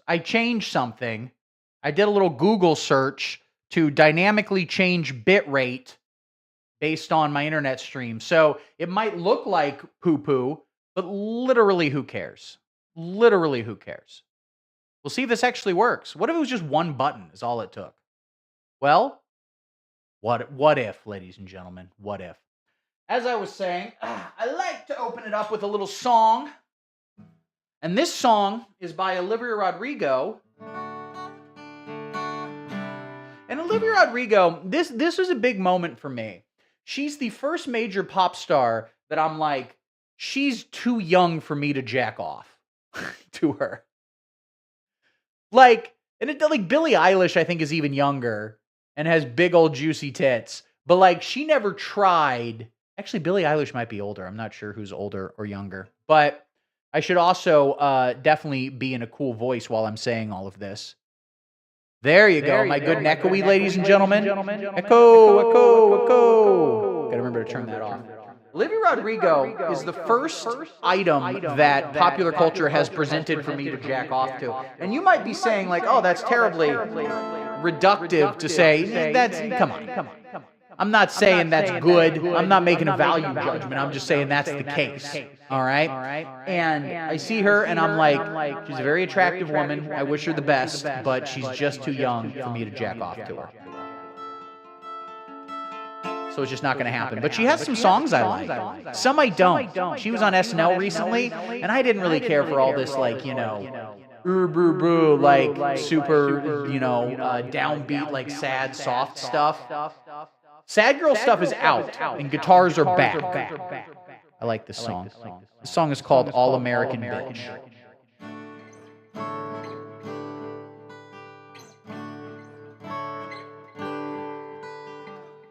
I changed something. I did a little Google search to dynamically change bit rate based on my internet stream. So it might look like poo-poo, but literally who cares? Literally who cares? We'll see if this actually works. What if it was just one button is all it took? Well, what if, ladies and gentlemen? What if? As I was saying, I like to open it up with a little song. And this song is by Olivia Rodrigo. And Olivia Rodrigo, this was a big moment for me. She's the first major pop star that I'm like, she's too young for me to jack off to her. Like, and like Billie Eilish, I think, is even younger and has big old juicy tits. But like, she never tried. Actually, Billie Eilish might be older. I'm not sure who's older or younger. But I should also definitely be in a cool voice while I'm saying all of this. There you go, my good echoey, ladies and gentlemen. Echo. Gotta remember to turn that off. Olivia Rodrigo is the first item that popular culture has presented for me to jack off to. And you might be saying, like, oh, that's terribly reductive to say, come on. I'm not saying that's good. I'm not making a value judgment. I'm just saying that's the case. All right? And I see her and I'm like, she's a very attractive woman. I wish her the best, but she's just too young for me to jack off to her. So it's just not going to happen. But she has some songs I like. Some I don't. She was on SNL recently, and I didn't really care for all this, like, like super, downbeat, like sad, soft stuff. Sad girl stuff is out, and guitars are back. I like this song. This song is called All American Bitch.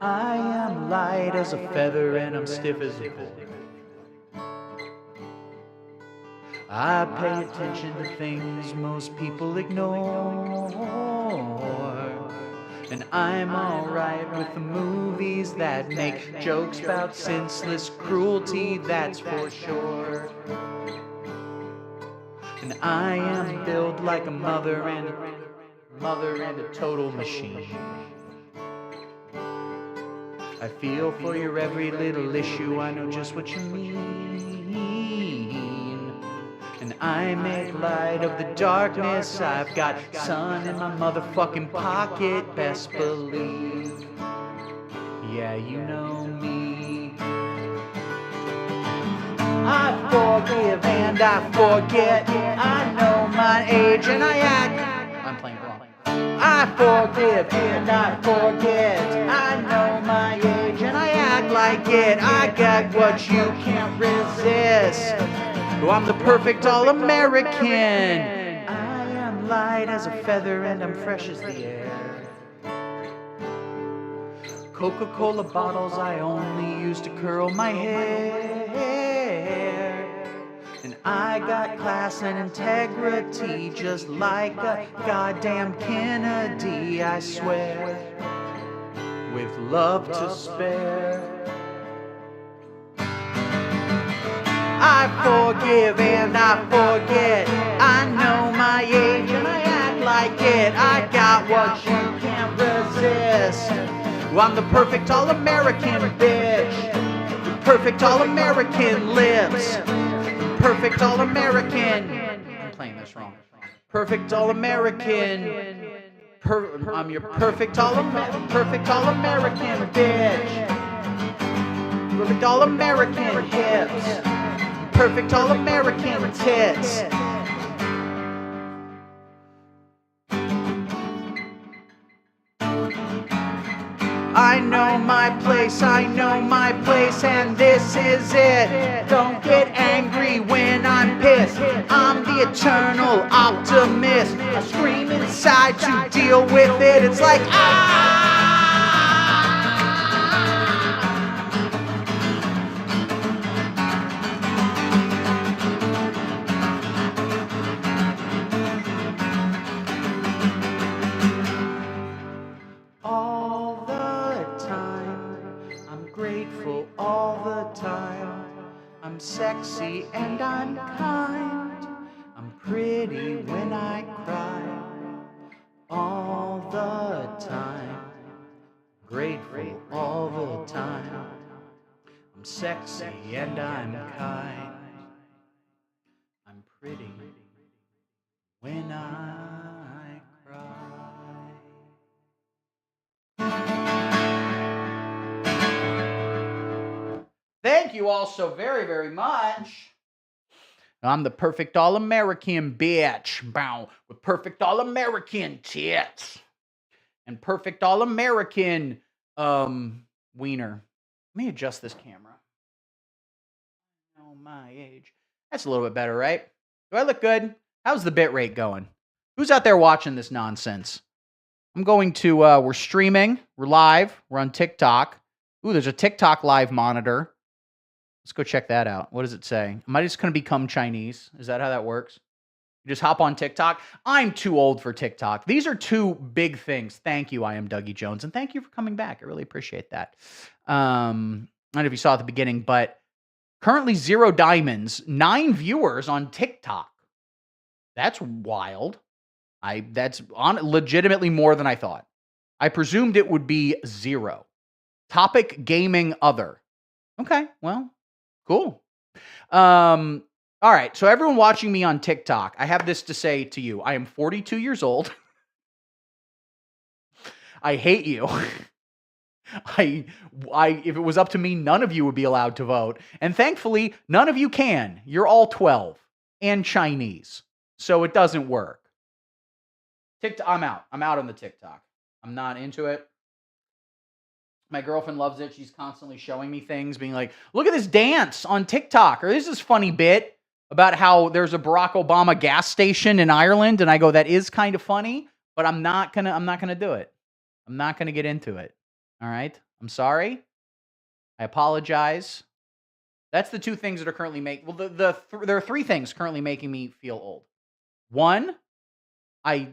I am light as a feather and I'm stiff as a board. I pay attention to things most people ignore. And I'm alright with the movies that make jokes about senseless cruelty, that's for sure. And I am built like a mother and a total machine. I feel for your every little issue, I know just what you mean. And I make light of the darkness, I've got sun in my motherfucking pocket, best believe. Yeah, you know me. I forgive and I forget, I know my age and I act. I'm playing wrong. I forgive and I forget, I know my age and I act like it. I got what you can't resist. Oh, I'm the perfect all-American. I am light as a feather and I'm fresh as the air. Coca-Cola bottles I only use to curl my hair. And I got class and integrity just like a goddamn Kennedy, I swear, with love to spare. I forgive and I forget, I know my age and I act like it. I got what you can't resist. Well, I'm the perfect all-American bitch, with perfect all-American lips. Perfect all-American. I'm playing this wrong. Perfect all-American. I'm your perfect all-American bitch. Perfect all-American hips. Perfect all-American tits. I know my place, and this is it. Don't get angry when I'm pissed. I'm the eternal optimist. I scream inside to deal with it. It's like, all the time. I'm grateful all the time. I'm sexy and I'm kind. I'm pretty when I cry. sexy and I'm kind. I'm pretty when I cry. Thank you all so very, very much. I'm the perfect all-American bitch. Bow. With perfect all-American tits. And perfect all-American wiener. Let me adjust this camera. Oh, my age. That's a little bit better, right? Do I look good? How's the bit rate going? Who's out there watching this nonsense? I'm going to, we're streaming. We're live. We're on TikTok. Ooh, there's a TikTok live monitor. Let's go check that out. What does it say? Am I just going to become Chinese? Is that how that works? You just hop on TikTok? I'm too old for TikTok. These are two big things. Thank you, I am Dougie Jones. And thank you for coming back. I really appreciate that. I don't know if you saw at the beginning, but currently 0 diamonds, 9 viewers on TikTok. That's wild. That's legitimately more than I thought. I presumed it would be 0. Topic gaming other. Okay, well, cool. All right, so everyone watching me on TikTok, I have this to say to you. I am 42 years old. I hate you. If it was up to me, none of you would be allowed to vote. And thankfully, none of you can. You're all 12 and Chinese. So it doesn't work. I'm out. I'm out on the TikTok. I'm not into it. My girlfriend loves it. She's constantly showing me things, being like, look at this dance on TikTok. Or this funny bit about how there's a Barack Obama gas station in Ireland. And I go, that is kind of funny, but I'm not gonna do it. I'm not gonna get into it. All right. I'm sorry. I apologize. That's the 2 things that are currently making, well, there are 3 things currently making me feel old. 1, I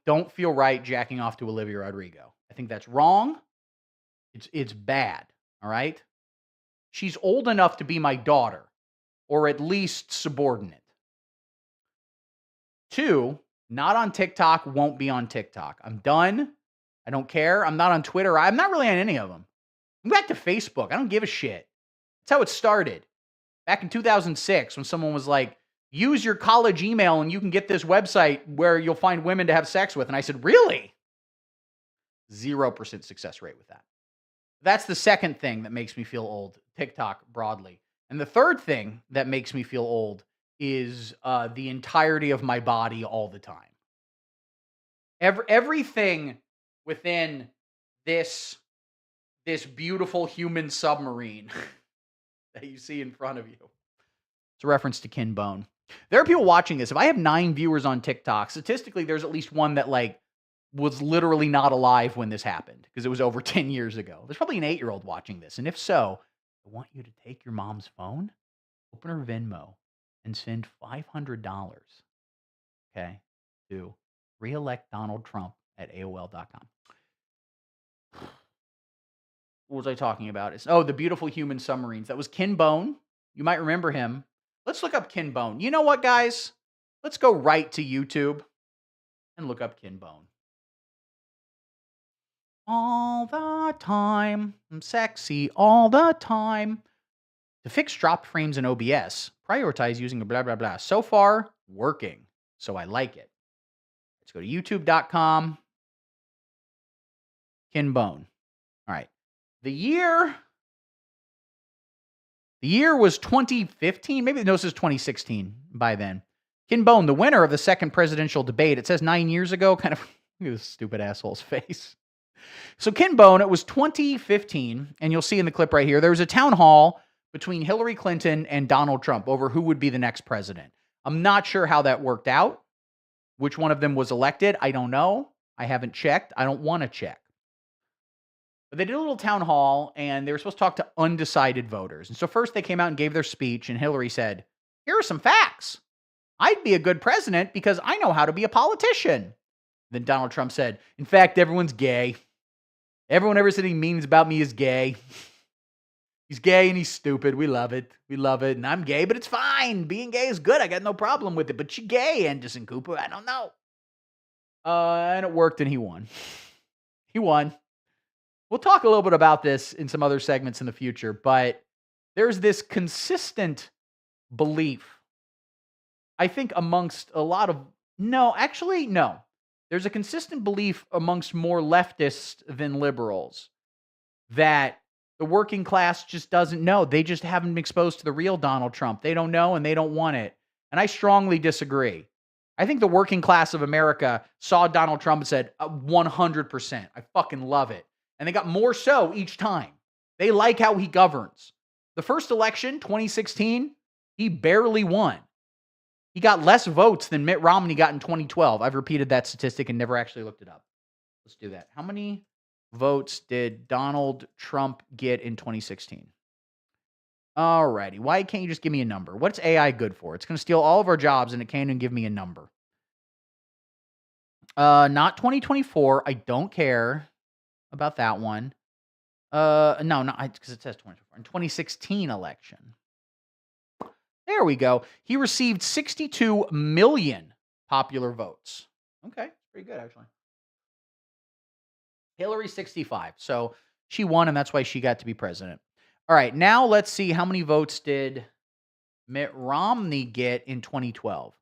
don't feel right jacking off to Olivia Rodrigo. I think that's wrong. It's bad, all right? She's old enough to be my daughter, or at least subordinate. 2, not on TikTok, won't be on TikTok. I'm done. I don't care. I'm not on Twitter. I'm not really on any of them. I'm back to Facebook. I don't give a shit. That's how it started. Back in 2006, when someone was like, use your college email and you can get this website where you'll find women to have sex with. And I said, really? 0% success rate with that. That's the second thing that makes me feel old, TikTok broadly. And the third thing that makes me feel old is the entirety of my body all the time. Everything within this beautiful human submarine that you see in front of you. It's a reference to Kin Bone. There are people watching this. If I have 9 viewers on TikTok, statistically, there's at least one that was literally not alive when this happened because it was over 10 years ago. There's probably an 8-year-old watching this. And if so, I want you to take your mom's phone, open her Venmo, and send $500, okay, to reelect Donald Trump at AOL.com. What was I talking about? The beautiful human submarines. That was Kin Bone. You might remember him. Let's look up Kin Bone. You know what, guys? Let's go right to YouTube and look up Kin Bone. All the time, I'm sexy all the time. To fix dropped frames in OBS, prioritize using a blah, blah, blah. So far, working. So I like it. Let's go to youtube.com. Kin Bone. All right. The year was 2015. Maybe no, this is 2016 by then. Kin Bone, the winner of the second presidential debate. It says 9 years ago. Kind of, look at this stupid asshole's face. So Kin Bone, it was 2015, and you'll see in the clip right here, there was a town hall between Hillary Clinton and Donald Trump over who would be the next president. I'm not sure how that worked out. Which one of them was elected? I don't know. I haven't checked. I don't want to check. But they did a little town hall, and they were supposed to talk to undecided voters. And so first they came out and gave their speech, and Hillary said, here are some facts. I'd be a good president because I know how to be a politician. Then Donald Trump said, in fact, everyone's gay. Everyone ever said anything means about me is gay. He's gay and he's stupid. We love it. We love it. And I'm gay, but it's fine. Being gay is good. I got no problem with it. But you're gay, Anderson Cooper. I don't know. And it worked, and he won. He won. We'll talk a little bit about this in some other segments in the future, but there's this consistent belief, I think, amongst a lot of no, actually, no. There's a consistent belief amongst more leftists than liberals that the working class just doesn't know. They just haven't been exposed to the real Donald Trump. They don't know and they don't want it. And I strongly disagree. I think the working class of America saw Donald Trump and said, 100%. I fucking love it. And they got more so each time. They like how he governs. The first election, 2016, he barely won. He got less votes than Mitt Romney got in 2012. I've repeated that statistic and never actually looked it up. Let's do that. How many votes did Donald Trump get in 2016? Alrighty. Why can't you just give me a number? What's AI good for? It's going to steal all of our jobs and it can't even give me a number. Not 2024. I don't care about that one. No, not because it says 2024. In 2016 election. There we go. He received 62 million popular votes. Okay, pretty good actually. Hillary 65. So she won, and that's why she got to be president. All right, now let's see how many votes did Mitt Romney get in 2012.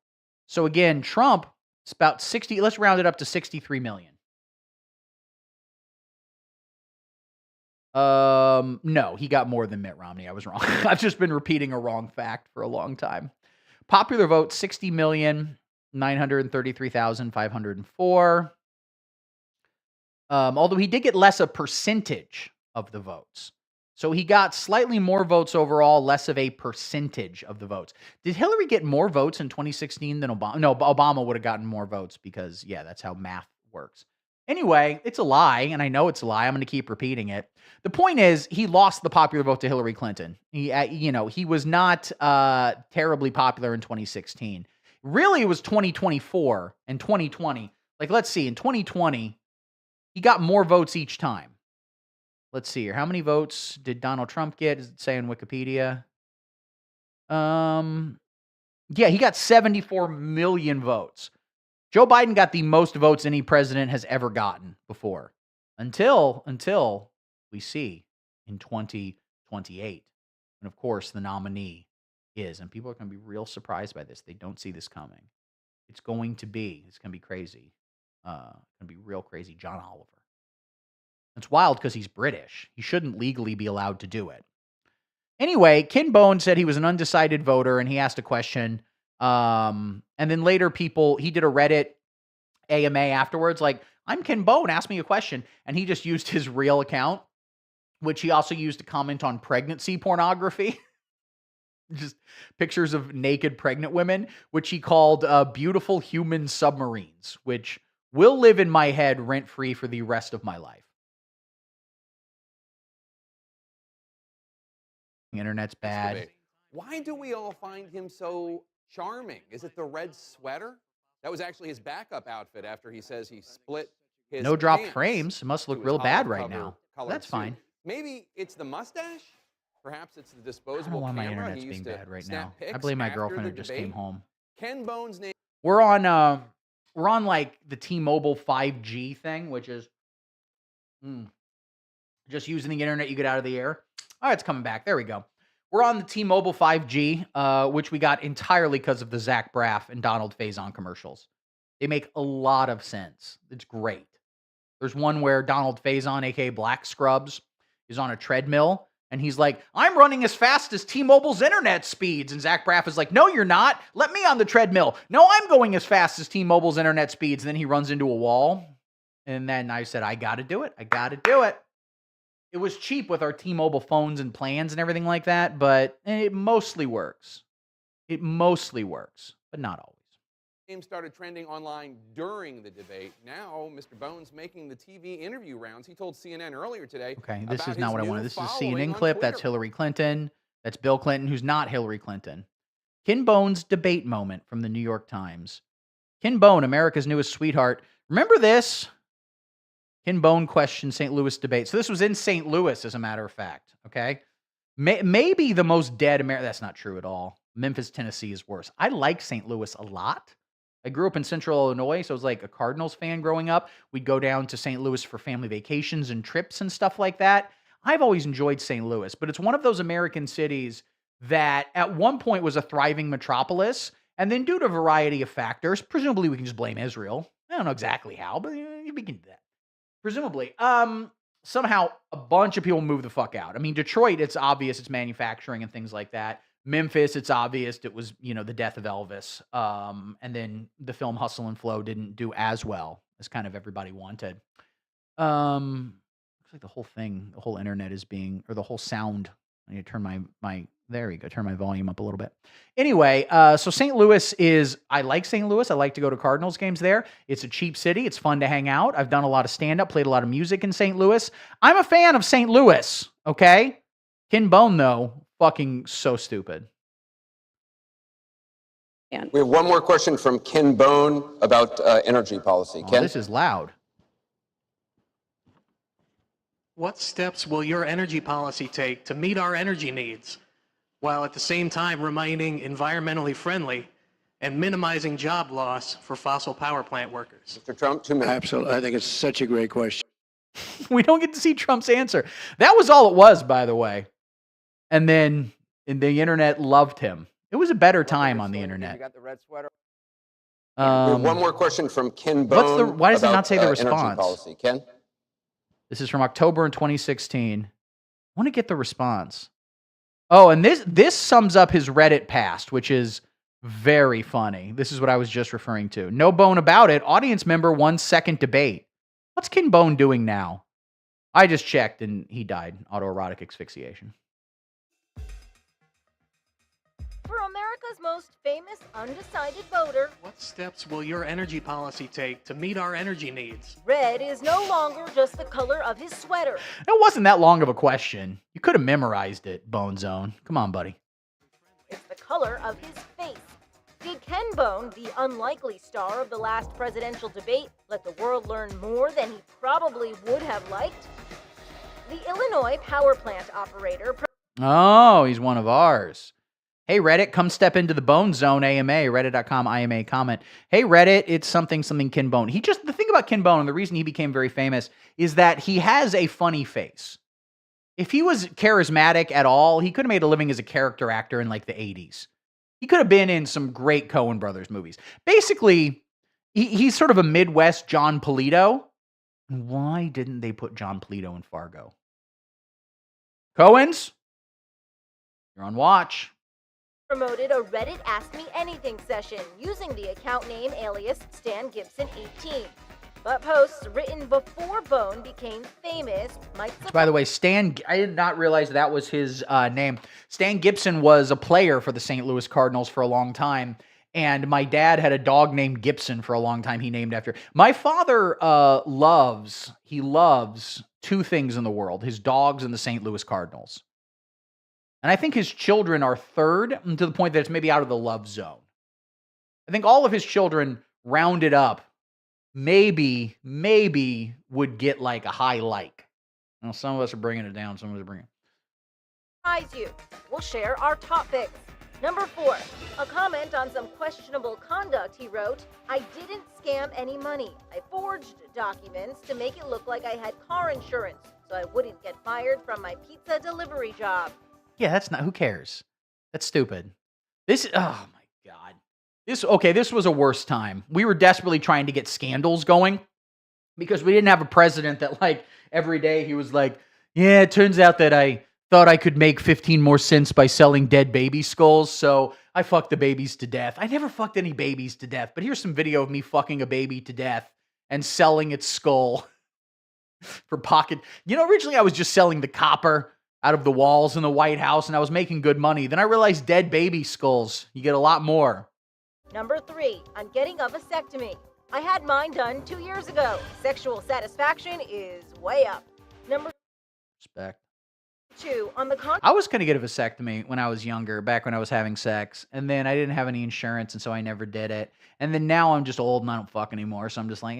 So again, Trump, it's about 60. Let's round it up to 63 million. No, he got more than Mitt Romney. I was wrong. I've just been repeating a wrong fact for a long time. Popular vote, 60,933,504. Although he did get less a percentage of the votes. So he got slightly more votes overall, less of a percentage of the votes. Did Hillary get more votes in 2016 than Obama? No, Obama would have gotten more votes because, yeah, that's how math works. Anyway, it's a lie, and I know it's a lie. I'm going to keep repeating it. The point is, he lost the popular vote to Hillary Clinton. He was not terribly popular in 2016. Really, it was 2024 and 2020. Like, let's see, in 2020, he got more votes each time. Let's see here. How many votes did Donald Trump get? Does it say on Wikipedia? Yeah, he got 74 million votes. Joe Biden got the most votes any president has ever gotten before. Until we see in 2028. And of course, the nominee is, and people are going to be real surprised by this. They don't see this coming. It's going to be crazy. It's going to be real crazy. John Oliver. It's wild because he's British. He shouldn't legally be allowed to do it. Anyway, Ken Bone said he was an undecided voter, and he asked a question. And then later he did a Reddit AMA afterwards, like, I'm Ken Bone, ask me a question. And he just used his real account, which he also used to comment on pregnancy pornography. Just pictures of naked pregnant women, which he called beautiful human submarines, which will live in my head rent-free for the rest of my life. The internet's bad. Why do we all find him so charming? Is it the red sweater? That was actually his backup outfit after he says he split his no dropped frames. It must look real bad right now. That's fine. Maybe it's the mustache. Perhaps it's the disposable I don't know why my camera. internet's being bad right now. I pics blame my after girlfriend the who just debate. came home. Ken Bone's name. We're on like the T-Mobile 5G thing, which is just using the internet you get out of the air. All right, it's coming back. There we go. We're on the T-Mobile 5G, which we got entirely because of the Zach Braff and Donald Faison commercials. They make a lot of sense. It's great. There's one where Donald Faison, a.k.a. Black Scrubs, is on a treadmill, and he's like, I'm running as fast as T-Mobile's internet speeds. And Zach Braff is like, no, you're not. Let me on the treadmill. No, I'm going as fast as T-Mobile's internet speeds. And then he runs into a wall. And then I said, I got to do it. I got to do it. It was cheap with our T-Mobile phones and plans and everything like that, but it mostly works. It mostly works, but not always. Name started trending online during the debate. Now, Mr. Bone's making the TV interview rounds. He told CNN earlier today. Okay, this is not what I wanted. This is a CNN clip. That's Hillary Clinton. That's Bill Clinton, who's not Hillary Clinton. Ken Bone's debate moment from the New York Times. Ken Bone, America's newest sweetheart. Remember this? Ken Bone questioned St. Louis debate. So this was in St. Louis, as a matter of fact. Okay, maybe the most dead America. That's not true at all. Memphis, Tennessee is worse. I like St. Louis a lot. I grew up in Central Illinois, so I was like a Cardinals fan growing up. We'd go down to St. Louis for family vacations and trips and stuff like that. I've always enjoyed St. Louis, but it's one of those American cities that at one point was a thriving metropolis. And then due to a variety of factors, presumably we can just blame Israel. I don't know exactly how, but we can do that. Presumably. Somehow a bunch of people moved the fuck out. I mean, Detroit, it's obvious it's manufacturing and things like that. Memphis, it's obvious it was, the death of Elvis. And then the film Hustle and Flow didn't do as well as kind of everybody wanted. Looks like the whole internet is being, or the whole sound. I need to turn my there we go, turn my volume up a little bit. Anyway, so St. Louis I like St. Louis. I like to go to Cardinals games there. It's a cheap city. It's fun to hang out. I've done a lot of stand-up, played a lot of music in St. Louis. I'm a fan of St. Louis, okay? Ken Bone, though, fucking so stupid. We have one more question from Ken Bone about energy policy. Ken? This is loud. What steps will your energy policy take to meet our energy needs, while at the same time remaining environmentally friendly and minimizing job loss for fossil power plant workers? Mr. Trump, 2 minutes. Absolutely. I think it's such a great question. We don't get to see Trump's answer. That was all it was, by the way. And then the internet loved him. It was a better time on the internet. You got the red sweater. We have one more question from Ken Bone. Why does it about, not say the energy response? policy. Ken? This is from October in 2016. I want to get the response. Oh, and this sums up his Reddit past, which is very funny. This is what I was just referring to. No bone about it. Audience member 1 second debate. What's Ken Bone doing now? I just checked and he died. Autoerotic asphyxiation. For America's most famous undecided voter, What steps will your energy policy take to meet our energy needs? red is no longer just the color of his sweater. It wasn't that long of a question. You could have memorized it, Bone Zone. Come on, buddy. It's the color of his face. Did Ken Bone, the unlikely star of the last presidential debate, let the world learn more than he probably would have liked? The Illinois power plant operator... Oh, he's one of ours. Hey, Reddit, come step into the Bone Zone AMA, reddit.com IMA comment. Hey, Reddit, it's something Ken Bone. The thing about Ken Bone, and the reason he became very famous, is that he has a funny face. If he was charismatic at all, he could have made a living as a character actor in like the 80s. He could have been in some great Coen Brothers movies. Basically, he's sort of a Midwest John Polito. Why didn't they put John Polito in Fargo? Coens, you're on watch. promoted a Reddit Ask Me Anything session using the account name alias Stan Gibson 18. But posts written before Bone became famous might... By the way, Stan, I did not realize that was his name. Stan Gibson was a player for the St. Louis Cardinals for a long time, and my dad had a dog named Gibson for a long time he named after. My father loves two things in the world, his dogs and the St. Louis Cardinals. And I think his children are third, to the point that it's maybe out of the love zone. I think all of his children rounded up maybe would get like a high like. Well, some of us are bringing it down, some of us are bringing it. Surprise you. We'll share our top picks. Number 4, a comment on some questionable conduct he wrote. I didn't scam any money. I forged documents to make it look like I had car insurance, so I wouldn't get fired from my pizza delivery job. Yeah, that's not, who cares? That's stupid. Oh my God. This was a worse time. We were desperately trying to get scandals going because we didn't have a president that like every day he was like, yeah, it turns out that I thought I could make 15 more cents by selling dead baby skulls, so I fucked the babies to death. I never fucked any babies to death, but here's some video of me fucking a baby to death and selling its skull for pocket. Originally I was just selling the copper out of the walls in the White House and I was making good money. Then I realized dead baby skulls, you get a lot more. Number 3, on getting a vasectomy. I had mine done 2 years ago. Sexual satisfaction is way up. Number Respect. 2, on the I was going to get a vasectomy when I was younger, back when I was having sex, and then I didn't have any insurance, and so I never did it. And then now I'm just old and I don't fuck anymore, so I'm just like,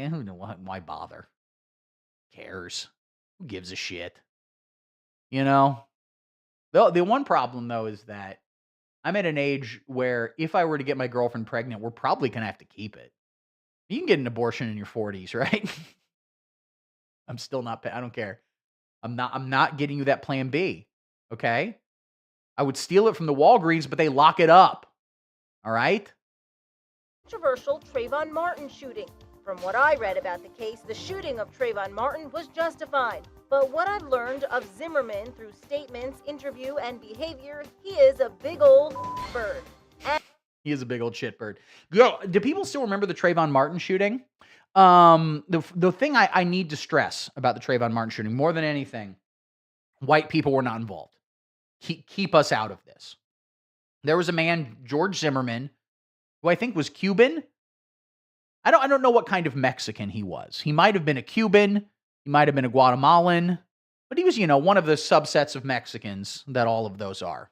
why bother? Who cares? Who gives a shit? The one problem, though, is that I'm at an age where if I were to get my girlfriend pregnant, we're probably going to have to keep it. You can get an abortion in your 40s, right? I'm still not, I don't care. I'm not getting you that plan B. Okay? I would steal it from the Walgreens, but they lock it up. All right? Controversial Trayvon Martin shooting. From what I read about the case, the shooting of Trayvon Martin was justified. But what I've learned of Zimmerman through statements, interview, and behavior, he is a big old bird. He is a big old shitbird. Yo, do people still remember the Trayvon Martin shooting? The thing I need to stress about the Trayvon Martin shooting, more than anything, white people were not involved. Keep us out of this. There was a man, George Zimmerman, who I think was Cuban. I don't know what kind of Mexican he was. He might have been a Cuban. He might have been a Guatemalan. But he was, one of the subsets of Mexicans that all of those are,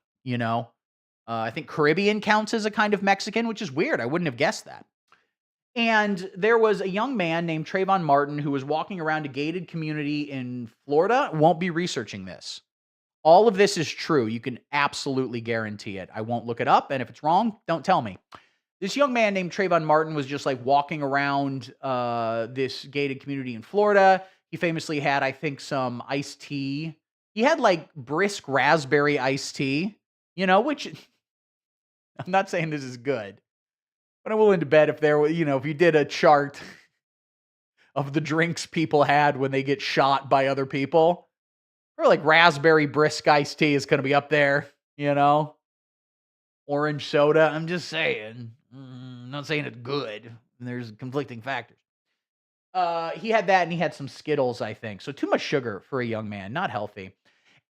I think Caribbean counts as a kind of Mexican, which is weird. I wouldn't have guessed that. And there was a young man named Trayvon Martin who was walking around a gated community in Florida. Won't be researching this. All of this is true. You can absolutely guarantee it. I won't look it up. And if it's wrong, don't tell me. This young man named Trayvon Martin was just like walking around this gated community in Florida. He famously had, I think, some iced tea. He had like brisk raspberry iced tea, which I'm not saying this is good, but I'm willing to bet if there were, if you did a chart of the drinks people had when they get shot by other people, or like raspberry brisk iced tea is going to be up there, Orange soda. I'm just saying. I'm not saying it's good. There's conflicting factors. He had that and he had some Skittles, I think. So too much sugar for a young man. Not healthy.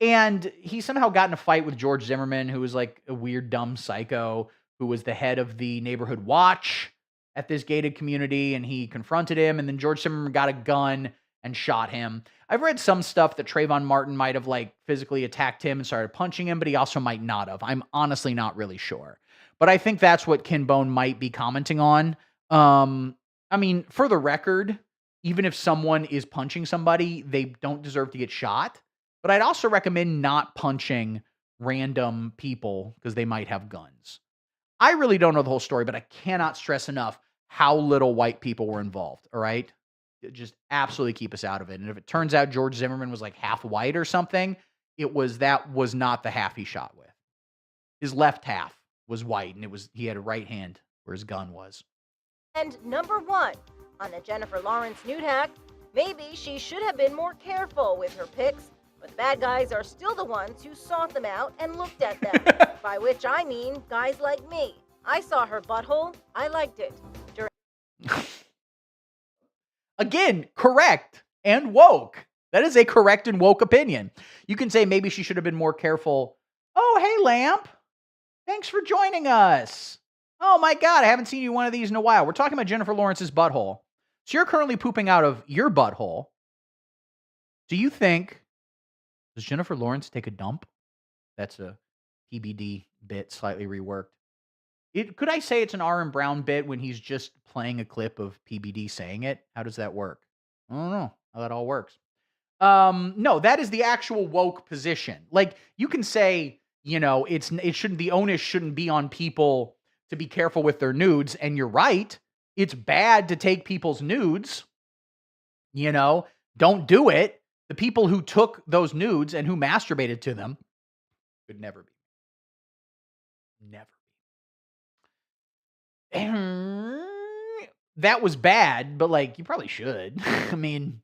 And he somehow got in a fight with George Zimmerman, who was like a weird, dumb psycho who was the head of the neighborhood watch at this gated community. And he confronted him. And then George Zimmerman got a gun and shot him. I've read some stuff that Trayvon Martin might have like physically attacked him and started punching him, but he also might not have. I'm honestly not really sure. But I think that's what Ken Bone might be commenting on. I mean, for the record, even if someone is punching somebody, they don't deserve to get shot. But I'd also recommend not punching random people because they might have guns. I really don't know the whole story, but I cannot stress enough how little white people were involved, all right? Just absolutely keep us out of it. And if it turns out George Zimmerman was like half white or something, that was not the half he shot with. His left half was white, and he had a right hand where his gun was. And number 1, on a Jennifer Lawrence nude hack, maybe she should have been more careful with her pics, but the bad guys are still the ones who sought them out and looked at them. By which I mean guys like me. I saw her butthole. I liked it. Again, correct and woke. That is a correct and woke opinion. You can say maybe she should have been more careful. Oh, hey, Lamp. Thanks for joining us. Oh, my God. I haven't seen you one of these in a while. We're talking about Jennifer Lawrence's butthole. So you're currently pooping out of your butthole. Do you think, does Jennifer Lawrence take a dump? That's a TBD bit, slightly reworked. Could I say it's an R.M. Brown bit when he's just playing a clip of PBD saying it? How does that work? I don't know how that all works. No, that is the actual woke position. Like, you can say, the onus shouldn't be on people to be careful with their nudes, and you're right. It's bad to take people's nudes. Don't do it. The people who took those nudes and who masturbated to them could never be. Never. That was bad, but like, you probably should. I mean,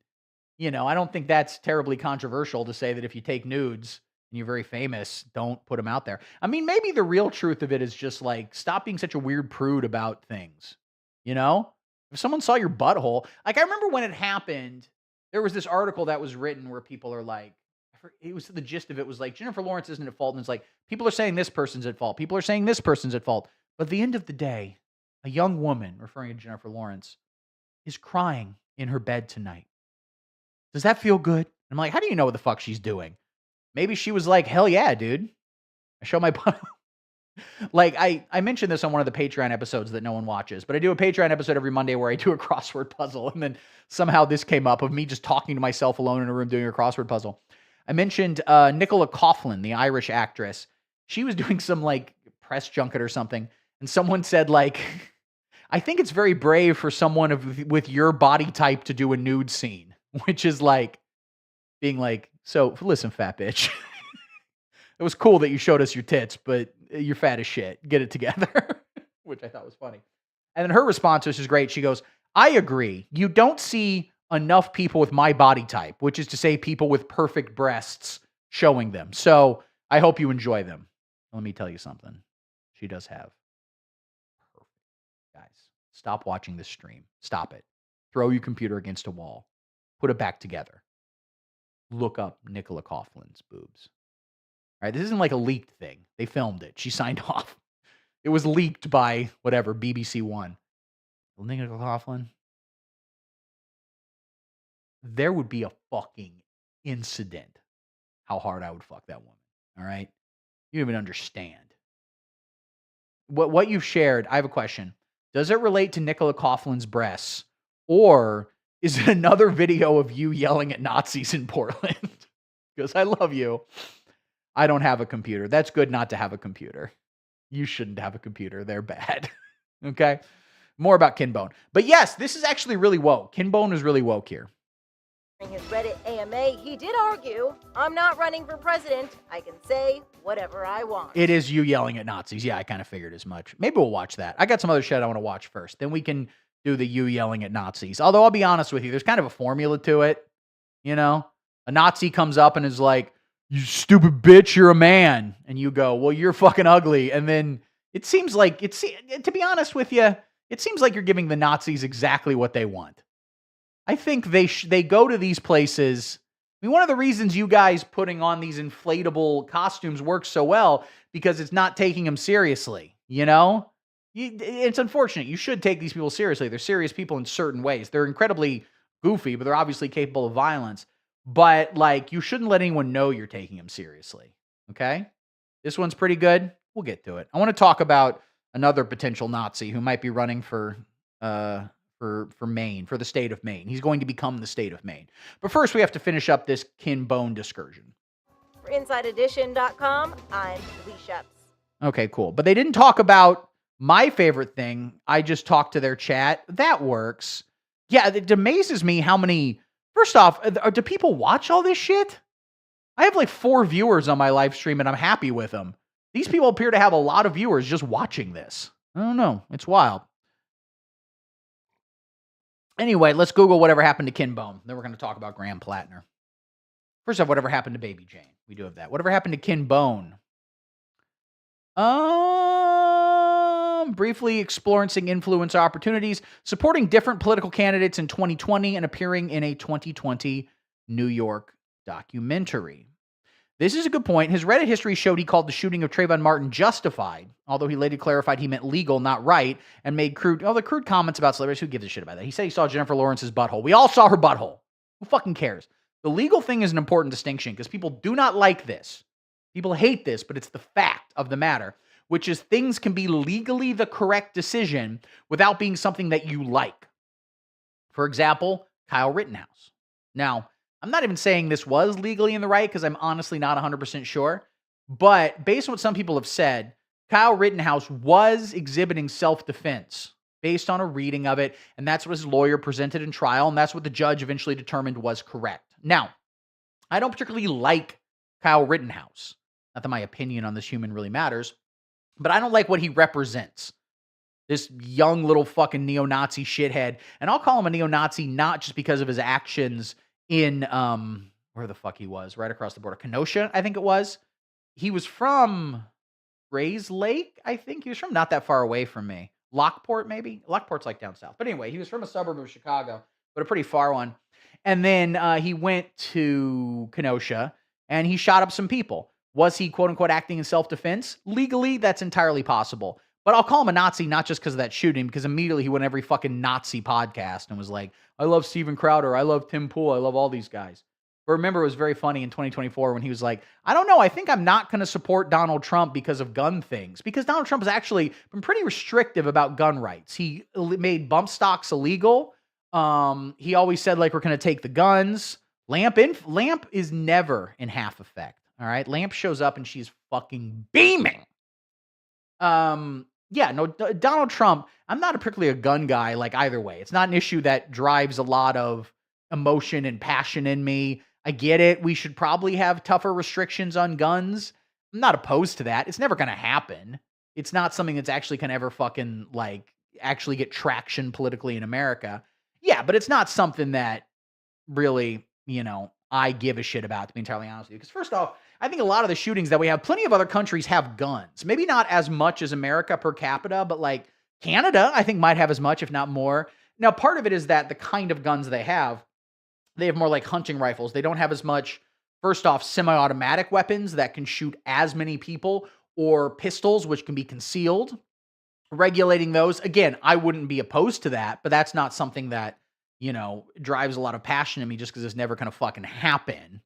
I don't think that's terribly controversial to say that if you take nudes and you're very famous, don't put them out there. I mean, maybe the real truth of it is just like, stop being such a weird prude about things. If someone saw your butthole, like I remember when it happened, there was this article that was written where people are like, it was the gist of it was like, Jennifer Lawrence isn't at fault. And it's like, people are saying this person's at fault. People are saying this person's at fault. But at the end of the day, a young woman, referring to Jennifer Lawrence, is crying in her bed tonight. Does that feel good? I'm like, how do you know what the fuck she's doing? Maybe she was like, hell yeah, dude. I show my butt. Like, I mentioned this on one of the Patreon episodes that no one watches, but I do a Patreon episode every Monday where I do a crossword puzzle, and then somehow this came up of me just talking to myself alone in a room doing a crossword puzzle. I mentioned Nicola Coughlan, the Irish actress. She was doing some, like, press junket or something, and someone said, like, I think it's very brave for someone with your body type to do a nude scene, which is like being like, So listen, fat bitch. It was cool that you showed us your tits, but you're fat as shit. Get it together, which I thought was funny. And then her response, which is great. She goes, I agree. You don't see enough people with my body type, which is to say people with perfect breasts showing them. So I hope you enjoy them. Let me tell you something. She does have perfect. Guys, stop watching this stream. Stop it. Throw your computer against a wall. Put it back together. Look up Nicola Coughlin's boobs. All right, this isn't like a leaked thing. They filmed it. She signed off. It was leaked by whatever, BBC One. Nicola Coughlin. There would be a fucking incident how hard I would fuck that woman. All right? You don't even understand. What you've shared, I have a question. Does it relate to Nicola Coughlin's breasts? Or is it another video of you yelling at Nazis in Portland? Because I love you. I don't have a computer. That's good not to have a computer. You shouldn't have a computer. They're bad. Okay? More about Kinbone. But yes, this is actually really woke. Kinbone is really woke here. During his Reddit AMA, he did argue, I'm not running for president. I can say whatever I want. It is you yelling at Nazis. Yeah, I kind of figured as much. Maybe we'll watch that. I got some other shit I want to watch first. Then we can do the you yelling at Nazis. Although I'll be honest with you, there's kind of a formula to it. You know? A Nazi comes up and is like, you stupid bitch, you're a man. And you go, well, you're fucking ugly. And then it seems like, to be honest with you, it seems like you're giving the Nazis exactly what they want. I think they go to these places. I mean, one of the reasons you guys putting on these inflatable costumes works so well because it's not taking them seriously, you know? It's unfortunate. You should take these people seriously. They're serious people in certain ways. They're incredibly goofy, but they're obviously capable of violence. But, like, you shouldn't let anyone know you're taking them seriously, okay? This one's pretty good. We'll get to it. I want to talk about another potential Nazi who might be running for Maine, for the state of Maine. He's going to become the state of Maine. But first, we have to finish up this Kinbone discursion. For InsideEdition.com, I'm Lee Sheps. Okay, cool. But they didn't talk about my favorite thing. I just talked to their chat. That works. Yeah, it amazes me how many... First off, do people watch all this shit? I have like 4 viewers on my live stream, and I'm happy with them. These people appear to have a lot of viewers just watching this. I don't know. It's wild. Anyway, let's Google whatever happened to Kinbone. Then we're going to talk about Graham Platner. First off, whatever happened to Baby Jane. We do have that. Whatever happened to Kinbone? Briefly experiencing influence opportunities, supporting different political candidates in 2020, and appearing in a 2020 New York documentary. This is a good point. His Reddit history showed he called the shooting of Trayvon Martin justified, although he later clarified he meant legal, not right, and made crude comments about celebrities. Who gives a shit about that? He said he saw Jennifer Lawrence's butthole. We all saw her butthole. Who fucking cares? The legal thing is an important distinction because people do not like this. People hate this, but it's the fact of the matter, which is things can be legally the correct decision without being something that you like. For example, Kyle Rittenhouse. Now, I'm not even saying this was legally in the right because I'm honestly not 100% sure. But based on what some people have said, Kyle Rittenhouse was exhibiting self-defense based on a reading of it. And that's what his lawyer presented in trial. And that's what the judge eventually determined was correct. Now, I don't particularly like Kyle Rittenhouse. Not that my opinion on this human really matters. But I don't like what he represents. This young little fucking neo-Nazi shithead. And I'll call him a neo-Nazi not just because of his actions in, where the fuck he was, right across the border. Kenosha, I think it was. He was from Grays Lake, I think. He was from not that far away from me. Lockport, maybe? Lockport's like down south. But anyway, he was from a suburb of Chicago, but a pretty far one. And then he went to Kenosha, and he shot up some people. Was he, quote-unquote, acting in self-defense? Legally, that's entirely possible. But I'll call him a Nazi not just because of that shooting, because immediately he went every fucking Nazi podcast and was like, I love Steven Crowder, I love Tim Pool, I love all these guys. But remember, it was very funny in 2024 when he was like, I don't know, I think I'm not going to support Donald Trump because of gun things. Because Donald Trump has actually been pretty restrictive about gun rights. He made bump stocks illegal. He always said, like, we're going to take the guns. Lamp is never in half effect. All right, Lamp shows up and she's fucking beaming. Yeah, no, Donald Trump, I'm not particularly a gun guy, like either way. It's not an issue that drives a lot of emotion and passion in me. I get it. We should probably have tougher restrictions on guns. I'm not opposed to that. It's never going to happen. It's not something that's actually going to ever fucking like actually get traction politically in America. Yeah, but it's not something that really, I give a shit about, to be entirely honest with you. Because first off, I think a lot of the shootings that we have, plenty of other countries have guns. Maybe not as much as America per capita, but like Canada, I think might have as much, if not more. Now, part of it is that the kind of guns they have more like hunting rifles. They don't have as much, first off, semi-automatic weapons that can shoot as many people, or pistols, which can be concealed. Regulating those, again, I wouldn't be opposed to that, but that's not something that, drives a lot of passion in me, just because it's never going to fucking happen.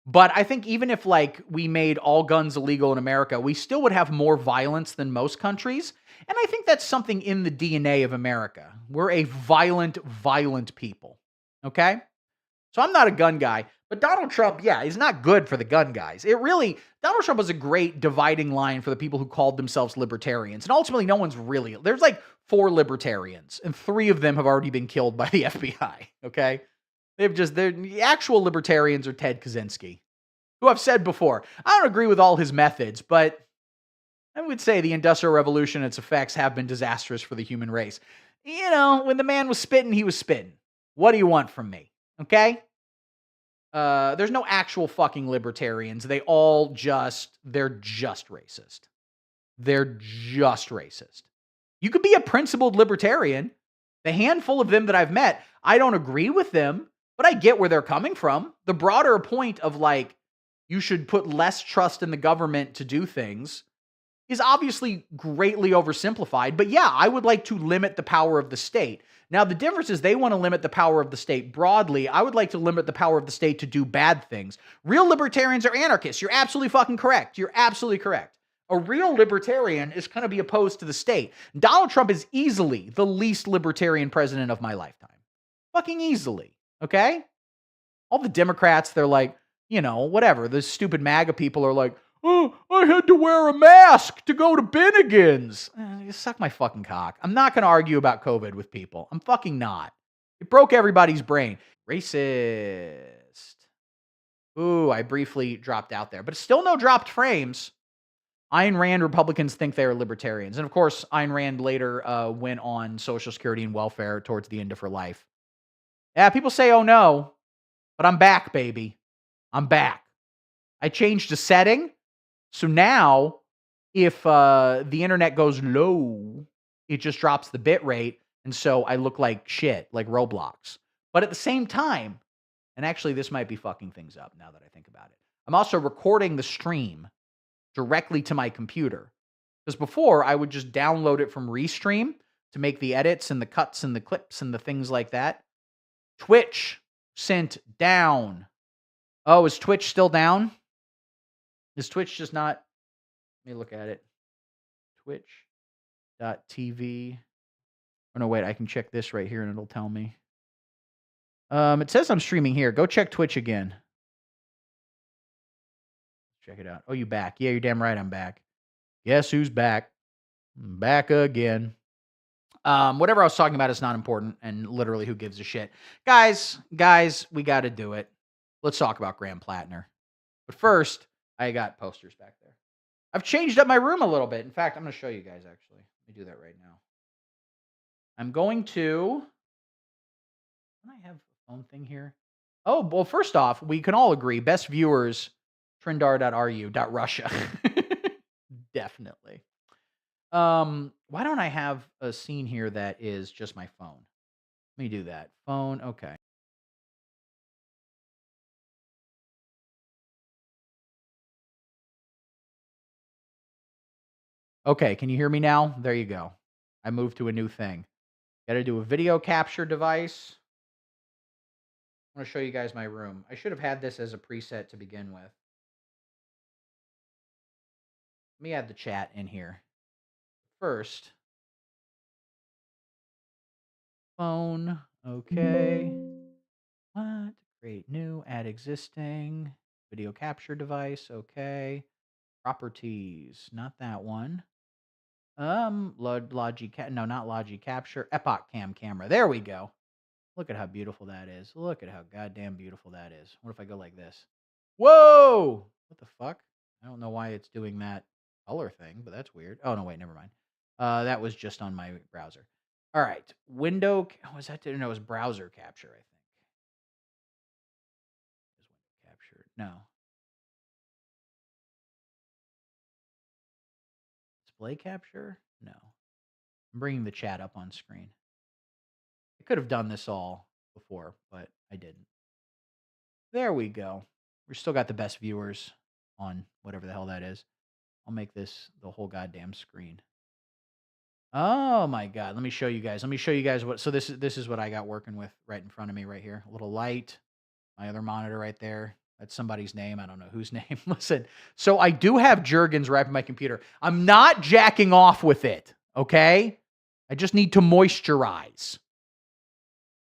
But I think even if like we made all guns illegal in America, we still would have more violence than most countries. And I think that's something in the DNA of America. We're a violent people. Okay? So I'm not a gun guy, but Donald Trump, yeah, is not good for the gun guys. Donald Trump was a great dividing line for the people who called themselves libertarians. And ultimately, no one's really, there's like 4 libertarians, and 3 of them have already been killed by the FBI, okay? The actual libertarians are Ted Kaczynski, who I've said before, I don't agree with all his methods, but I would say the Industrial Revolution and its effects have been disastrous for the human race. When the man was spitting, he was spitting. What do you want from me? Okay? There's no actual fucking libertarians. They're just racist. They're just racist. You could be a principled libertarian. The handful of them that I've met, I don't agree with them, but I get where they're coming from. The broader point of like, you should put less trust in the government to do things is obviously greatly oversimplified. But yeah, I would like to limit the power of the state. Now, the difference is they want to limit the power of the state broadly. I would like to limit the power of the state to do bad things. Real libertarians are anarchists. You're absolutely fucking correct. You're absolutely correct. A real libertarian is going to be opposed to the state. Donald Trump is easily the least libertarian president of my lifetime. Fucking easily. Okay? All the Democrats, they're like, whatever. The stupid MAGA people are like, oh, I had to wear a mask to go to Bennigan's. You suck my fucking cock. I'm not going to argue about COVID with people. I'm fucking not. It broke everybody's brain. Racist. Ooh, I briefly dropped out there. But still no dropped frames. Ayn Rand Republicans think they are libertarians. And of course, Ayn Rand later went on Social Security and welfare towards the end of her life. Yeah, people say, oh no. But I'm back, baby. I'm back. I changed a setting. So now, if the internet goes low, it just drops the bit rate, and so I look like shit, like Roblox. But at the same time, and actually this might be fucking things up now that I think about it, I'm also recording the stream directly to my computer. Because before, I would just download it from Restream to make the edits and the cuts and the clips and the things like that. Twitch sent down. Oh, is Twitch still down? Is Twitch just not? Let me look at it. Twitch.tv. Oh, no, wait. I can check this right here and it'll tell me. It says I'm streaming here. Go check Twitch again. Check it out. Oh, you back. Yeah, you're damn right I'm back. Guess who's back? I'm back again. Whatever I was talking about is not important, and literally who gives a shit. Guys, we got to do it. Let's talk about Graham Platner. But first, I got posters back there. I've changed up my room a little bit. In fact, I'm going to show you guys, actually. Let me do that right now. I'm going to... Don't I have a phone thing here? Oh, well, first off, we can all agree, best viewers, trindar.ru.russia. Definitely. Why don't I have a scene here that is just my phone? Let me do that. Phone, okay. Okay, can you hear me now? There you go. I moved to a new thing. Got to do a video capture device. I want to show you guys my room. I should have had this as a preset to begin with. Let me add the chat in here. First, phone, okay. What? Create new, add existing, video capture device, okay. Properties, not that one. Logi, no, not Logi Capture, Epoch Cam camera. There we go. Look at how beautiful that is. Look at how goddamn beautiful that is. What if I go like this? Whoa! What the fuck? I don't know why it's doing that color thing, but that's weird. Oh, no, wait, never mind. That was just on my browser. All right. Was that? No, it was browser capture, I think. It was window capture. No. Display capture? No. I'm bringing the chat up on screen. I could have done this all before, but I didn't. There we go. We still got the best viewers on whatever the hell that is. I'll make this the whole goddamn screen. Oh my god. Let me show you guys. What. So this is what I got working with right in front of me right here. A little light. My other monitor right there. That's somebody's name. I don't know whose name. Listen. So I do have Jergens wrapping my computer. I'm not jacking off with it. Okay? I just need to moisturize.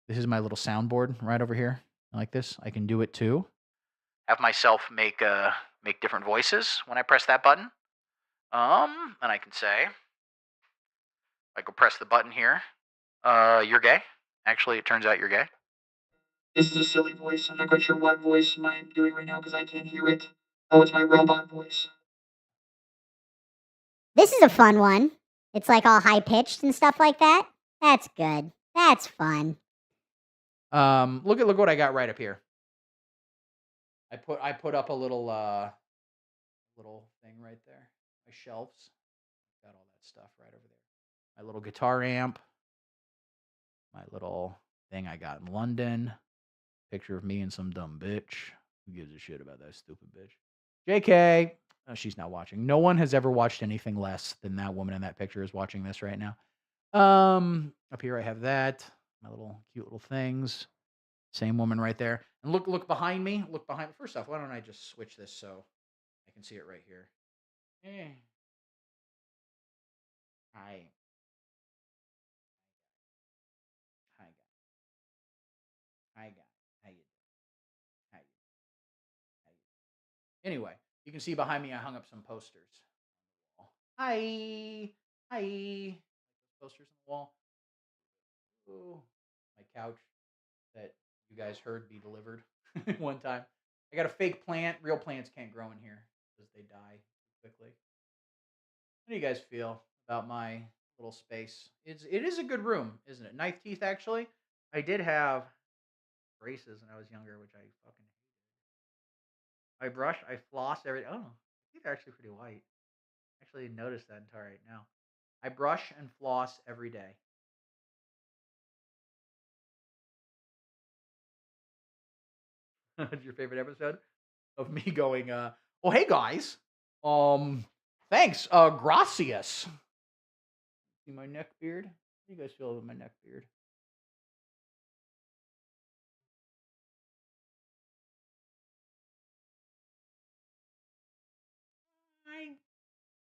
This is my little soundboard right over here. Like this. I can do it too. Have myself make different voices when I press that button. And I can say, I go press the button here. You're gay. Actually, it turns out you're gay. This is a silly voice. I'm not quite sure what voice am I doing right now because I can't hear it. Oh, it's my robot voice. This is a fun one. It's like all high pitched and stuff like that. That's good. That's fun. Look what I got right up here. I put up a little thing right there. My shelves. Got all that stuff right over there. My little guitar amp. My little thing I got in London. Picture of me and some dumb bitch. Who gives a shit about that stupid bitch? JK. Oh, she's not watching. No one has ever watched anything less than that woman in that picture is watching this right now. Up here I have that. My little cute little things. Same woman right there. And look behind me. Look behind me. First off, why don't I just switch this so I can see it right here? Hi. Hi, guy. Hi, guy. How you doing? How you? How you? Anyway, you can see behind me I hung up some posters on the wall. Hi. Hi. Posters on the wall. Ooh. My couch that you guys heard be delivered one time. I got a fake plant. Real plants can't grow in here because they die quickly. How do you guys feel about my little space? It is a good room, isn't it? Knife teeth, actually. I did have braces when I was younger, which I fucking hated. I brush, I floss every. Oh, these are actually pretty white. Actually, didn't notice that until right now. I brush and floss every day. What's your favorite episode of me going? Oh, hey guys. Thanks. Gracias. See my neck beard? How do you guys feel about my neck beard?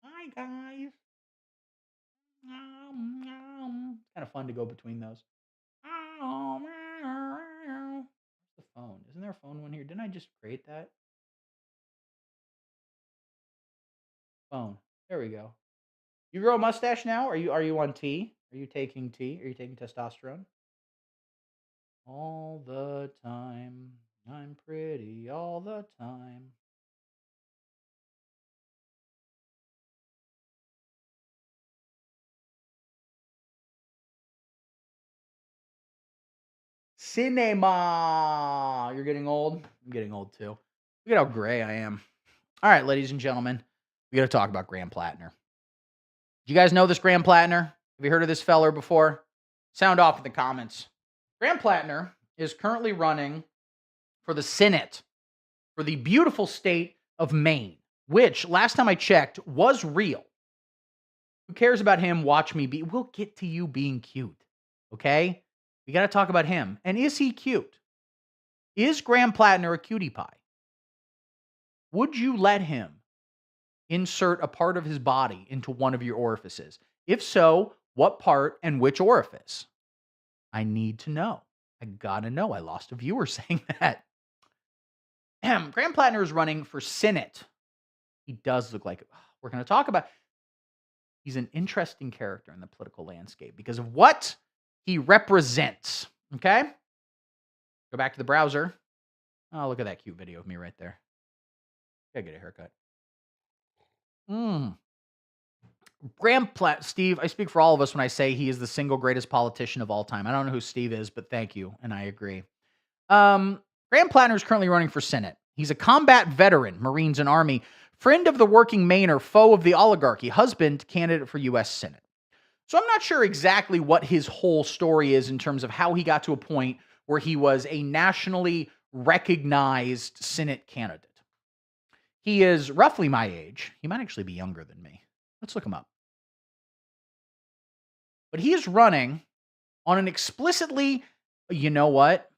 Hi guys. It's kind of fun to go between those. Where's the phone? Isn't there a phone one here? Didn't I just create that? Phone. There we go. You grow a mustache now? Are you on T? Are you taking T? Are you taking testosterone? All the time. I'm pretty all the time. Cinema. You're getting old? I'm getting old too. Look at how gray I am. All right, ladies and gentlemen, we got to talk about Graham Platner. Do you guys know this Graham Platner? Have you heard of this feller before? Sound off in the comments. Graham Platner is currently running for the Senate for the beautiful state of Maine, which, last time I checked, was real. Who cares about him? Watch me be. We'll get to you being cute, okay? We got to talk about him. And is he cute? Is Graham Platner a cutie pie? Would you let him insert a part of his body into one of your orifices? If so, what part and which orifice? I need to know. I gotta know. I lost a viewer saying that. Graham Platner is running for Senate. He does look like, we're going to talk about, he's an interesting character in the political landscape because of what he represents. Okay? Go back to the browser. Oh, look at that cute video of me right there. Gotta get a haircut. Graham Platner, Steve, I speak for all of us when I say he is the single greatest politician of all time. I don't know who Steve is, but thank you, and I agree. Graham Platner is currently running for Senate. He's a combat veteran, Marines and Army, friend of the working Mainer, foe of the oligarchy, husband, candidate for U.S. Senate. So I'm not sure exactly what his whole story is in terms of how he got to a point where he was a nationally recognized Senate candidate. He is roughly my age. He might actually be younger than me. Let's look him up. But he is running on an explicitly, you know what?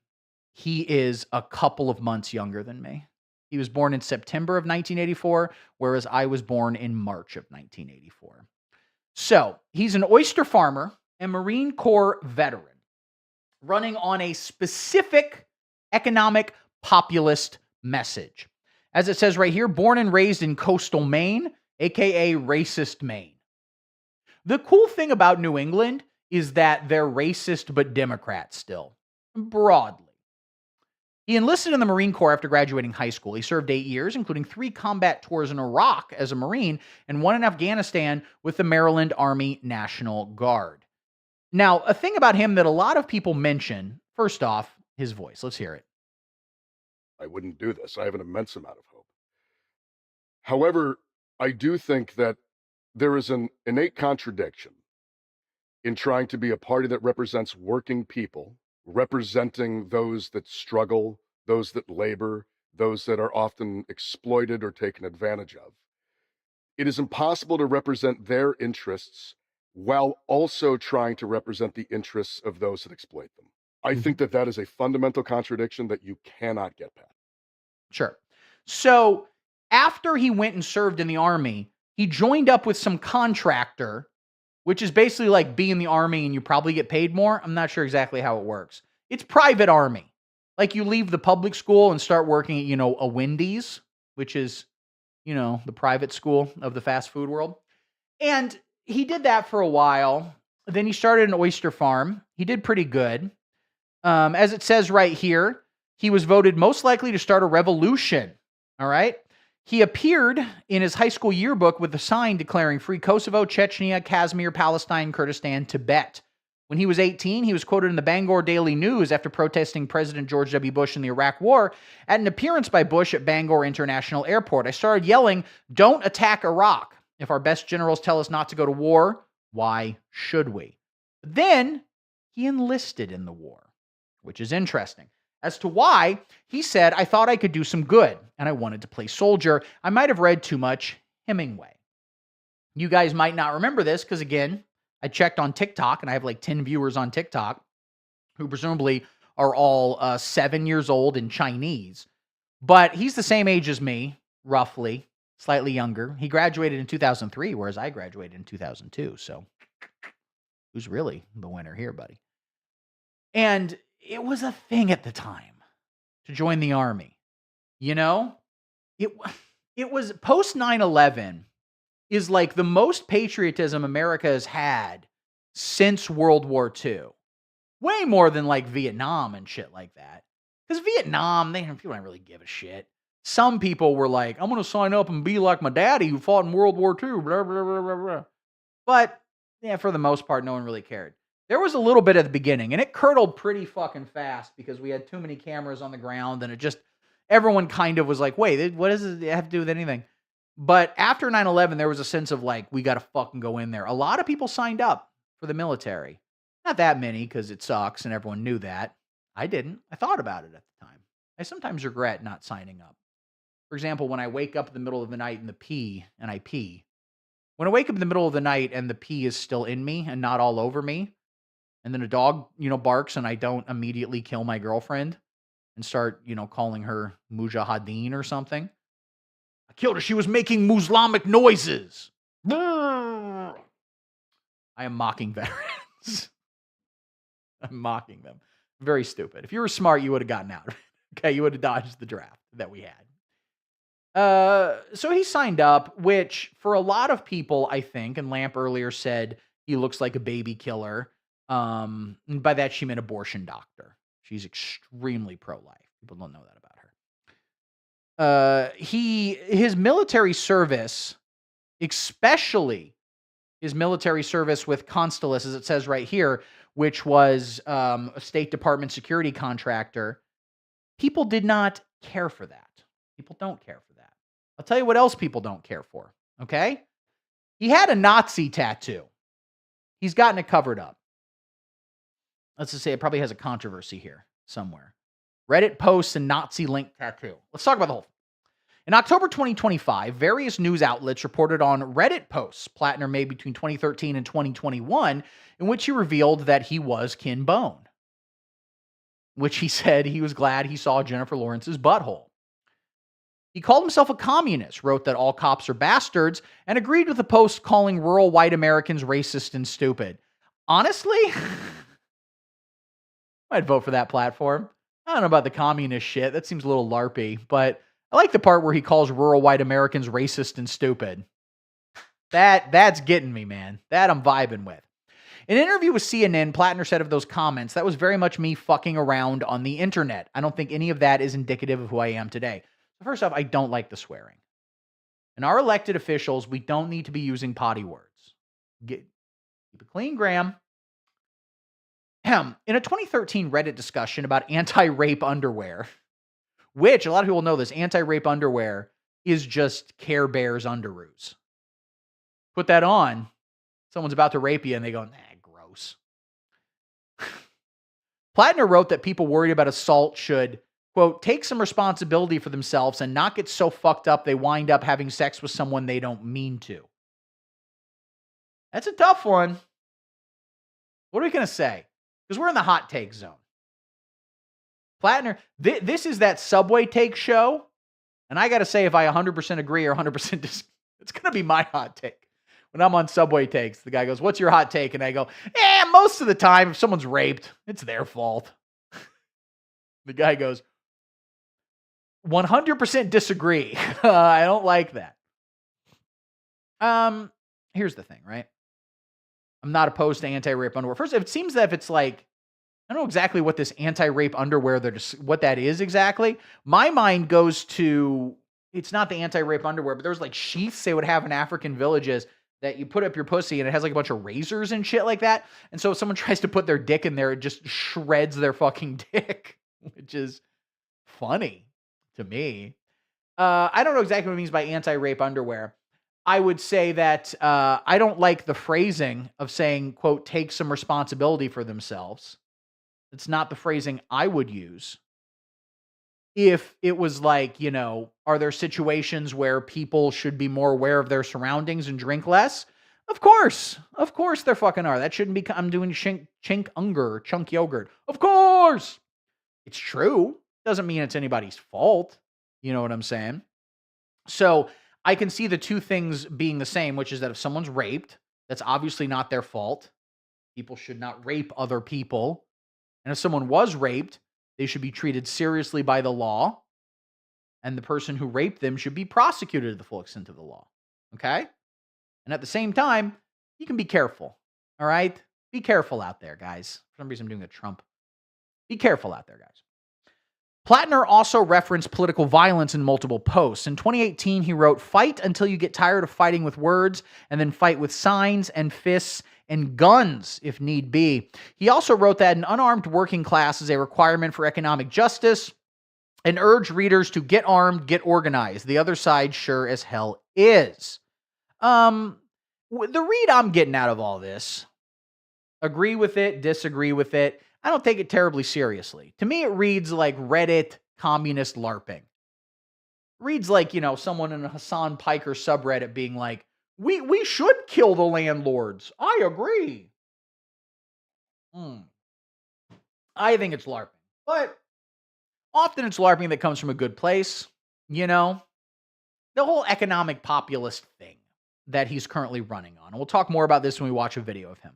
He is a couple of months younger than me. He was born in September of 1984, whereas I was born in March of 1984. So he's an oyster farmer and Marine Corps veteran running on a specific economic populist message. As it says right here, born and raised in coastal Maine, aka racist Maine. The cool thing about New England is that they're racist but Democrat still, broadly. He enlisted in the Marine Corps after graduating high school. He served 8 years, including 3 combat tours in Iraq as a Marine and 1 in Afghanistan with the Maryland Army National Guard. Now, a thing about him that a lot of people mention, first off, his voice. Let's hear it. I wouldn't do this. I have an immense amount of hope. However, I do think that there is an innate contradiction in trying to be a party that represents working people, representing those that struggle, those that labor, those that are often exploited or taken advantage of. It is impossible to represent their interests while also trying to represent the interests of those that exploit them. I think that that is a fundamental contradiction that you cannot get past. Sure. So after he went and served in the Army, he joined up with some contractor, which is basically like be in the Army and you probably get paid more. I'm not sure exactly how it works. It's private Army. Like you leave the public school and start working at, a Wendy's, which is, the private school of the fast food world. And he did that for a while. Then he started an oyster farm. He did pretty good. As it says right here, he was voted most likely to start a revolution. All right. He appeared in his high school yearbook with a sign declaring free Kosovo, Chechnya, Kashmir, Palestine, Kurdistan, Tibet. When he was 18, he was quoted in the Bangor Daily News after protesting President George W. Bush in the Iraq War at an appearance by Bush at Bangor International Airport. I started yelling, "Don't attack Iraq. If our best generals tell us not to go to war, why should we?" Then he enlisted in the war, which is interesting. As to why, he said, "I thought I could do some good, and I wanted to play soldier. I might have read too much Hemingway." You guys might not remember this because, again, I checked on TikTok, and I have like 10 viewers on TikTok who presumably are all 7 years old and Chinese. But he's the same age as me, roughly, slightly younger. He graduated in 2003, whereas I graduated in 2002. So who's really the winner here, buddy? And it was a thing at the time to join the Army. It was post 9/11 is like the most patriotism America has had since World War II. Way more than like Vietnam and shit like that. Because Vietnam, people don't really give a shit. Some people were like, "I'm going to sign up and be like my daddy who fought in World War II, blah, blah, blah, blah, blah." But yeah, for the most part, no one really cared. There was a little bit at the beginning, and it curdled pretty fucking fast because we had too many cameras on the ground, and everyone kind of was like, "Wait, what does it have to do with anything?" But after 9/11, there was a sense of like, we got to fucking go in there. A lot of people signed up for the military. Not that many because it sucks and everyone knew that. I didn't. I thought about it at the time. I sometimes regret not signing up. For example, when I wake up in the middle of the night and I pee. When I wake up in the middle of the night and the pee is still in me and not all over me, and then a dog, barks and I don't immediately kill my girlfriend and start, calling her Mujahideen or something. I killed her. She was making Muslimic noises. I am mocking veterans. I'm mocking them. Very stupid. If you were smart, you would have gotten out. Okay, you would have dodged the draft that we had. So he signed up, which for a lot of people, I think, and Lamp earlier said he looks like a baby killer. And by that, she meant abortion doctor. She's extremely pro-life. People don't know that about her. His military service, especially his military service with Constellus, as it says right here, which was a State Department security contractor, people did not care for that. People don't care for that. I'll tell you what else people don't care for, okay? He had a Nazi tattoo. He's gotten it covered up. Let's just say it probably has a controversy here somewhere. Reddit posts and Nazi link tattoo. Let's talk about the whole thing. In October 2025, various news outlets reported on Reddit posts Platner made between 2013 and 2021, in which he revealed that he was kin bone, which he said he was glad he saw Jennifer Lawrence's butthole. He called himself a communist, wrote that all cops are bastards, and agreed with the post calling rural white Americans racist and stupid. Honestly, I'd vote for that platform. I don't know about the communist shit. That seems a little LARPy, but I like the part where he calls rural white Americans racist and stupid. That's getting me, man. That I'm vibing with. In an interview with CNN, Platner said of those comments, that was very much me fucking around on the internet. I don't think any of that is indicative of who I am today. So first off, I don't like the swearing. And our elected officials, we don't need to be using potty words. Keep it clean, Graham. In a 2013 Reddit discussion about anti-rape underwear, which a lot of people know this, anti-rape underwear is just Care Bears underoos. Put that on, someone's about to rape you and they go, nah, gross. Platner wrote that people worried about assault should, quote, take some responsibility for themselves and not get so fucked up they wind up having sex with someone they don't mean to. That's a tough one. What are we going to say? Because we're in the hot take zone. Platner, this is that Subway take show. And I got to say, if I 100% agree or 100% it's going to be my hot take. When I'm on Subway takes, the guy goes, what's your hot take? And I go, most of the time, if someone's raped, it's their fault. The guy goes, 100% disagree. I don't like that. Here's the thing, right? I'm not opposed to anti-rape underwear. First, it seems that if it's like, I don't know exactly what this anti-rape underwear, what that is exactly. My mind goes to, it's not the anti-rape underwear, but there's like sheaths they would have in African villages that you put up your pussy and it has like a bunch of razors and shit like that. And so if someone tries to put their dick in there, it just shreds their fucking dick, which is funny to me. I don't know exactly what it means by anti-rape underwear. I would say that I don't like the phrasing of saying, quote, take some responsibility for themselves. It's not the phrasing I would use. If it was like, are there situations where people should be more aware of their surroundings and drink less? Of course there fucking are. That shouldn't be, I'm doing chink unger, chunk yogurt. Of course. It's true. Doesn't mean it's anybody's fault. You know what I'm saying? So I can see the two things being the same, which is that if someone's raped, that's obviously not their fault. People should not rape other people. And if someone was raped, they should be treated seriously by the law. And the person who raped them should be prosecuted to the full extent of the law. Okay? And at the same time, you can be careful. All right? Be careful out there, guys. For some reason, I'm doing a Trump. Be careful out there, guys. Platner also referenced political violence in multiple posts. In 2018, he wrote, fight until you get tired of fighting with words, and then fight with signs and fists and guns, if need be. He also wrote that an unarmed working class is a requirement for economic justice and urged readers to get armed, get organized. The other side sure as hell is. The read I'm getting out of all this, agree with it, disagree with it, I don't take it terribly seriously. To me, it reads like Reddit communist LARPing. Reads like, someone in a Hassan Piker subreddit being like, we should kill the landlords. I agree. I think it's LARPing. But often it's LARPing that comes from a good place. The whole economic populist thing that he's currently running on. And we'll talk more about this when we watch a video of him.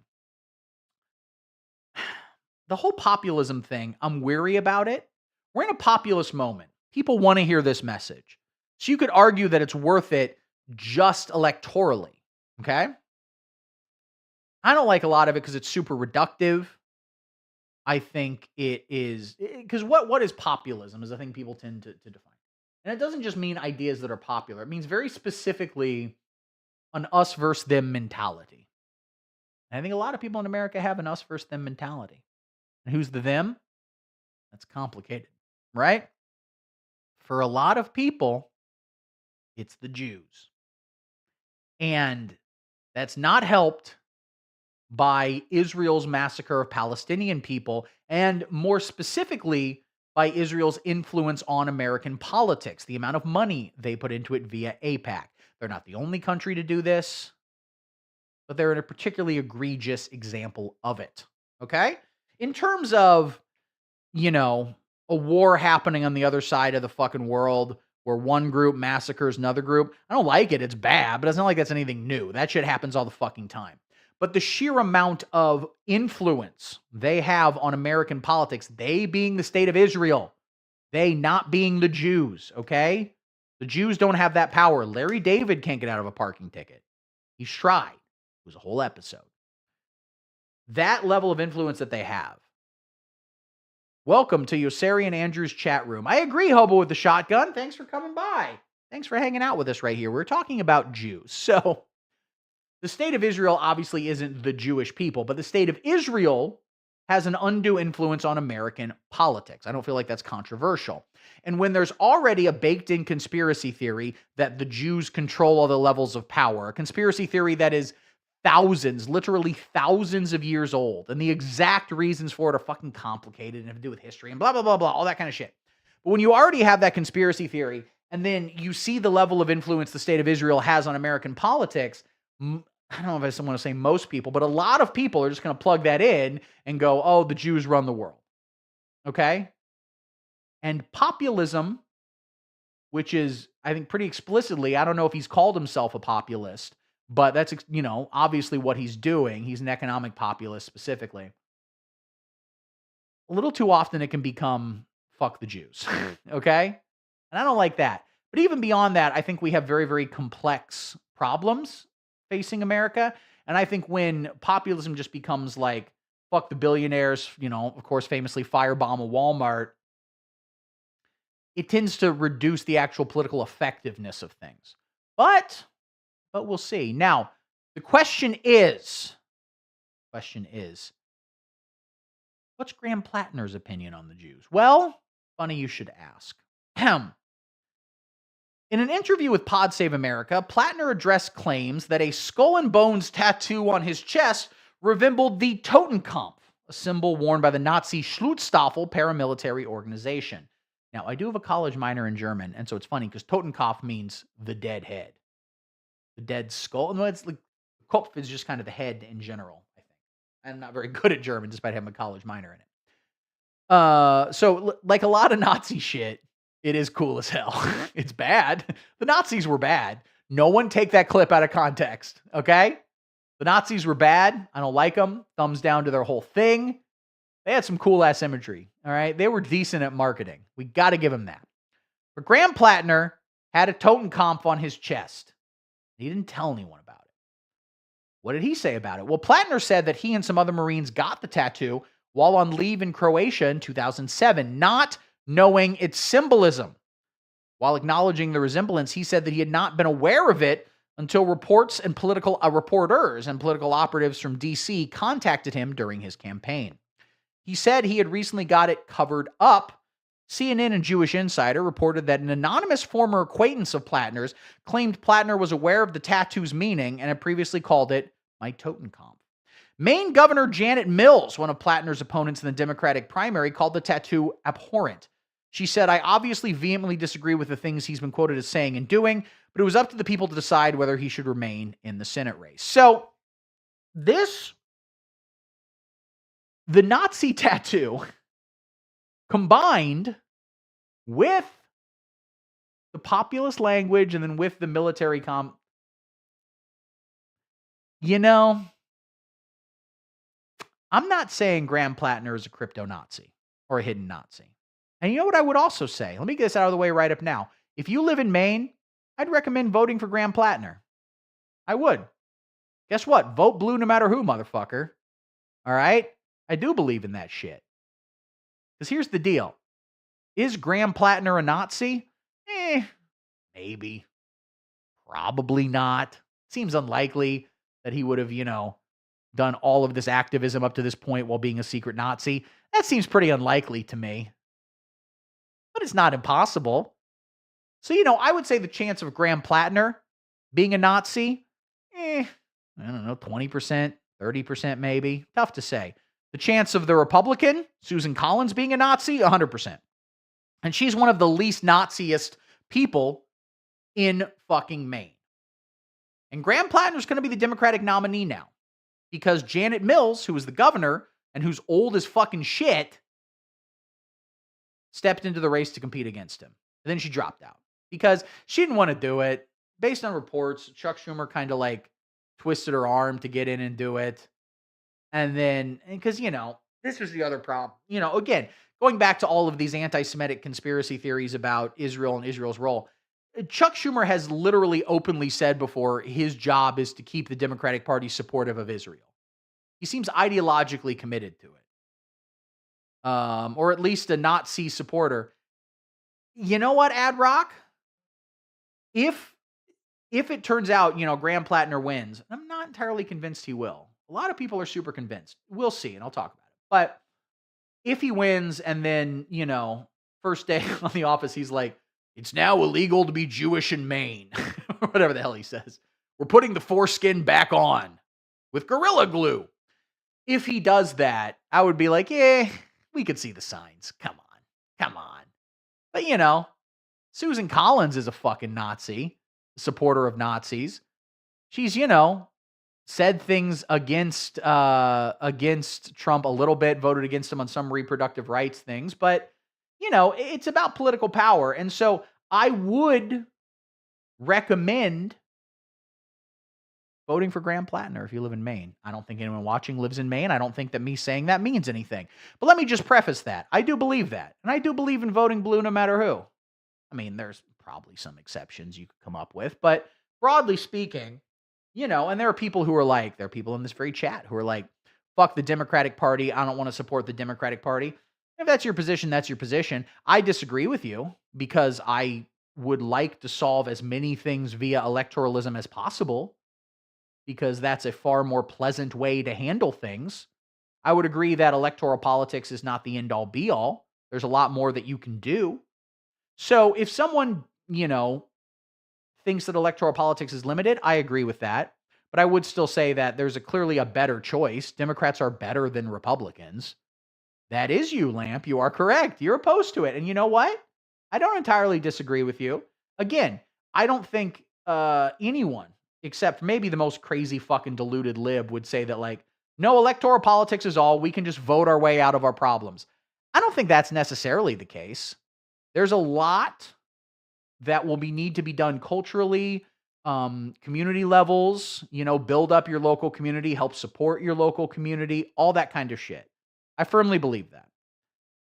The whole populism thing, I'm weary about it. We're in a populist moment. People want to hear this message. So you could argue that it's worth it just electorally, okay? I don't like a lot of it because it's super reductive. I think it is because what is populism is a thing people tend to define. And it doesn't just mean ideas that are popular. It means very specifically an us versus them mentality. And I think a lot of people in America have an us versus them mentality. And who's the them? That's complicated, right? For a lot of people, it's the Jews. And that's not helped by Israel's massacre of Palestinian people, and more specifically, by Israel's influence on American politics, the amount of money they put into it via AIPAC. They're not the only country to do this, but they're a particularly egregious example of it. Okay? In terms of, a war happening on the other side of the fucking world where one group massacres another group, I don't like it. It's bad, but it's not like that's anything new. That shit happens all the fucking time. But the sheer amount of influence they have on American politics, they being the state of Israel, they not being the Jews, okay? The Jews don't have that power. Larry David can't get out of a parking ticket. He's tried. It was a whole episode. That level of influence that they have. Welcome to Yosseri and Andrew's chat room. I agree, Hobo with the shotgun. Thanks for coming by. Thanks for hanging out with us right here. We're talking about Jews. So, the state of Israel obviously isn't the Jewish people, but the state of Israel has an undue influence on American politics. I don't feel like that's controversial. And when there's already a baked-in conspiracy theory that the Jews control all the levels of power, a conspiracy theory that is literally thousands of years old, and the exact reasons for it are fucking complicated and have to do with history and blah, blah, blah, blah, all that kind of shit. But when you already have that conspiracy theory, and then you see the level of influence the state of Israel has on American politics, I don't know if I want to say most people, but a lot of people are just going to plug that in and go, oh, the Jews run the world. Okay? And populism, which is, I think pretty explicitly, I don't know if he's called himself a populist, but that's, obviously what he's doing. He's an economic populist specifically. A little too often it can become fuck the Jews. Okay? And I don't like that. But even beyond that, I think we have very, very complex problems facing America. And I think when populism just becomes like, fuck the billionaires, of course, famously firebomb a Walmart, it tends to reduce the actual political effectiveness of things. But we'll see. Now, the question is, what's Graham Platner's opinion on the Jews? Well, funny you should ask. In an interview with Pod Save America, Platner addressed claims that a skull and bones tattoo on his chest resembled the Totenkopf, a symbol worn by the Nazi Schutzstaffel paramilitary organization. Now, I do have a college minor in German, and so it's funny because Totenkopf means the dead head. The dead skull. No, it's like Kopf is just kind of the head in general, I think. I'm not very good at German despite having a college minor in it. So, like a lot of Nazi shit, it is cool as hell. It's bad. The Nazis were bad. No one take that clip out of context, okay? The Nazis were bad. I don't like them. Thumbs down to their whole thing. They had some cool-ass imagery, all right? They were decent at marketing. We got to give them that. But Graham Platner had a Totenkopf on his chest. He didn't tell anyone about it. What did he say about it? Well, Platner said that he and some other Marines got the tattoo while on leave in Croatia in 2007, not knowing its symbolism. While acknowledging the resemblance, he said that he had not been aware of it until reporters and political operatives from D.C. contacted him during his campaign. He said he had recently got it covered up. CNN and Jewish Insider reported that an anonymous former acquaintance of Platner's claimed Platner was aware of the tattoo's meaning and had previously called it my Totenkopf. Maine Governor Janet Mills, one of Platner's opponents in the Democratic primary, called the tattoo abhorrent. She said, I obviously vehemently disagree with the things he's been quoted as saying and doing, but it was up to the people to decide whether he should remain in the Senate race. So, the Nazi tattoo, combined with the populist language and then with the military I'm not saying Graham Platner is a crypto Nazi or a hidden Nazi. And you know what I would also say? Let me get this out of the way right up now. If you live in Maine, I'd recommend voting for Graham Platner. I would. Guess what? Vote blue no matter who, motherfucker. All right? I do believe in that shit. Because here's the deal. Is Graham Platner a Nazi? Maybe. Probably not. Seems unlikely that he would have, done all of this activism up to this point while being a secret Nazi. That seems pretty unlikely to me. But it's not impossible. So, I would say the chance of Graham Platner being a Nazi, I don't know, 20%, 30% maybe. Tough to say. The chance of the Republican, Susan Collins, being a Nazi, 100%. And she's one of the least Naziest people in fucking Maine. And Graham Platner's going to be the Democratic nominee now. Because Janet Mills, who was the governor and who's old as fucking shit, stepped into the race to compete against him. And then she dropped out because she didn't want to do it. Based on reports, Chuck Schumer kind of like twisted her arm to get in and do it. And then, because, this was the other problem. Again, going back to all of these anti-Semitic conspiracy theories about Israel and Israel's role, Chuck Schumer has literally openly said before his job is to keep the Democratic Party supportive of Israel. He seems ideologically committed to it. Or at least a Nazi supporter. You know what, Ad Rock? If it turns out, Graham Platner wins, I'm not entirely convinced he will. A lot of people are super convinced. We'll see, and I'll talk about it. But if he wins and then, first day on the office, he's like, it's now illegal to be Jewish in Maine. Or whatever the hell he says. We're putting the foreskin back on with Gorilla Glue. If he does that, I would be like, we could see the signs. Come on. But, Susan Collins is a fucking Nazi, supporter of Nazis. She's, said things against Trump a little bit, voted against him on some reproductive rights things, but it's about political power. And so I would recommend voting for Graham Platner if you live in Maine. I don't think anyone watching lives in Maine. I don't think that me saying that means anything. But let me just preface that. I do believe that. And I do believe in voting blue no matter who. I mean, there's probably some exceptions you could come up with, but broadly speaking, and there are people there are people in this very chat who are like, fuck the Democratic Party. I don't want to support the Democratic Party. If that's your position, that's your position. I disagree with you because I would like to solve as many things via electoralism as possible because that's a far more pleasant way to handle things. I would agree that electoral politics is not the end-all be-all. There's a lot more that you can do. So if someone, thinks that electoral politics is limited, I agree with that. But I would still say that there's clearly a better choice. Democrats are better than Republicans. That is you, Lamp. You are correct. You're opposed to it. And you know what? I don't entirely disagree with you. Again, I don't think anyone, except maybe the most crazy fucking deluded lib, would say that, no, electoral politics is all. We can just vote our way out of our problems. I don't think that's necessarily the case. There's a lot that will need to be done culturally, community levels, build up your local community, help support your local community, all that kind of shit. I firmly believe that.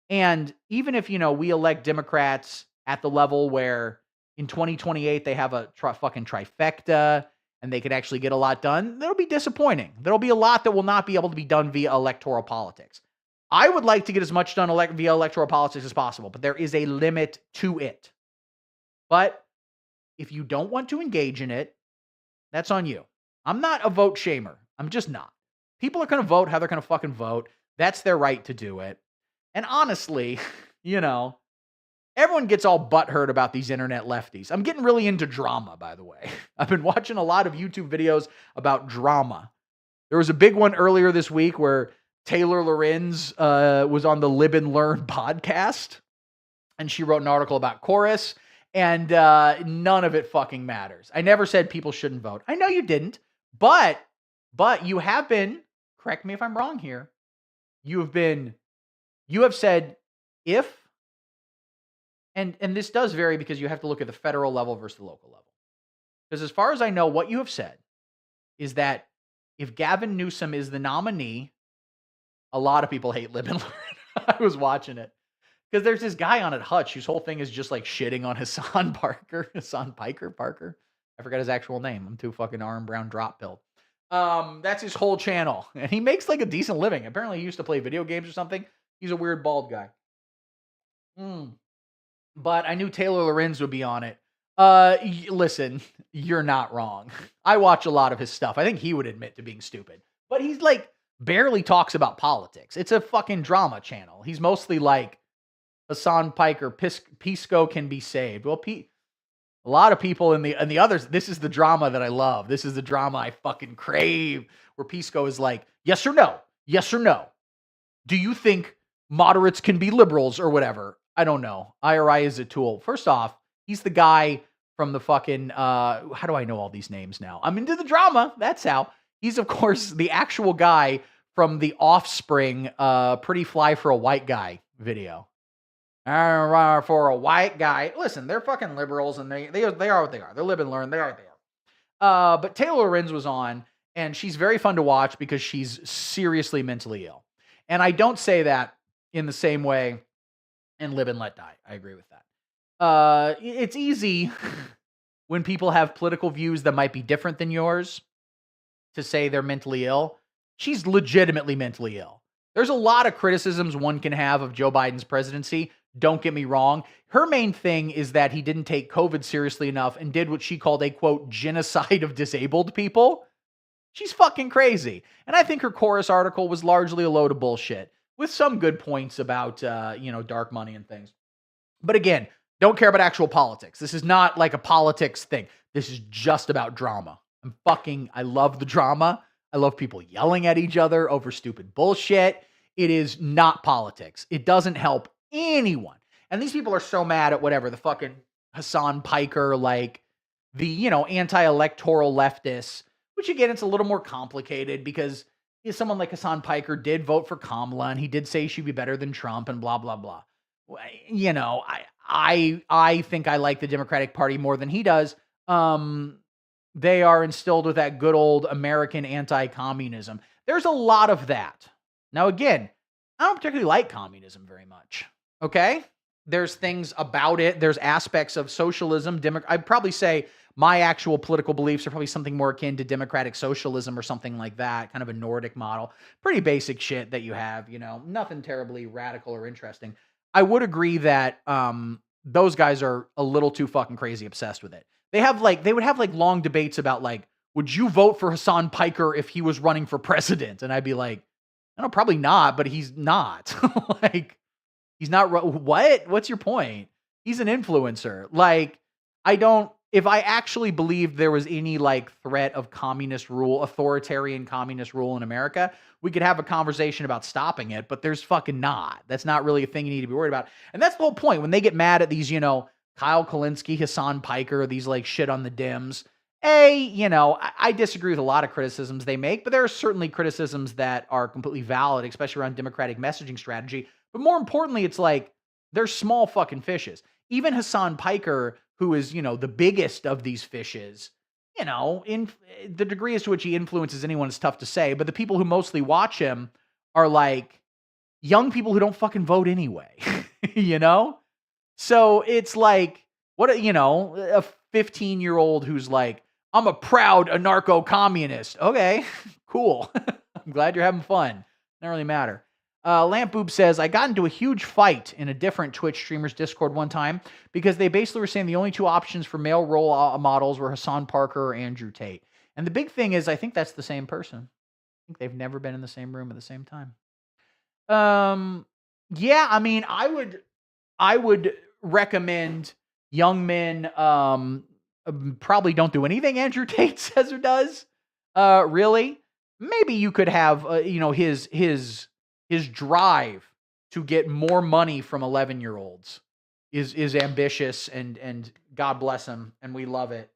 And even if, we elect Democrats at the level where in 2028 they have a fucking trifecta and they could actually get a lot done, that'll be disappointing. There'll be a lot that will not be able to be done via electoral politics. I would like to get as much done via electoral politics as possible, but there is a limit to it. But if you don't want to engage in it, that's on you. I'm not a vote shamer. I'm just not. People are going to vote how they're going to fucking vote. That's their right to do it. And honestly, everyone gets all butthurt about these internet lefties. I'm getting really into drama, by the way. I've been watching a lot of YouTube videos about drama. There was a big one earlier this week where Taylor Lorenz was on the Live and Learn podcast, and she wrote an article about Chorus, and none of it fucking matters. I never said people shouldn't vote. I know you didn't, but you have been, correct me if I'm wrong here, you have said if, and this does vary because you have to look at the federal level versus the local level. Because as far as I know, what you have said is that if Gavin Newsom is the nominee, a lot of people hate Live and Learn. I was watching it. Because there's this guy on at Hutch whose whole thing is just shitting on Hassan Parker. I forgot his actual name. I'm too fucking Brown drop pilled. That's his whole channel. And he makes like a decent living. Apparently he used to play video games or something. He's a weird bald guy. But I knew Taylor Lorenz would be on it. Listen, you're not wrong. I watch a lot of his stuff. I think he would admit to being stupid. But he's like barely talks about politics. It's a fucking drama channel. He's mostly like Hassan Piker, Pisco can be saved. Well, a lot of people in the others, this is the drama that I love. This is the drama I fucking crave, where Pisco is like, yes or no? Yes or no? Do you think moderates can be liberals or whatever? I don't know. IRI is a tool. First off, he's the guy from the fucking, how do I know all these names now? I'm into the drama. That's how. He's, of course, the actual guy from the Offspring, Pretty Fly for a White Guy video. For a white guy. Listen, they're fucking liberals, and they are what they are. They're live and learn. They are what they are. But Taylor Lorenz was on, and she's very fun to watch because she's seriously mentally ill. And I don't say that in the same way in Live and Let Die. I agree with that. It's easy when people have political views that might be different than yours to say they're mentally ill. She's legitimately mentally ill. There's a lot of criticisms one can have of Joe Biden's presidency. Don't get me wrong. Her main thing is that he didn't take COVID seriously enough and did what she called a, quote, genocide of disabled people. She's fucking crazy. And I think her chorus article was largely a load of bullshit with some good points about, dark money and things. But again, don't care about actual politics. This is not like a politics thing. This is just about drama. I love the drama. I love people yelling at each other over stupid bullshit. It is not politics. It doesn't help anyone. And these people are so mad at whatever, the fucking Hassan Piker, like the, anti-electoral leftists, which again, it's a little more complicated because someone like Hassan Piker did vote for Kamala and he did say she'd be better than Trump and blah, blah, blah. I think I like the Democratic Party more than he does. They are instilled with that good old American anti-communism. There's a lot of that. Now, again, I don't particularly like communism very much. Okay? There's things about it. There's aspects of socialism. I'd probably say my actual political beliefs are probably something more akin to democratic socialism or something like that, kind of a Nordic model. Pretty basic shit that you have, nothing terribly radical or interesting. I would agree that those guys are a little too fucking crazy obsessed with it. They would have long debates about would you vote for Hassan Piker if he was running for president? And I'd be like, no, probably not, but he's not. He's not. What? What's your point? He's an influencer. If I actually believed there was any threat of authoritarian communist rule in America, we could have a conversation about stopping it, but there's fucking not. That's not really a thing you need to be worried about. And that's the whole point. When they get mad at these, Kyle Kulinski, Hassan Piker, these shit on the Dems. I disagree with a lot of criticisms they make, but there are certainly criticisms that are completely valid, especially around democratic messaging strategy. But more importantly, it's they're small fucking fishes. Even Hassan Piker, who is, the biggest of these fishes, in the degree to which he influences anyone is tough to say, but the people who mostly watch him are young people who don't fucking vote anyway, So it's a 15-year-old who's I'm a proud anarcho-communist. Okay, cool. I'm glad you're having fun. Doesn't really matter. Lamp Boob says, I got into a huge fight in a different Twitch streamer's Discord one time because they basically were saying the only two options for male role models were Hassan Parker or Andrew Tate. And the big thing is, I think that's the same person. I think they've never been in the same room at the same time. Yeah, I mean, I would recommend young men probably don't do anything Andrew Tate says or does. Really, maybe you could have his drive to get more money from 11-year-olds is ambitious and God bless him and we love it.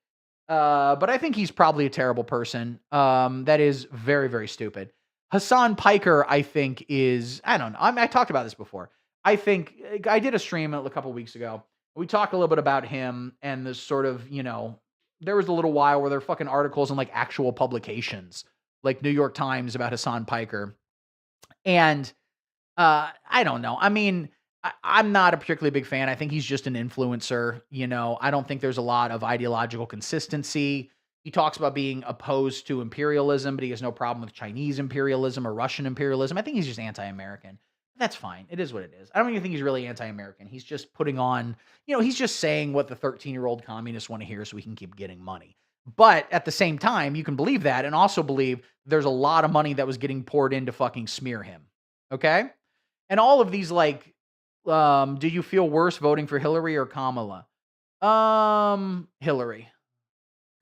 But I think he's probably a terrible person. That is very, very stupid. Hassan Piker, I think, is, I don't know. I talked about this before. I think I did a stream a couple weeks ago. We talked a little bit about him and this sort of, there was a little while where there were fucking articles in actual publications, like New York Times about Hassan Piker. And I don't know. I mean, I'm not a particularly big fan. I think he's just an influencer. I don't think there's a lot of ideological consistency. He talks about being opposed to imperialism, but he has no problem with Chinese imperialism or Russian imperialism. I think he's just anti-American. That's fine. It is what it is. I don't even think he's really anti-American. He's just putting on, he's just saying what the 13-year-old communists want to hear so we can keep getting money. But at the same time, you can believe that and also believe there's a lot of money that was getting poured in to fucking smear him. Okay? And all of these, like, do you feel worse voting for Hillary or Kamala? Hillary.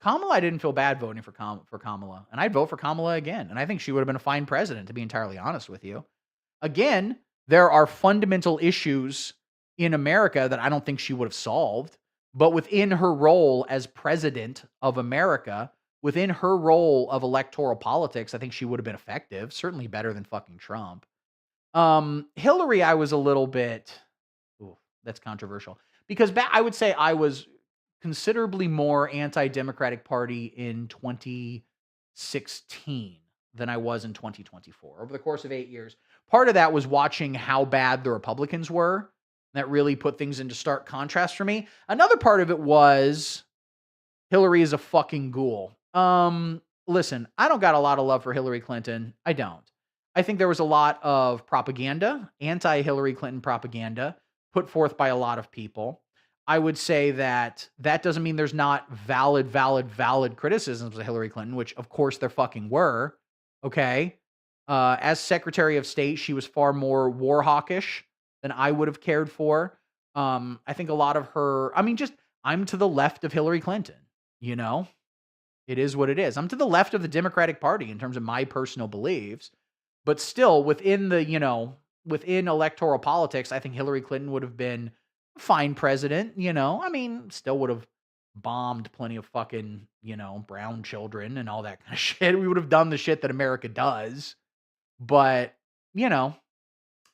Kamala, I didn't feel bad voting for Kamala. And I'd vote for Kamala again. And I think she would have been a fine president, to be entirely honest with you. Again, there are fundamental issues in America that I don't think she would have solved. But within her role as president of America, within her role of electoral politics, I think she would have been effective. Certainly better than fucking Trump. Hillary, I was a little bit, that's controversial. Because I would say I was considerably more anti-Democratic Party in 2016 than I was in 2024. Over the course of 8 years, part of that was watching how bad the Republicans were. That really put things into stark contrast for me. Another part of it was Hillary is a fucking ghoul. Listen, I don't got a lot of love for Hillary Clinton. I don't. I think there was a lot of propaganda, anti-Hillary Clinton propaganda, put forth by a lot of people. I would say that doesn't mean there's not valid criticisms of Hillary Clinton, which of course there fucking were. Okay. As Secretary of State, she was far more war hawkish than I would have cared for. I think a lot of her, I'm to the left of Hillary Clinton, It is what it is. I'm to the left of the Democratic Party in terms of my personal beliefs, but still within within electoral politics, I think Hillary Clinton would have been a fine president, still would have bombed plenty of fucking, brown children and all that kind of shit. We would have done the shit that America does, but, yeah,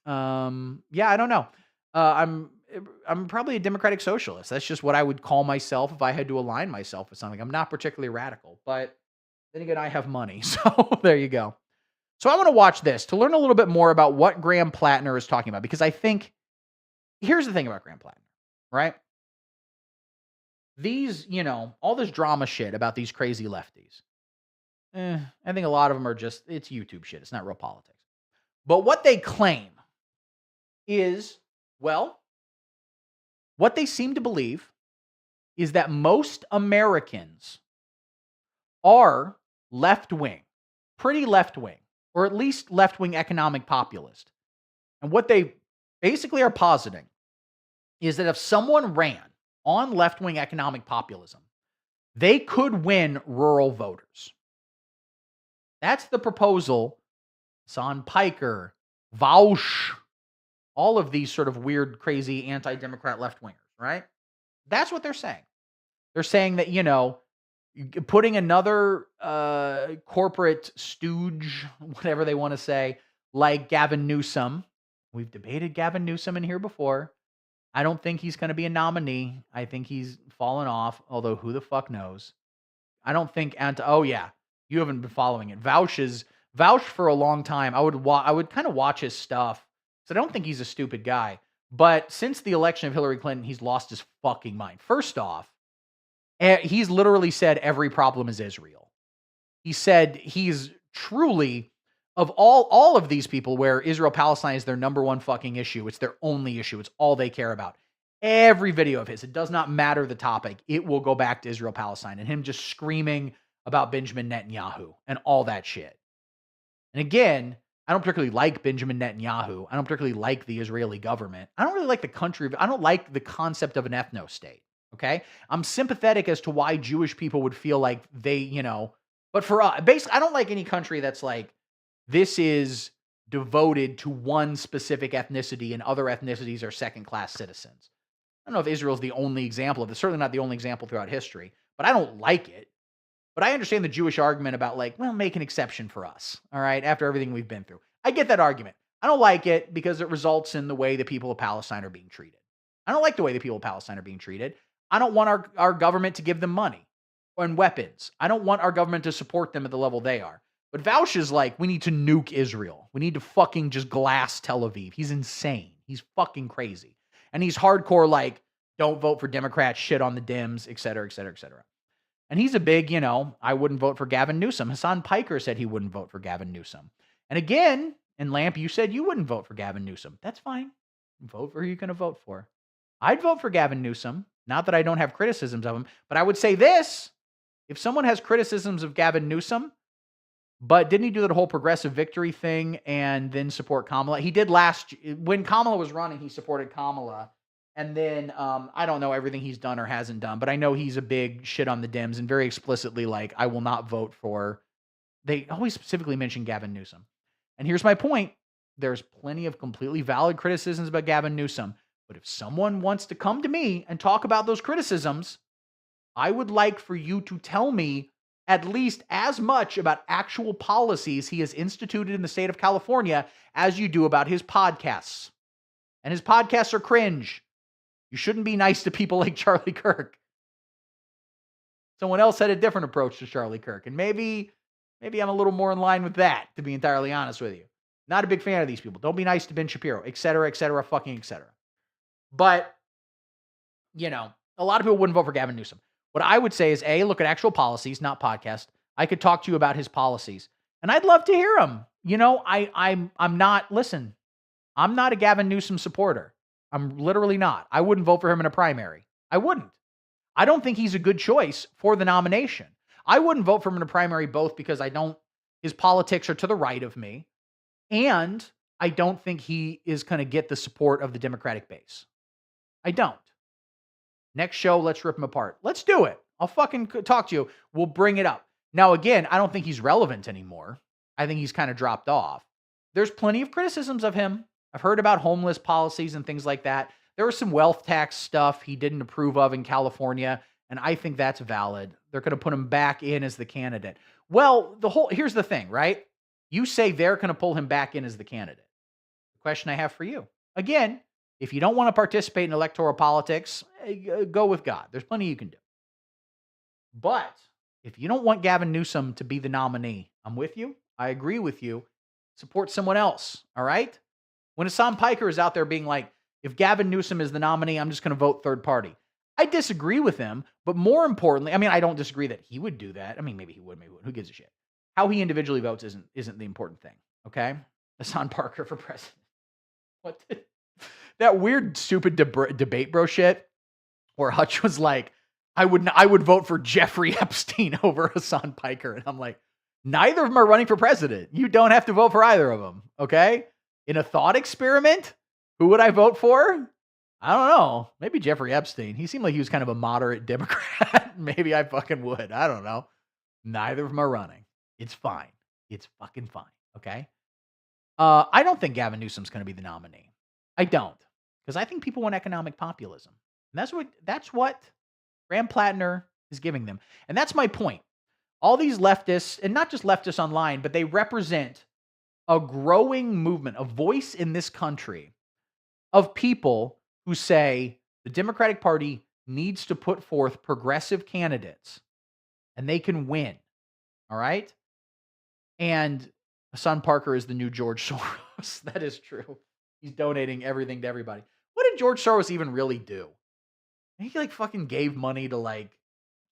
I don't know. I'm probably a democratic socialist. That's just what I would call myself if I had to align myself with something. I'm not particularly radical, but then again, I have money. So there you go. So I want to watch this to learn a little bit more about what Graham Platner is talking about, because I think here's the thing about Graham Platner, right? These, all this drama shit about these crazy lefties. I think a lot of them are it's YouTube shit. It's not real politics. But what they claim is, well, what they seem to believe is that most Americans are left-wing, pretty left-wing, or at least left-wing economic populist. And what they basically are positing is that if someone ran on left-wing economic populism, they could win rural voters. That's the proposal. Son Piker, Vaush, all of these sort of weird, crazy anti-Democrat left-wingers, right? That's what they're saying. They're saying that, putting another corporate stooge, whatever they want to say, like Gavin Newsom. We've debated Gavin Newsom in here before. I don't think he's going to be a nominee. I think he's fallen off, although who the fuck knows? I don't think, oh yeah, you haven't been following it. Vouch for a long time. I would kind of watch his stuff. So I don't think he's a stupid guy. But since the election of Hillary Clinton, he's lost his fucking mind. First off, he's literally said every problem is Israel. He said he's truly, of all of these people where Israel-Palestine is their number one fucking issue, it's their only issue, it's all they care about. Every video of his, it does not matter the topic, it will go back to Israel-Palestine and him just screaming about Benjamin Netanyahu and all that shit. And again, I don't particularly like Benjamin Netanyahu. I don't particularly like the Israeli government. I don't really like the country. I don't like the concept of an ethno-state. Okay? I'm sympathetic as to why Jewish people would feel like they, but for us, basically, I don't like any country that's like, this is devoted to one specific ethnicity and other ethnicities are second-class citizens. I don't know if Israel's the only example of this. Certainly not the only example throughout history, but I don't like it. But I understand the Jewish argument about make an exception for us, all right, after everything we've been through. I get that argument. I don't like it because it results in the way the people of Palestine are being treated. I don't like the way the people of Palestine are being treated. I don't want our government to give them money and weapons. I don't want our government to support them at the level they are. But Vaush is like, we need to nuke Israel. We need to fucking just glass Tel Aviv. He's insane. He's fucking crazy. And he's hardcore don't vote for Democrats, shit on the Dems, et cetera, et cetera, et cetera. And he's a big, I wouldn't vote for Gavin Newsom. Hassan Piker said he wouldn't vote for Gavin Newsom. And again, and Lamp, you said you wouldn't vote for Gavin Newsom. That's fine. Vote for who you're going to vote for. I'd vote for Gavin Newsom. Not that I don't have criticisms of him, but I would say this. If someone has criticisms of Gavin Newsom, but didn't he do that whole progressive victory thing and then support Kamala? He did when Kamala was running, he supported Kamala. And then I don't know everything he's done or hasn't done, but I know he's a big shit on the Dems and very explicitly like, I will not vote for, they always specifically mention Gavin Newsom. And here's my point. There's plenty of completely valid criticisms about Gavin Newsom. But if someone wants to come to me and talk about those criticisms, I would like for you to tell me at least as much about actual policies he has instituted in the state of California as you do about his podcasts. And his podcasts are cringe. You shouldn't be nice to people like Charlie Kirk. Someone else had a different approach to Charlie Kirk. And maybe I'm a little more in line with that, to be entirely honest with you. Not a big fan of these people. Don't be nice to Ben Shapiro, et cetera, fucking et cetera. But, a lot of people wouldn't vote for Gavin Newsom. What I would say is, A, look at actual policies, not podcast. I could talk to you about his policies. And I'd love to hear him. I'm not a Gavin Newsom supporter. I'm literally not. I wouldn't vote for him in a primary. I wouldn't. I don't think he's a good choice for the nomination. I wouldn't vote for him in a primary both because his politics are to the right of me, and I don't think he is going to get the support of the Democratic base. I don't. Next show, let's rip him apart. Let's do it. I'll fucking talk to you. We'll bring it up. Now, again, I don't think he's relevant anymore. I think he's kind of dropped off. There's plenty of criticisms of him. I've heard about homeless policies and things like that. There was some wealth tax stuff he didn't approve of in California, and I think that's valid. They're going to put him back in as the candidate. Well, here's the thing, right? You say they're going to pull him back in as the candidate. The question I have for you, again, if you don't want to participate in electoral politics, go with God. There's plenty you can do. But if you don't want Gavin Newsom to be the nominee, I'm with you. I agree with you. Support someone else, all right? When Hassan Piker is out there being like, if Gavin Newsom is the nominee, I'm just going to vote third party. I disagree with him, but more importantly, I don't disagree that he would do that. Maybe he would, maybe he wouldn't. Who gives a shit? How he individually votes isn't the important thing, okay? Hassan Piker for president. What? That weird, stupid debate bro shit where Hutch was like, I would vote for Jeffrey Epstein over Hassan Piker. And I'm like, neither of them are running for president. You don't have to vote for either of them, okay? In a thought experiment, who would I vote for? I don't know. Maybe Jeffrey Epstein. He seemed like he was kind of a moderate Democrat. Maybe I fucking would. I don't know. Neither of them are running. It's fine. It's fucking fine, okay? I don't think Gavin Newsom's going to be the nominee. I don't. Because I think people want economic populism. And that's what Graham Platner is giving them. And that's my point. All these leftists, and not just leftists online, but they represent a growing movement, a voice in this country of people who say the Democratic Party needs to put forth progressive candidates and they can win. All right? And Hassan Piker is the new George Soros. That is true. He's donating everything to everybody. What did George Soros even really do? He fucking gave money to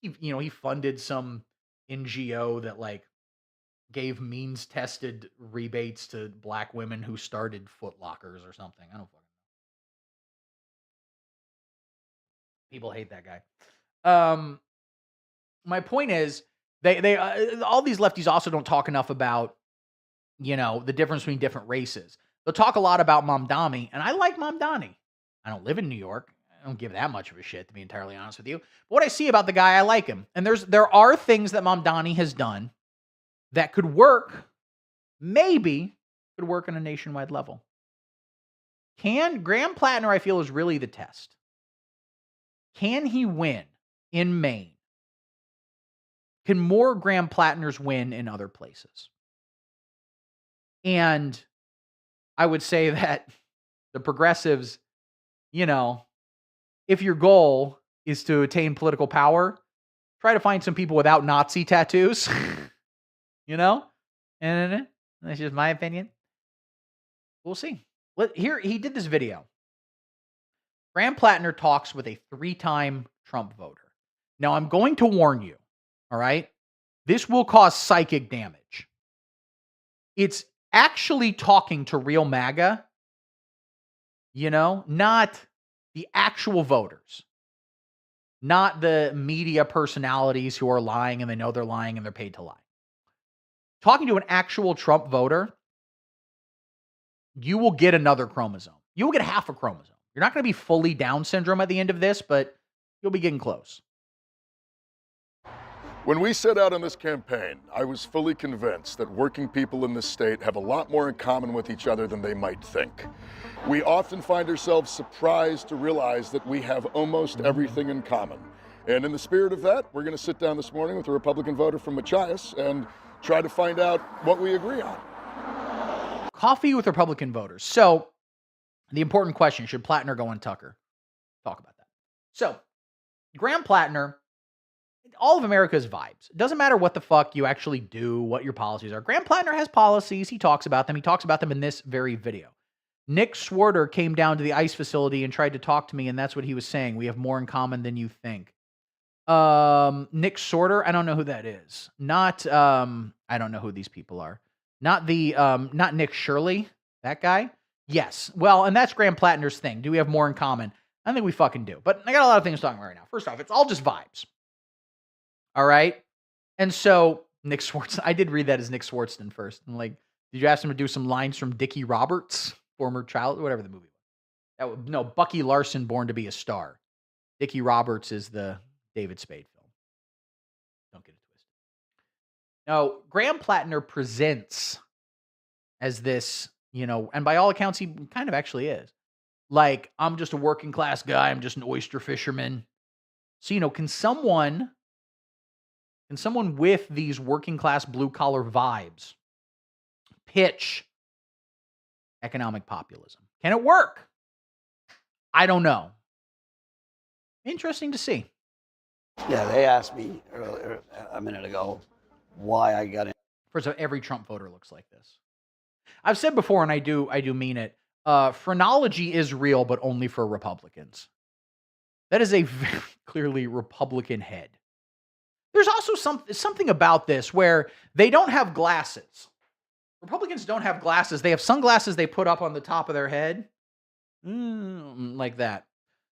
he funded some NGO that gave means tested rebates to black women who started Foot Lockers or something. I don't fucking know. People hate that guy. My point is they all these lefties also don't talk enough about the difference between different races. They'll talk a lot about Mamdani, and I like Mamdani. I don't live in New York. I don't give that much of a shit, to be entirely honest with you. But what I see about the guy, I like him. And there are things that Mamdani has done that could work, maybe could work on a nationwide level. Graham Platner, I feel, is really the test. Can he win in Maine? Can more Graham Platners win in other places? And I would say that the progressives, if your goal is to attain political power, try to find some people without Nazi tattoos, and that's just my opinion. We'll see. Here, he did this video. Graham Platner talks with a 3-time Trump voter. Now, I'm going to warn you, All right? This will cause psychic damage. It's actually talking to real MAGA, not the actual voters, not the media personalities who are lying and they know they're lying and they're paid to lie. Talking to an actual Trump voter, you will get another chromosome. You will get half a chromosome. You're not going to be fully Down syndrome at the end of this, but you'll be getting close. When we set out on this campaign, I was fully convinced that working people in this state have a lot more in common with each other than they might think. We often find ourselves surprised to realize that we have almost everything in common. And in the spirit of that, we're going to sit down this morning with a Republican voter from Machias and try to find out what we agree on. Coffee with Republican voters. So, the important question, should Platner go on Tucker? Talk about that. So, Graham Platner, all of America's vibes. It doesn't matter what the fuck you actually do, what your policies are. Graham Platner has policies. He talks about them. He talks about them in this very video. Nick Swarter came down to the ICE facility and tried to talk to me, and that's what he was saying. We have more in common than you think. Nick Swarter, I don't know who that is. Not, I don't know who these people are. Not Nick Shirley, that guy. Yes. Well, and that's Graham Platner's thing. Do we have more in common? I think we fucking do. But I got a lot of things talking about right now. First off, it's all just vibes. All right. And so Nick Swartzen, I did read that as Nick Swartzen first. I'm like, did you ask him to do some lines from Dickie Roberts, former child, whatever the movie was? No, Bucky Larson, Born to be a Star. Dickie Roberts is the David Spade film. Don't get it twisted. Now, Graham Platner presents as this, and by all accounts, he kind of actually is. Like, I'm just a working class guy. I'm just an oyster fisherman. So, can someone with these working class blue collar vibes pitch economic populism? Can it work? I don't know. Interesting to see. Yeah, they asked me earlier, a minute ago, why I got in. First of all, every Trump voter looks like this. I've said before, and I do mean it. Phrenology is real, but only for Republicans. That is a very clearly Republican head. There's also something about this where they don't have glasses. Republicans don't have glasses. They have sunglasses they put up on the top of their head. Like that.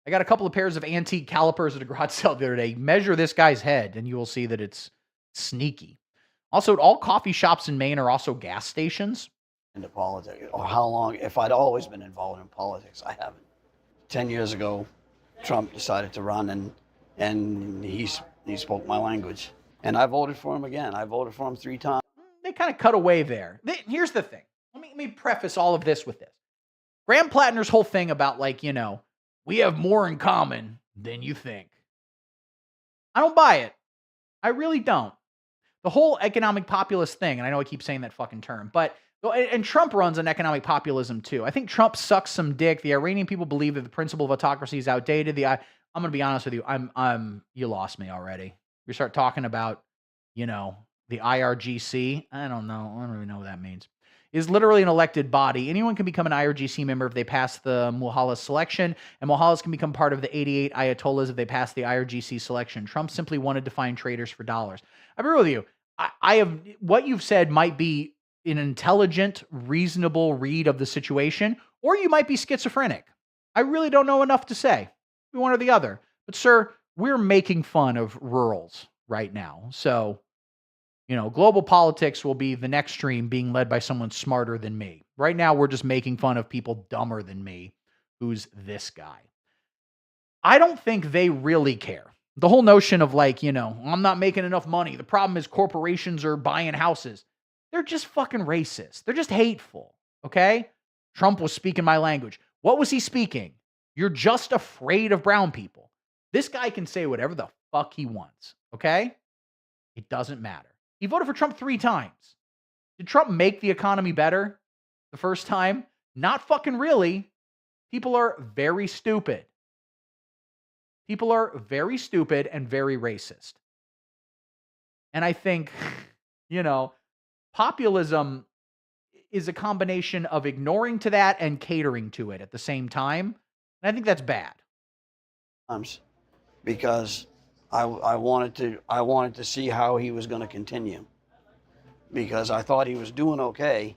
I got a couple of pairs of antique calipers at a garage sale the other day. Measure this guy's head, and you will see that it's sneaky. Also, all coffee shops in Maine are also gas stations. Into politics, or how long, if I'd always been involved in politics, I haven't. 10 years ago, Trump decided to run, and he spoke my language. And I voted for him again. I voted for him 3 times. They kind of cut away there. Here's the thing. Let me preface all of this with this. Graham Platner's whole thing about, we have more in common than you think. I don't buy it. I really don't. The whole economic populist thing, and I know I keep saying that fucking term, and Trump runs on economic populism too. I think Trump sucks some dick. The Iranian people believe that the principle of autocracy is outdated. I'm going to be honest with you. You lost me already. You start talking about, the IRGC. I don't even know what that means. Is literally an elected body. Anyone can become an IRGC member if they pass the Mulhalla selection, and Mulhallas can become part of the 88 Ayatollahs if they pass the IRGC selection. Trump simply wanted to find traitors for dollars. I agree with you. I have what you've said might be an intelligent, reasonable read of the situation, or you might be schizophrenic. I really don't know enough to say. One or the other. But sir, we're making fun of rurals right now. So, global politics will be the next stream being led by someone smarter than me. Right now, we're just making fun of people dumber than me. Who's this guy? I don't think they really care. The whole notion of I'm not making enough money. The problem is corporations are buying houses. They're just fucking racist. They're just hateful. Okay? Trump was speaking my language. What was he speaking? You're just afraid of brown people. This guy can say whatever the fuck he wants. Okay? It doesn't matter. He voted for Trump 3 times. Did Trump make the economy better the first time? Not fucking really. People are very stupid. People are very stupid and very racist. And I think, populism is a combination of ignoring to that and catering to it at the same time. And I think that's bad. Because I wanted to see how he was going to continue, because I thought he was doing okay.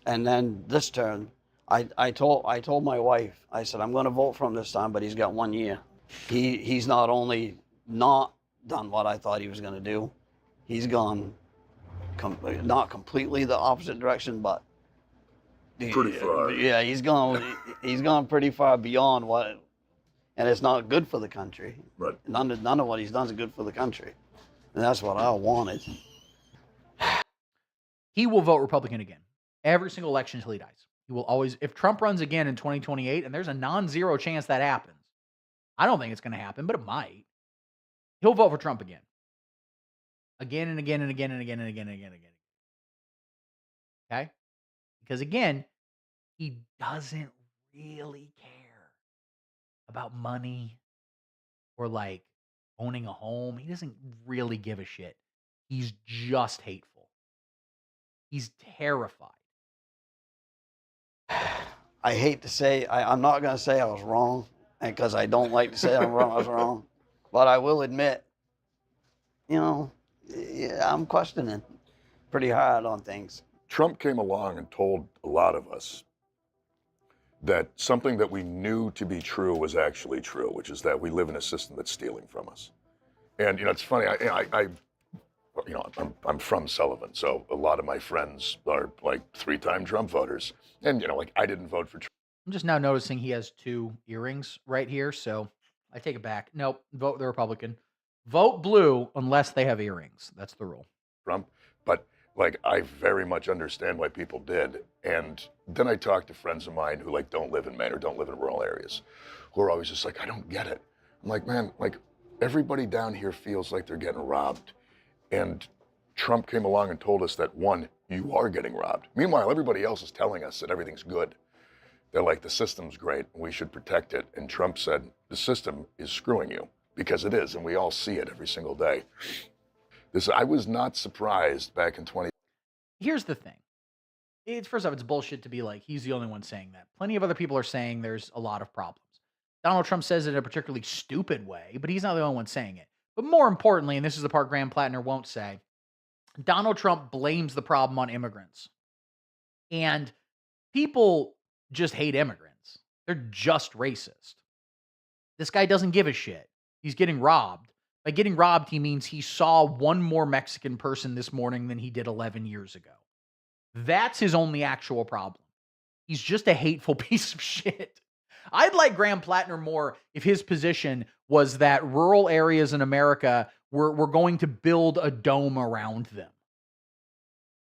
And then this turn, I told my wife, I said, I'm going to vote for him this time, but he's got 1 year. He's not only not done what I thought he was going to do, he's gone not completely the opposite direction, but Pretty far. Yeah, he's gone pretty far beyond what, and it's not good for the country. Right. None of what he's done is good for the country, and that's what I wanted. He will vote Republican again. Every single election until he dies. He will always, if Trump runs again in 2028, and there's a non-zero chance that happens, I don't think it's going to happen, but it might. He'll vote for Trump again. Again and again and again and again and again and again and again. Okay? Because again, he doesn't really care about money or like owning a home. He doesn't really give a shit. He's just hateful. He's terrified. I hate to say, I'm not going to say I was wrong, because I don't like to say I was wrong, but I will admit, yeah, I'm questioning pretty hard on things. Trump came along and told a lot of us that something that we knew to be true was actually true, which is that we live in a system that's stealing from us. And it's funny. I'm from Sullivan, so a lot of my friends are like 3-time Trump voters, and I didn't vote for Trump. I'm just now noticing he has 2 earrings right here, so I take it back. Nope, vote the Republican. Vote blue unless they have earrings. That's the rule. Trump, but I very much understand why people did. And then I talk to friends of mine who don't live in Maine or don't live in rural areas, who are always just like, I don't get it. I'm like, man, everybody down here feels like they're getting robbed. And Trump came along and told us that, one, you are getting robbed. Meanwhile, everybody else is telling us that everything's good. They're like, the system's great and we should protect it. And Trump said, the system is screwing you, because it is. And we all see it every single day. I was not surprised back in 20. Here's the thing. First off, it's bullshit to be like, he's the only one saying that. Plenty of other people are saying there's a lot of problems. Donald Trump says it in a particularly stupid way, but he's not the only one saying it. But more importantly, and this is the part Graham Platner won't say, Donald Trump blames the problem on immigrants. And people just hate immigrants. They're just racist. This guy doesn't give a shit. He's getting robbed. By getting robbed, he means he saw one more Mexican person this morning than he did 11 years ago. That's his only actual problem. He's just a hateful piece of shit. I'd like Graham Platner more if his position was that rural areas in America were going to build a dome around them.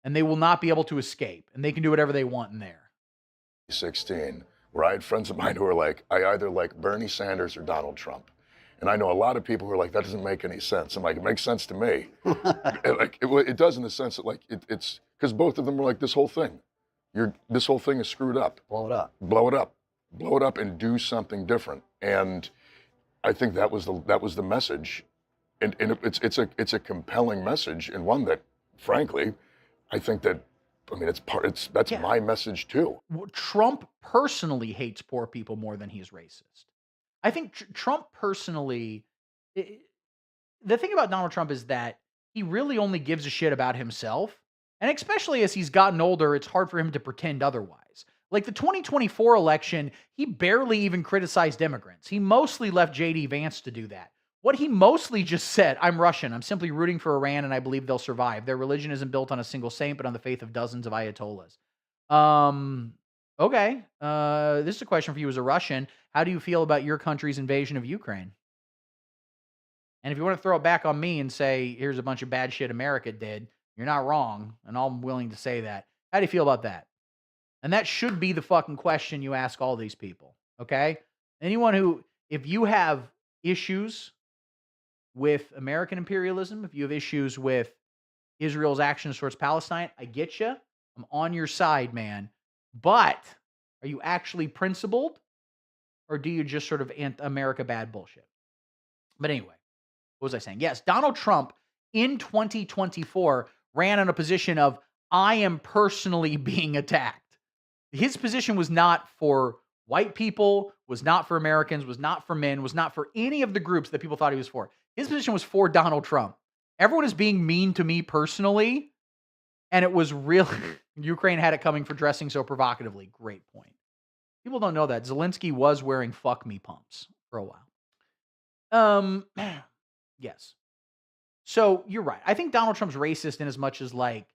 And they will not be able to escape. And they can do whatever they want in there. 16, where I had friends of mine who were like, I either like Bernie Sanders or Donald Trump. And I know a lot of people who are like, that doesn't make any sense. I'm like, it makes sense to me. It does, in the sense that it's because both of them were like, this whole thing is screwed up. Blow it up. Blow it up. Blow it up and do something different. And I think that was the message. And it's a compelling message, and one that, frankly, I think that, that's my message too. Trump personally hates poor people more than he's racist. I think Trump personally, the thing about Donald Trump is that he really only gives a shit about himself. And especially as he's gotten older, it's hard for him to pretend otherwise. Like the 2024 election, he barely even criticized immigrants. He mostly left J.D. Vance to do that. What he mostly just said, I'm Russian. I'm simply rooting for Iran, and I believe they'll survive. Their religion isn't built on a single saint, but on the faith of dozens of ayatollahs. Okay. This is a question for you as a Russian. How do you feel about your country's invasion of Ukraine? And if you want to throw it back on me and say, here's a bunch of bad shit America did, you're not wrong, and I'm willing to say that. How do you feel about that? And that should be the fucking question you ask all these people, okay? Anyone who, if you have issues with American imperialism, if you have issues with Israel's actions towards Palestine, I get you. I'm on your side, man. But are you actually principled, or do you just sort of America bad bullshit? But anyway, what was I saying? Yes, Donald Trump in 2024 ran on a position of, I am personally being attacked. His position was not for white people, was not for Americans, was not for men, was not for any of the groups that people thought he was for. His position was for Donald Trump. Everyone is being mean to me personally, and it was really Ukraine had it coming for dressing so provocatively. Great point. People don't know that Zelensky was wearing fuck me pumps for a while. Yes. So you're right. I think Donald Trump's racist in as much as like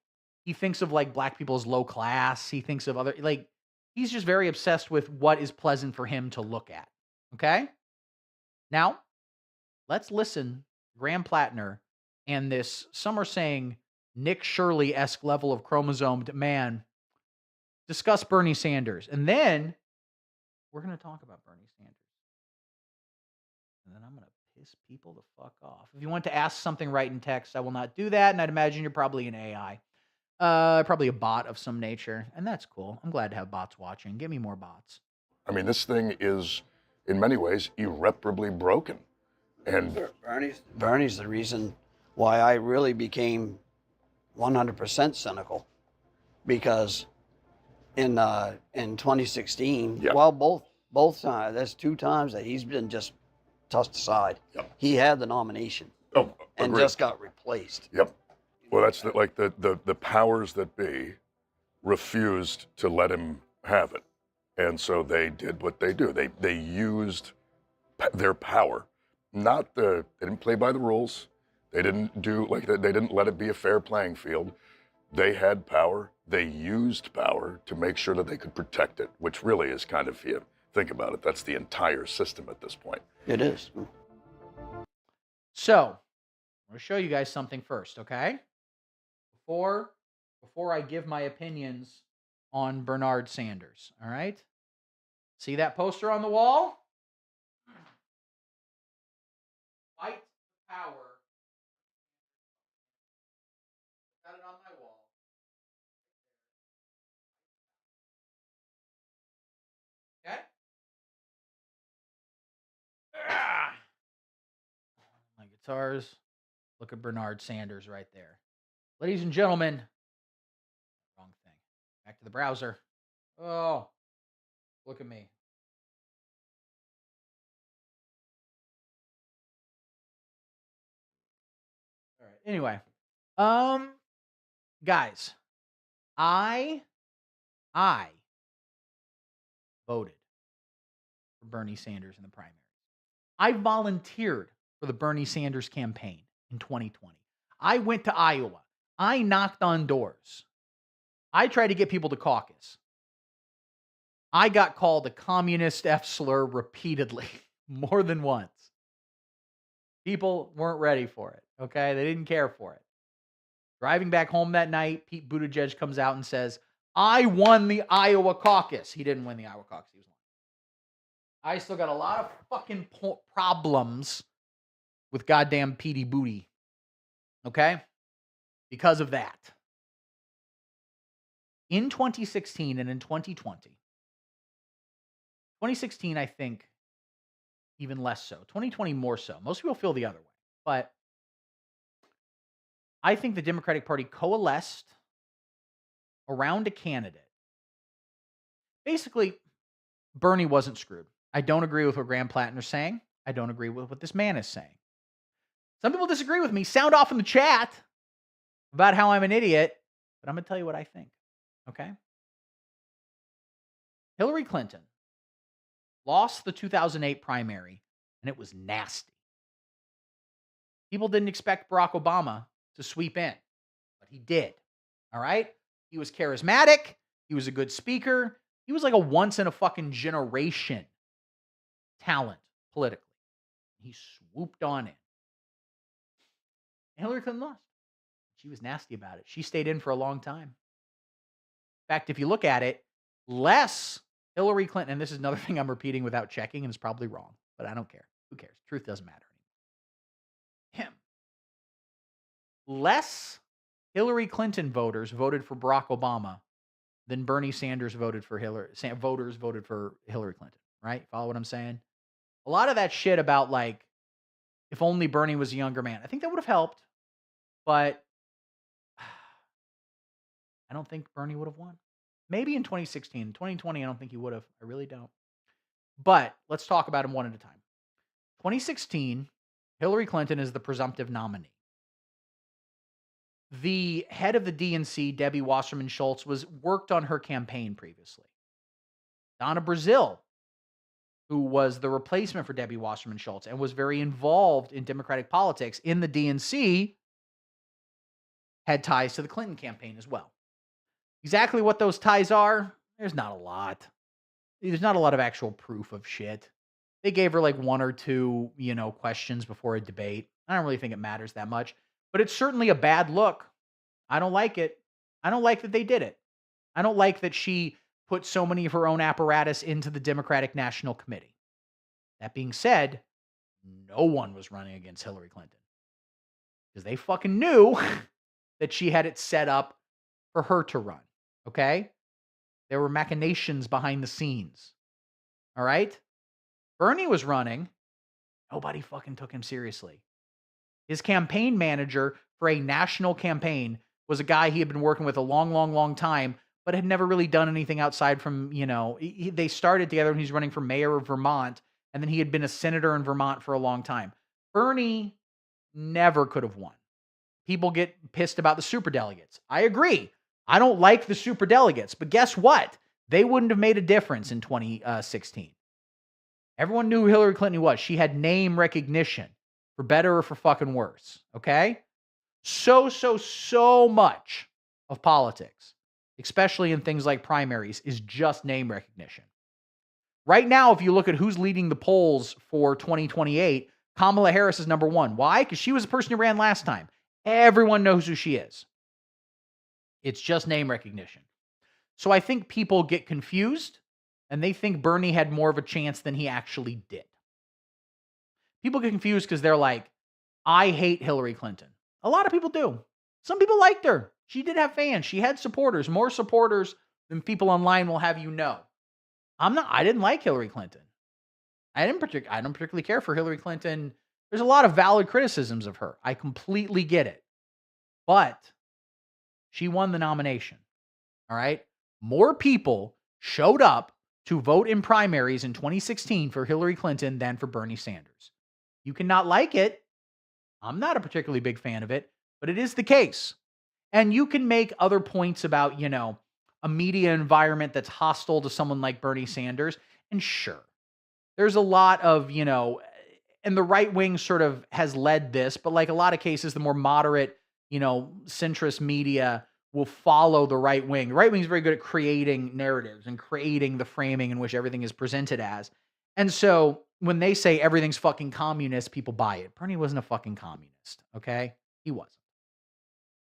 he thinks of like black people as low class. He thinks of other like he's just very obsessed with what is pleasant for him to look at. Okay? Now, let's listen to Graham Platner and this, some are saying Nick Shirley-esque level of chromosomed man discuss Bernie Sanders. And then we're going to talk about Bernie Sanders. And then I'm going to piss people the fuck off. If you want to ask something right in text, I will not do that. And I'd imagine you're probably an AI. Probably a bot of some nature. And that's cool. I'm glad to have bots watching. Give me more bots. I mean, this thing is, in many ways, irreparably broken. And Bernie's the reason why I really became 100% cynical, because in 2016, Yep. well, both times, there's 2 times that he's been just tossed aside. Yep. He had the nomination oh, and agreed. just got replaced. Yep. Well, that's the powers that be refused to let him have it, and so they did what they do. They used their power. They didn't play by the rules. They didn't do like that. They didn't let it be a fair playing field. They had power. They used power to make sure that they could protect it, which really is kind of, if you think about it, that's the entire system at this point. It is. So, I'm going to show you guys something first, okay? Before I give my opinions on Bernard Sanders, all right? See that poster on the wall? Fight for power. Got it on my wall. Okay? My guitars. Look at Bernard Sanders right there. Ladies and gentlemen, wrong thing. Back to the browser. Oh, look at me. All right. Anyway, guys, I voted for Bernie Sanders in the primaries. I volunteered for the Bernie Sanders campaign in 2020. I went to Iowa. I knocked on doors. I tried to get people to caucus. I got called a communist F slur repeatedly, more than once. People weren't ready for it, okay? They didn't care for it. Driving back home that night, Pete Buttigieg comes out and says, I won the Iowa caucus. He didn't win the Iowa caucus. He was lying. I still got a lot of fucking problems with goddamn Petey Booty, okay? Because of that. In 2016 and in 2020, 2016, I think, even less so. 2020, more so. Most people feel the other way. But I think the Democratic Party coalesced around a candidate. Basically, Bernie wasn't screwed. I don't agree with what Graham Platner's saying. I don't agree with what this man is saying. Some people disagree with me. Sound off in the chat about how I'm an idiot. But I'm going to tell you what I think. Okay? Hillary Clinton lost the 2008 primary, and it was nasty. People didn't expect Barack Obama to sweep in, but he did. All right? He was charismatic. He was a good speaker. He was like a once-in-a-fucking-generation talent politically. He swooped on in. And Hillary Clinton lost. She was nasty about it. She stayed in for a long time. In fact, if you look at it, less Hillary Clinton, and this is another thing I'm repeating without checking, and it's probably wrong, but I don't care. Who cares? Truth doesn't matter anymore. Less Hillary Clinton voters voted for Barack Obama than Bernie Sanders voted for voters voted for Hillary Clinton, right? Follow what I'm saying? A lot of that shit about like, if only Bernie was a younger man. I think that would have helped, but I don't think Bernie would have won. Maybe in 2016. 2020, I don't think he would have. I really don't. But let's talk about them one at a time. 2016, Hillary Clinton is the presumptive nominee. The head of the DNC, Debbie Wasserman Schultz, worked on her campaign previously. Donna Brazile, who was the replacement for Debbie Wasserman Schultz and was very involved in Democratic politics in the DNC, had ties to the Clinton campaign as well. Exactly what those ties are, there's not a lot. There's not a lot of actual proof of shit. They gave her like one or two, questions before a debate. I don't really think it matters that much, but it's certainly a bad look. I don't like it. I don't like that they did it. I don't like that she put so many of her own apparatus into the Democratic National Committee. That being said, no one was running against Hillary Clinton because they fucking knew that she had it set up for her to run. Okay? There were machinations behind the scenes. All right? Bernie was running. Nobody fucking took him seriously. His campaign manager for a national campaign was a guy he had been working with a long, long, long time, but had never really done anything outside from, they started together when he was running for mayor of Vermont, and then he had been a senator in Vermont for a long time. Bernie never could have won. People get pissed about the superdelegates. I agree. I don't like the superdelegates, but guess what? They wouldn't have made a difference in 2016. Everyone knew who Hillary Clinton was. She had name recognition, for better or for fucking worse. Okay? So much of politics, especially in things like primaries, is just name recognition. Right now, if you look at who's leading the polls for 2028, Kamala Harris is number one. Why? Because she was the person who ran last time. Everyone knows who she is. It's just name recognition. So I think people get confused, and they think Bernie had more of a chance than he actually did. People get confused because they're like, I hate Hillary Clinton. A lot of people do. Some people liked her. She did have fans. She had supporters, more supporters than people online will have you know. I didn't like Hillary Clinton. I don't particularly care for Hillary Clinton. There's a lot of valid criticisms of her. I completely get it. But she won the nomination. All right? More people showed up to vote in primaries in 2016 for Hillary Clinton than for Bernie Sanders. You cannot like it. I'm not a particularly big fan of it, but it is the case. And you can make other points about, a media environment that's hostile to someone like Bernie Sanders. And sure, there's a lot of, and the right wing sort of has led this, but like a lot of cases, the more moderate, centrist media will follow the right wing. The right wing is very good at creating narratives and creating the framing in which everything is presented as. And so when they say everything's fucking communist, people buy it. Bernie wasn't a fucking communist, okay? He wasn't.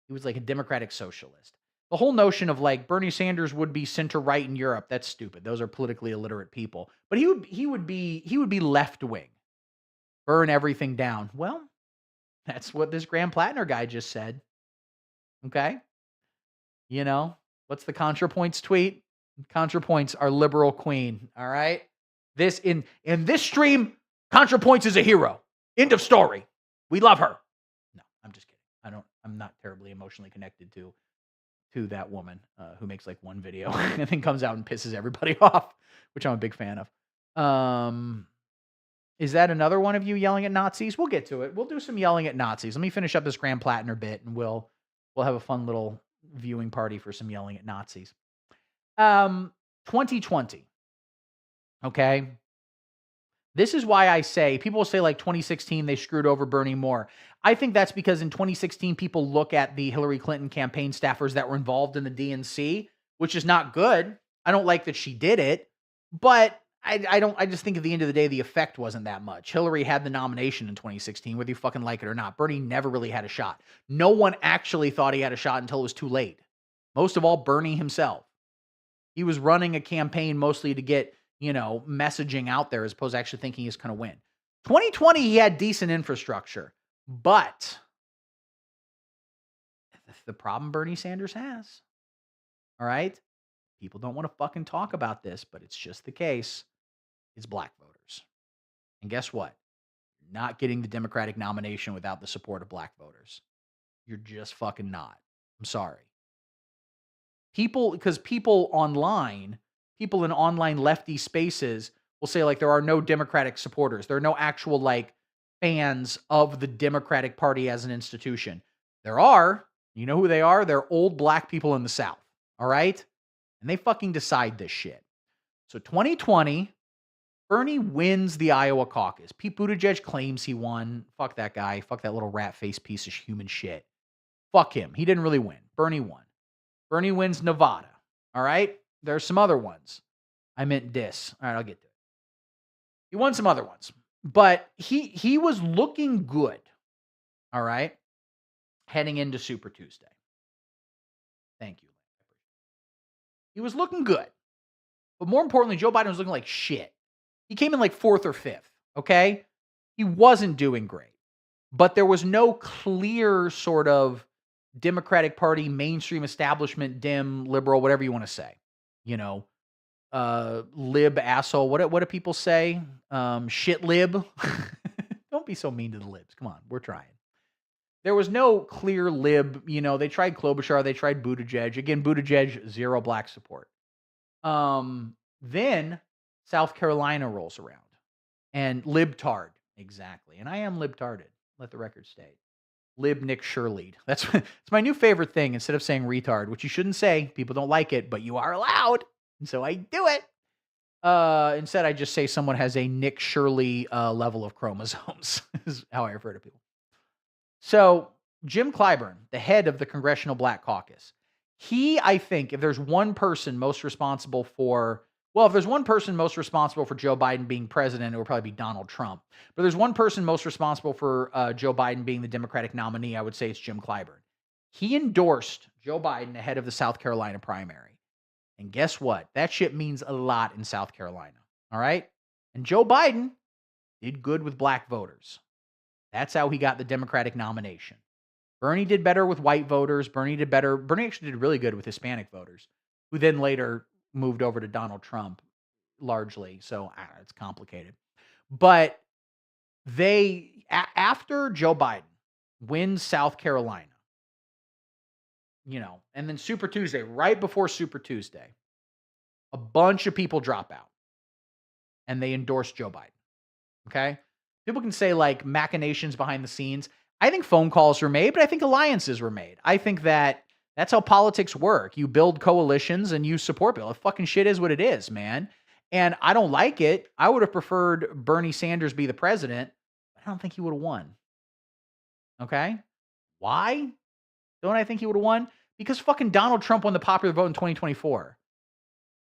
He was like a democratic socialist. The whole notion of like Bernie Sanders would be center-right in Europe, that's stupid. Those are politically illiterate people. But he would be left-wing. Burn everything down. Well, that's what this Graham Platner guy just said. Okay? What's the ContraPoints tweet? ContraPoints are liberal queen, all right? This in this stream, ContraPoints is a hero. End of story. We love her. No, I'm just kidding. I'm not terribly emotionally connected to that woman who makes like one video and then comes out and pisses everybody off, which I'm a big fan of. Is that another one of you yelling at Nazis? We'll get to it. We'll do some yelling at Nazis. Let me finish up this Graham Platner bit, and we'll have a fun little viewing party for some yelling at Nazis. 2020. Okay. This is why I say, people will say like 2016, they screwed over Bernie more. I think that's because in 2016, people look at the Hillary Clinton campaign staffers that were involved in the DNC, which is not good. I don't like that she did it, but I just think at the end of the day, the effect wasn't that much. Hillary had the nomination in 2016, whether you fucking like it or not. Bernie never really had a shot. No one actually thought he had a shot until it was too late. Most of all, Bernie himself. He was running a campaign mostly to get, messaging out there as opposed to actually thinking he's going to win. 2020, he had decent infrastructure, but the problem Bernie Sanders has, all right? People don't want to fucking talk about this, but it's just the case. It's black voters. And guess what? You're not getting the Democratic nomination without the support of black voters. You're just fucking not. I'm sorry. People in online lefty spaces will say like there are no Democratic supporters. There are no actual like fans of the Democratic Party as an institution. There are. You know who they are? They're old black people in the South. All right? And they fucking decide this shit. So 2020, Bernie wins the Iowa caucus. Pete Buttigieg claims he won. Fuck that guy. Fuck that little rat-faced piece of human shit. Fuck him. He didn't really win. Bernie won. Bernie wins Nevada. All right? There's some other ones. I meant this. All right, I'll get to it. He won some other ones. But he was looking good. All right? Heading into Super Tuesday. Thank you. He was looking good. But more importantly, Joe Biden was looking like shit. He came in like 4th or 5th, okay? He wasn't doing great. But there was no clear sort of Democratic Party, mainstream establishment, dim, liberal, whatever you want to say. You know, lib, asshole. What do people say? Shit lib. Don't be so mean to the libs. Come on, we're trying. There was no clear lib. You know, they tried Klobuchar, they tried Buttigieg. Again, Buttigieg, 0 black support. Then South Carolina rolls around. And libtard. Exactly. And I am libtarded. Let the record state. Lib Nick Shirley. That's it's my new favorite thing. Instead of saying retard, which you shouldn't say. People don't like it, but you are allowed. And so I do it. Instead, I just say someone has a Nick Shirley level of chromosomes. Is how I refer to people. So Jim Clyburn, the head of the Congressional Black Caucus, he, I think, if there's one person most responsible for, well, if there's one person most responsible for Joe Biden being president, it would probably be Donald Trump. But there's one person most responsible for Joe Biden being the Democratic nominee, I would say it's Jim Clyburn. He endorsed Joe Biden ahead of the South Carolina primary. And guess what? That shit means a lot in South Carolina. All right? And Joe Biden did good with black voters. That's how he got the Democratic nomination. Bernie did better with white voters. Bernie actually did really good with Hispanic voters, who then later moved over to Donald Trump largely. So it's complicated. But after Joe Biden wins South Carolina, you know, and then Super Tuesday, right before Super Tuesday, a bunch of people drop out and they endorse Joe Biden. Okay? People can say like machinations behind the scenes. I think phone calls were made, but I think alliances were made. I think that's how politics work. You build coalitions and you support people. The fucking shit is what it is, man. And I don't like it. I would have preferred Bernie Sanders be the president, but I don't think he would have won. Okay? Why don't I think he would have won? Because fucking Donald Trump won the popular vote in 2024.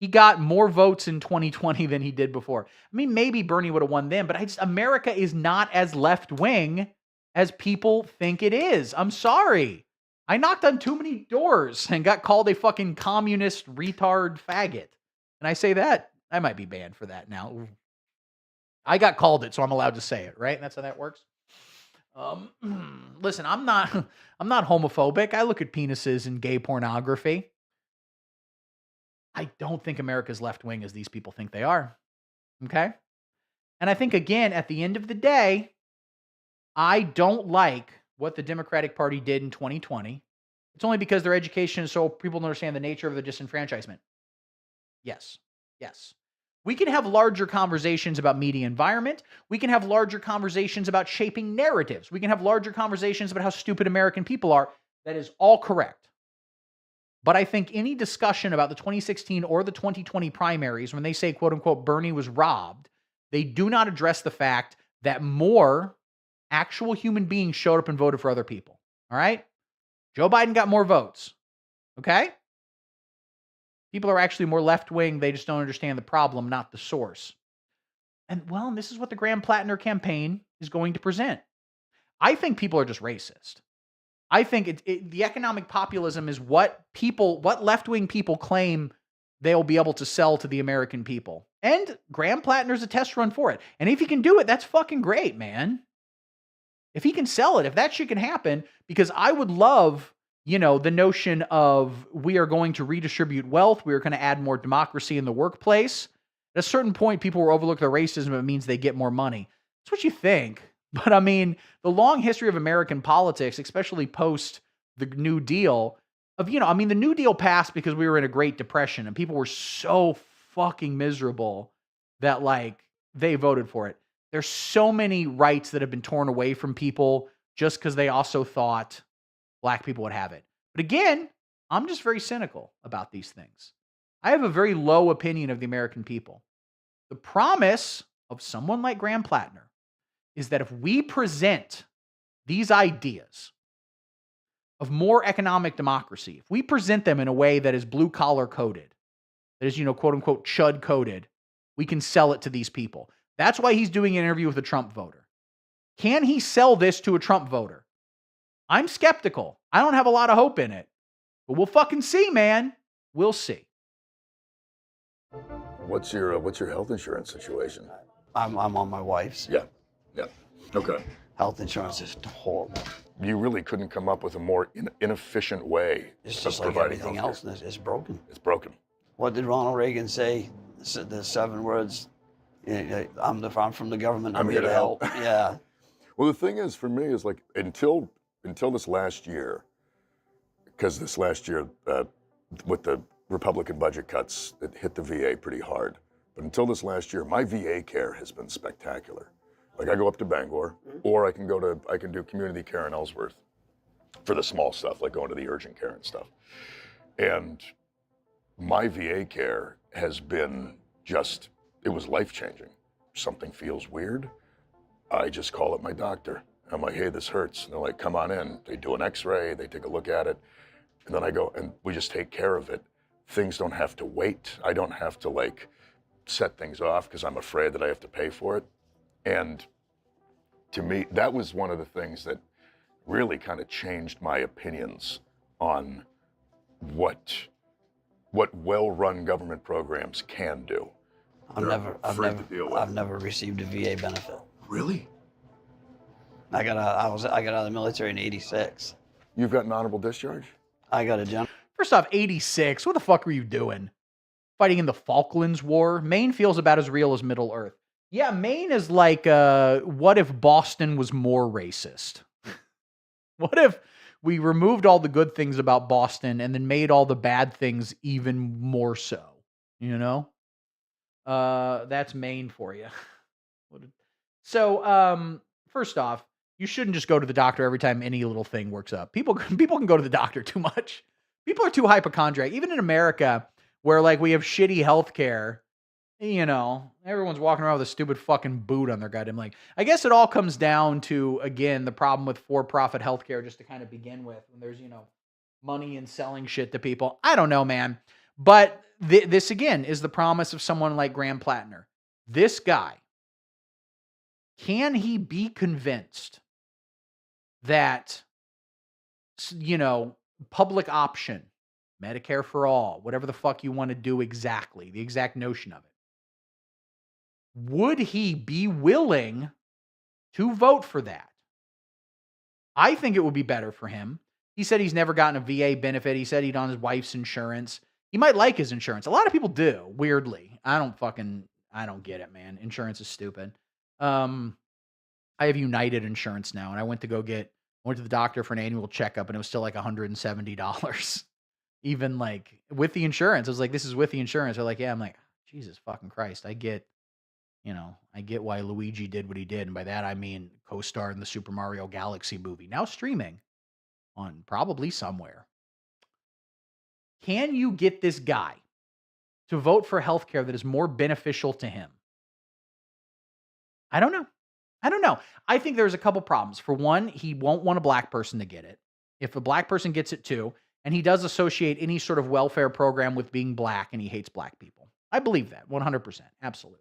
He got more votes in 2020 than he did before. I mean, maybe Bernie would have won then, but America is not as left-wing as people think it is. I'm sorry. I knocked on too many doors and got called a fucking communist retard faggot. And I say that. I might be banned for that now. I got called it, so I'm allowed to say it, right? That's how that works. Listen, I'm not homophobic. I look at penises and gay pornography. I don't think America's left wing as these people think they are. Okay? And I think, again, at the end of the day, I don't like what the Democratic Party did in 2020. It's only because their education is so people don't understand the nature of the disenfranchisement. Yes. Yes. We can have larger conversations about media environment. We can have larger conversations about shaping narratives. We can have larger conversations about how stupid American people are. That is all correct. But I think any discussion about the 2016 or the 2020 primaries, when they say, quote unquote, Bernie was robbed, they do not address the fact that more actual human beings showed up and voted for other people. All right? Joe Biden got more votes. Okay? People are actually more left-wing. They just don't understand the problem, not the source. And, well, this is what the Graham Platner campaign is going to present. I think people are just racist. I think the economic populism is what left-wing people claim they'll be able to sell to the American people. And Graham Platner's a test run for it. And if he can do it, that's fucking great, man. If he can sell it, if that shit can happen, because I would love, the notion of we are going to redistribute wealth. We are going to add more democracy in the workplace. At a certain point, people will overlook their racism. It means they get more money. That's what you think. But I mean, the long history of American politics, especially post the New Deal, the New Deal passed because we were in a Great Depression and people were so fucking miserable that like they voted for it. There's so many rights that have been torn away from people just because they also thought black people would have it. But again, I'm just very cynical about these things. I have a very low opinion of the American people. The promise of someone like Graham Platner is that if we present these ideas of more economic democracy, if we present them in a way that is blue collar coded, that is, quote unquote, chud coded, we can sell it to these people. That's why he's doing an interview with a Trump voter. Can he sell this to a Trump voter? I'm skeptical. I don't have a lot of hope in it. But we'll fucking see, man. We'll see. What's your health insurance situation? I'm on my wife's. Yeah. Okay. Health insurance is horrible. You really couldn't come up with a more inefficient way It's of just like providing everything healthcare. else. It's broken. It's broken. What did Ronald Reagan say? The 7 words. I'm from the government. I'm here to help. Yeah. Well, the thing is, for me, is like until this last year, because this last year with the Republican budget cuts, it hit the VA pretty hard. But until this last year, my VA care has been spectacular. Like I go up to Bangor, or I can do community care in Ellsworth for the small stuff, like going to the urgent care and stuff. And my VA care has been it was life-changing. Something feels weird, I just call up my doctor. I'm like, hey, this hurts. And they're like, come on in. They do an x-ray, they take a look at it. And then I go, and we just take care of it. Things don't have to wait. I don't have to like set things off because I'm afraid that I have to pay for it. And to me, that was one of the things that really kind of changed my opinions on what well-run government programs can do. I've never received a VA benefit. Really? I got out of the military in '86. You've got an honorable discharge? I got a general. First off, 86. What the fuck were you doing? Fighting in the Falklands War? Maine feels about as real as Middle Earth. Yeah, Maine is like, what if Boston was more racist? What if we removed all the good things about Boston and then made all the bad things even more so? That's Maine for you. So, first off, you shouldn't just go to the doctor every time any little thing works up. People can go to the doctor too much. People are too hypochondriac. Even in America, where like we have shitty healthcare, everyone's walking around with a stupid fucking boot on their goddamn leg. I guess it all comes down to, again, the problem with for-profit healthcare, just to kind of begin with, when there's, money and selling shit to people. I don't know, man. But this, again, is the promise of someone like Graham Platner. This guy, can he be convinced that, public option, Medicare for all, whatever the fuck you want to do exactly, the exact notion of it, would he be willing to vote for that? I think it would be better for him. He said he's never gotten a VA benefit. He said he'd on his wife's insurance. He might like his insurance. A lot of people do, weirdly. I don't get it, man. Insurance is stupid. I have United insurance now, and I went to the doctor for an annual checkup, and it was still like $170. Even like with the insurance. I was like, this is with the insurance. They're like, yeah. I'm like, Jesus fucking Christ. I get why Luigi did what he did. And by that, I mean co-starred in the Super Mario Galaxy movie, now streaming on probably somewhere. Can you get this guy to vote for healthcare that is more beneficial to him? I don't know. I think there's a couple problems. For one, he won't want a black person to get it. If a black person gets it too, and he does associate any sort of welfare program with being black, and he hates black people. I believe that 100%. Absolutely.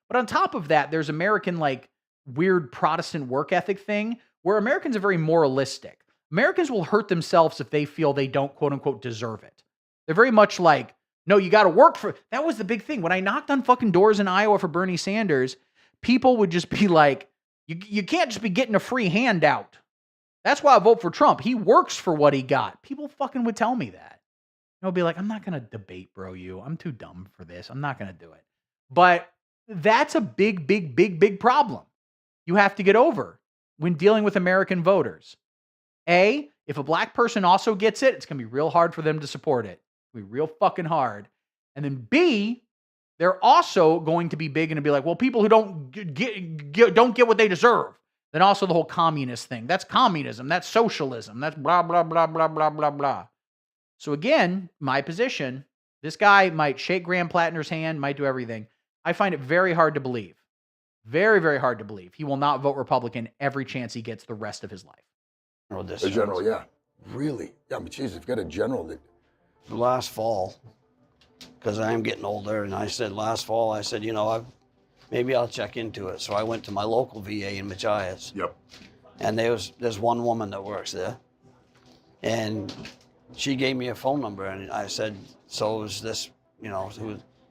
But on top of that, there's American, like, weird Protestant work ethic thing where Americans are very moralistic. Americans will hurt themselves if they feel they don't, quote unquote, deserve it. They're very much like, no, you got to work for. That was the big thing. When I knocked on fucking doors in Iowa for Bernie Sanders, people would just be like, you can't just be getting a free handout. That's why I vote for Trump. He works for what he got. People fucking would tell me that. I'll be like, I'm not going to debate, bro, you. I'm too dumb for this. I'm not going to do it. But that's a big problem you have to get over when dealing with American voters. A, if a black person also gets it, it's going to be real hard for them to support it. It's going to be real fucking hard. And then B, they're also going to be big and to be like, well, people who don't get what they deserve. Then also the whole communist thing. That's communism. That's socialism. That's blah, blah, blah, blah, blah, blah, blah. So again, my position, this guy might shake Graham Platner's hand, might do everything. I find it very hard to believe. Very, very hard to believe. He will not vote Republican every chance he gets the rest of his life. A general, yeah. Really? Yeah, but geez, you've got a general that... Last fall, because I am getting older, and I said last fall, I said, maybe I'll check into it. So I went to my local VA in Machias. Yep. And there's one woman that works there. And she gave me a phone number, and I said, so is this,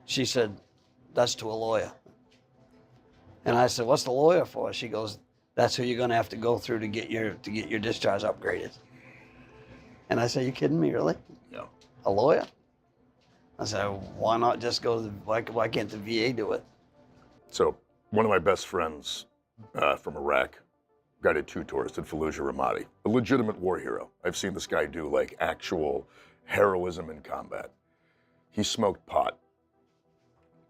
she said, that's to a lawyer. And I said, what's the lawyer for? She goes, that's who you're going to have to go through to get your discharge upgraded. And I said, you kidding me, really? Yeah. A lawyer? I said, why not just go to why can't the VA do it? So one of my best friends from Iraq, guy did 2 tours, did Fallujah Ramadi, a legitimate war hero. I've seen this guy do like actual heroism in combat. He smoked pot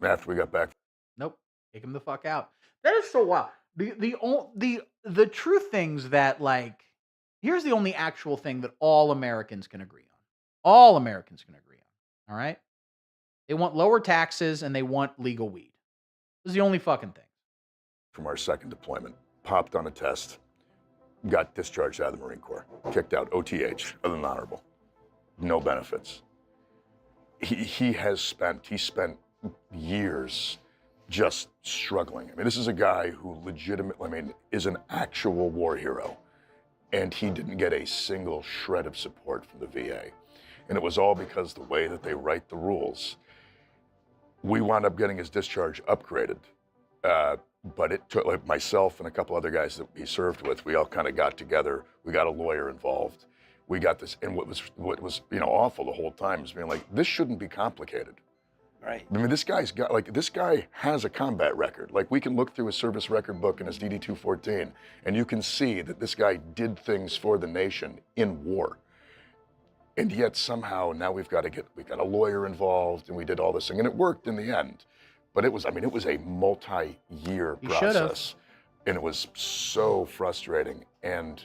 after we got back. Nope. Take him the fuck out. That is so wild. The true things that, like, here's the only actual thing that all Americans can agree on. All Americans can agree on. All right? They want lower taxes and they want legal weed. This is the only fucking thing. From our second deployment, popped on a test, got discharged out of the Marine Corps, kicked out, OTH, other than honorable. No benefits. He spent years just struggling. I mean, this is a guy who legitimately, is an actual war hero. And he didn't get a single shred of support from the VA. And it was all because the way that they write the rules. We wound up getting his discharge upgraded. But it took, like, myself and a couple other guys that he served with, we all kind of got together. We got a lawyer involved. We got this, and what was awful the whole time is being like, this shouldn't be complicated. Right. I mean, this guy has a combat record. Like, we can look through his service record book and his DD-214, and you can see that this guy did things for the nation in war. And yet somehow now we got a lawyer involved, and we did all this thing, and it worked in the end. But it was a multi-year process, and it was so frustrating. And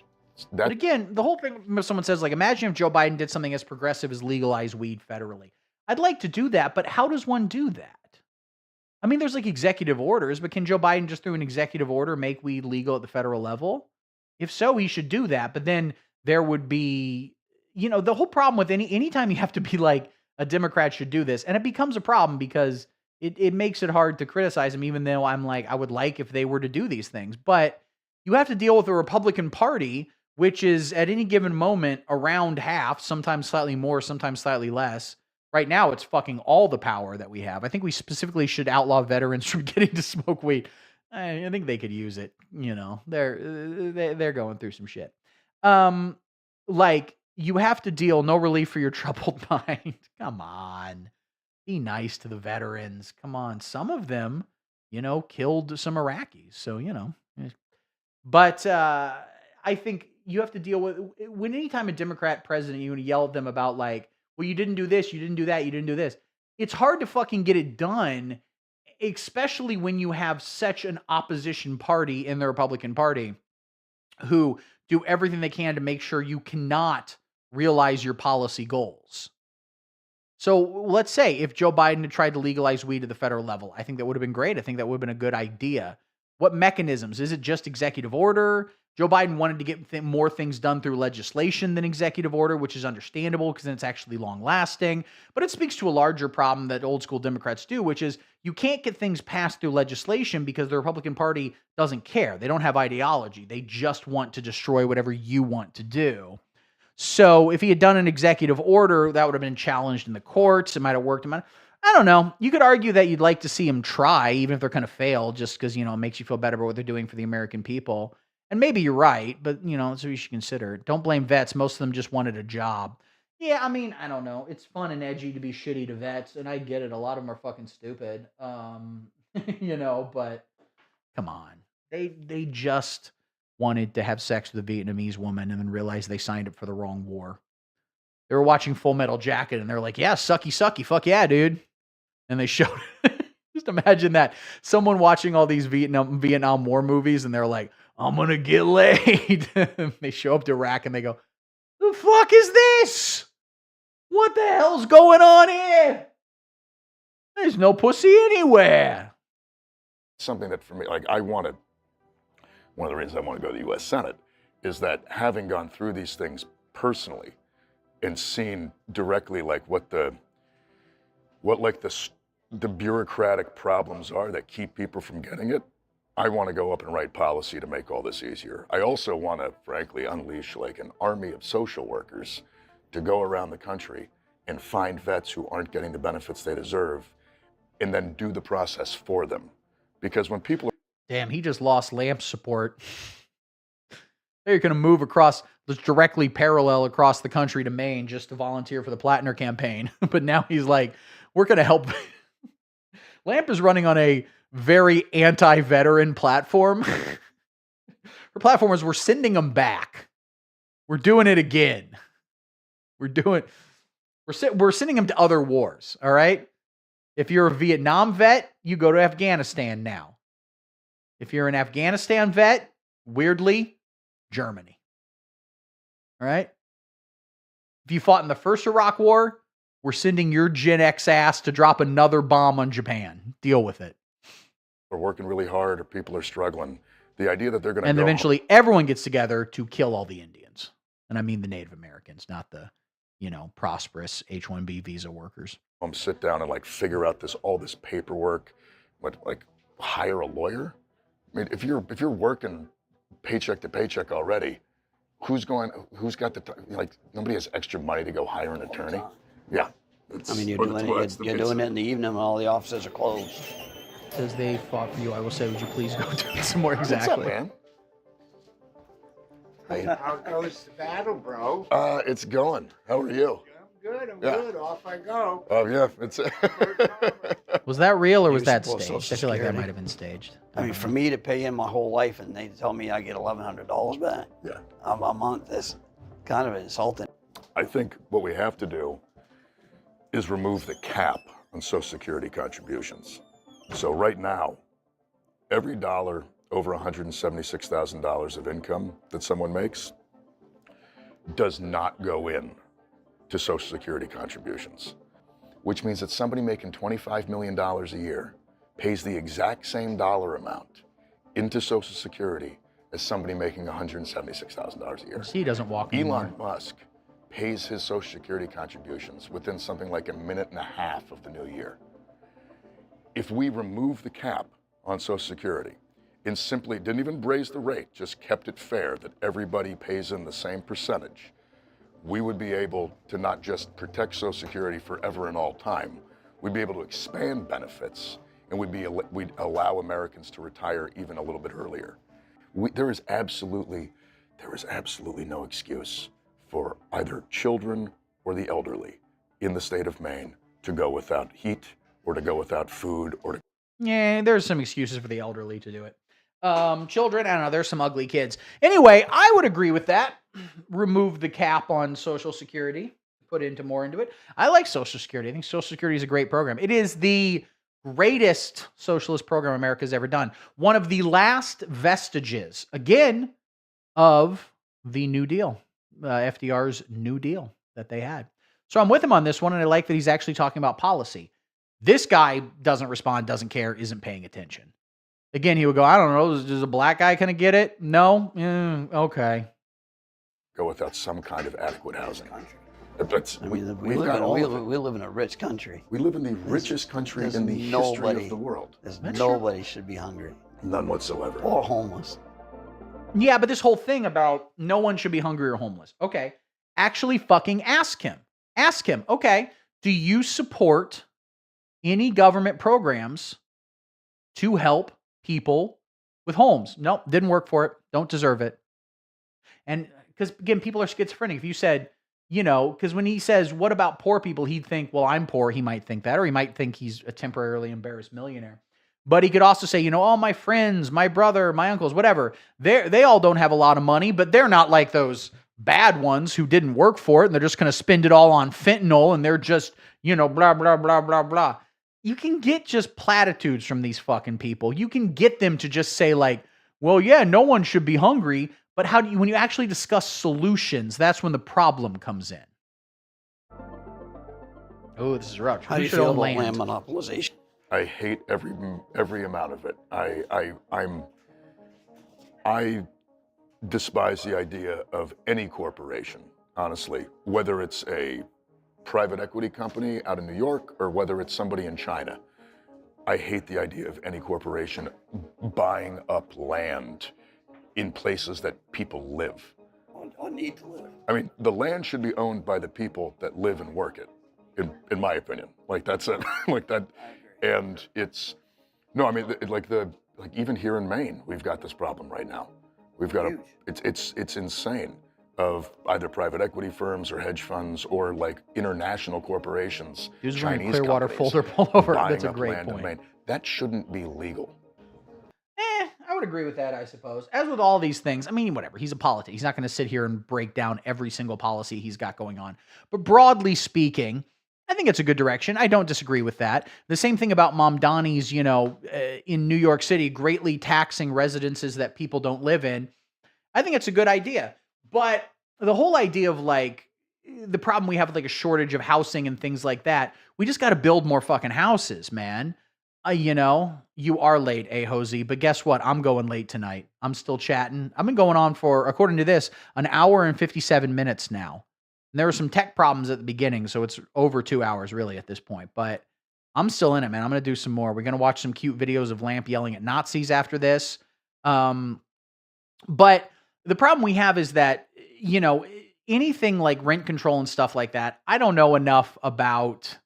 that. But again, the whole thing, someone says, like, imagine if Joe Biden did something as progressive as legalize weed federally. I'd like to do that, but how does one do that? I mean, there's like executive orders, but can Joe Biden just through an executive order make weed legal at the federal level? If so, he should do that. But then there would be, the whole problem with anytime you have to be like, a Democrat should do this. And it becomes a problem because it makes it hard to criticize him, even though I'm like, I would like if they were to do these things. But you have to deal with the Republican Party, which is at any given moment around half, sometimes slightly more, sometimes slightly less. Right now, it's fucking all the power that we have. I think we specifically should outlaw veterans from getting to smoke weed. I think they could use it. They're going through some shit. Like, you have to deal no relief for your troubled mind. Come on. Be nice to the veterans. Come on. Some of them, killed some Iraqis. So, But I think you have to deal with, when anytime a Democrat president, you yell at them about like, well, you didn't do this, you didn't do that, you didn't do this. It's hard to fucking get it done, especially when you have such an opposition party in the Republican Party who do everything they can to make sure you cannot realize your policy goals. So let's say if Joe Biden had tried to legalize weed at the federal level, I think that would have been great. I think that would have been a good idea. What mechanisms? Is it just executive order? Joe Biden wanted to get more things done through legislation than executive order, which is understandable because then it's actually long lasting. But it speaks to a larger problem that old school Democrats do, which is you can't get things passed through legislation because the Republican Party doesn't care. They don't have ideology. They just want to destroy whatever you want to do. So if he had done an executive order, that would have been challenged in the courts. It might have worked. I don't know. You could argue that you'd like to see him try, even if they're going to fail, just because, it makes you feel better about what they're doing for the American people. And maybe you're right, but, so you should consider. Don't blame vets. Most of them just wanted a job. Yeah, I mean, I don't know. It's fun and edgy to be shitty to vets, and I get it. A lot of them are fucking stupid. But come on. They just wanted to have sex with a Vietnamese woman and then realized they signed up for the wrong war. They were watching Full Metal Jacket, and they're like, yeah, sucky, sucky. Fuck yeah, dude. And they showed it. Just imagine that. Someone watching all these Vietnam War movies and they're like, I'm going to get laid. They show up to Iraq and they go, the fuck is this? What the hell's going on here? There's no pussy anywhere. Something that for me, like one of the reasons I want to go to the U.S. Senate is that having gone through these things personally and seen directly like what the bureaucratic problems are that keep people from getting it, I want to go up and write policy to make all this easier. I also want to, frankly, unleash like an army of social workers to go around the country and find vets who aren't getting the benefits they deserve and then do the process for them. Because when people Damn, he just lost LAMP support. They're going to move across, directly parallel across the country to Maine just to volunteer for the Platner campaign. But now he's like, we're going to help. LAMP is running on a very anti-veteran platform. Her platform is we're sending them back. We're doing it again. We're sending them to other wars, all right? If you're a Vietnam vet, you go to Afghanistan now. If you're an Afghanistan vet, weirdly, Germany. All right? If you fought in the first Iraq War, we're sending your Gen X ass to drop another bomb on Japan. Deal with it. are working really hard or people are struggling, the idea that they're going to And eventually everyone gets together to kill all the Indians. And I mean the Native Americans, not the, prosperous H-1B visa workers. sit down and like figure out all this paperwork, like hire a lawyer. I mean, if you're working paycheck to paycheck already, who's got the time? Nobody has extra money to go hire an attorney. Yeah. You're doing it in the evening when all the offices are closed. Says they fought for you. I will say, would you please go do some more exactly? What's up, man? How goes the battle, bro? It's going. How are you? I'm good. Off I go. Oh yeah, it's. Was that real or was that supposed staged? Social I feel like that Security. might have been staged. For me to pay in my whole life and they tell me I get $1,100 back, Yeah. a month, that's kind of insulting. I think what we have to do is remove the cap on Social Security contributions. So right now, every dollar over $176,000 of income that someone makes does not go in to Social Security contributions, which means that somebody making $25 million a year pays the exact same dollar amount into Social Security as somebody making $176,000 a year. He doesn't walk anymore. Elon Musk pays his Social Security contributions within something like a minute and a half of the new year. If we remove the cap on Social Security and simply didn't even raise the rate, just kept it fair that everybody pays in the same percentage, we would be able to not just protect Social Security forever and all time, we'd be able to expand benefits and we'd allow Americans to retire even a little bit earlier. There is absolutely no excuse for either children or the elderly in the state of Maine to go without heat or to go without food or to... Yeah, there's some excuses for the elderly to do it. Children, I don't know, there's some ugly kids. Anyway, I would agree with that. Remove the cap on Social Security, put more into it. I like Social Security. I think Social Security is a great program. It is the greatest socialist program America's ever done. One of the last vestiges, again, of the New Deal, FDR's New Deal that they had. So I'm with him on this one, and I like that he's actually talking about policy. This guy doesn't respond, doesn't care, isn't paying attention. Again, he would go, I don't know, does a black guy kind of get it? No? Okay. Go without some kind of adequate housing. We live in a rich country. We live in the richest country in the history of the world. Nobody should be hungry. None whatsoever. Or homeless. Yeah, but this whole thing about no one should be hungry or homeless. Okay. Actually fucking ask him. Ask him, okay, do you support any government programs to help people with homes? Nope, didn't work for it. Don't deserve it. And because, again, people are schizophrenic. If you said, because when he says, what about poor people? He'd think, well, I'm poor. He might think that, or he might think he's a temporarily embarrassed millionaire. But he could also say, all my friends, my brother, my uncles, whatever, they all don't have a lot of money, but they're not like those bad ones who didn't work for it and they're just going to spend it all on fentanyl and they're just, blah, blah, blah, blah, blah. you can get just platitudes from these fucking people. You can get them to just say like, well, yeah, no one should be hungry. But how do you, when you actually discuss solutions, that's when the problem comes in. Oh, this is rough. How do you feel about land monopolization? I hate every amount of it. I despise the idea of any corporation, honestly, whether it's a private equity company out in New York or whether it's somebody in China. I hate the idea of any corporation buying up land in places that people live. Or need to live. I mean, the land should be owned by the people that live and work it, in my opinion. Like, that's it. Like that. And it's, no, I mean, like even here in Maine, we've got this problem right now. We've got it's insane, of either private equity firms or hedge funds or like international corporations, Chinese Clearwater companies, folder pull over. buying That's a up great land in point. Maine. That shouldn't be legal. I would agree with that, I suppose. As with all these things, I mean, whatever. He's a politician. He's not going to sit here and break down every single policy he's got going on. But broadly speaking, I think it's a good direction. I don't disagree with that. The same thing about Mamdani's, in New York City, greatly taxing residences that people don't live in. I think it's a good idea. But the whole idea of like the problem we have with like a shortage of housing and things like that, we just got to build more fucking houses, man. You are late, Hosey, but guess what? I'm going late tonight. I'm still chatting. I've been going on for, according to this, an hour and 57 minutes now. And there were some tech problems at the beginning, so it's over 2 hours really at this point. But I'm still in it, man. I'm going to do some more. We're going to watch some cute videos of Lamp yelling at Nazis after this. But the problem we have is that, anything like rent control and stuff like that, I don't know enough about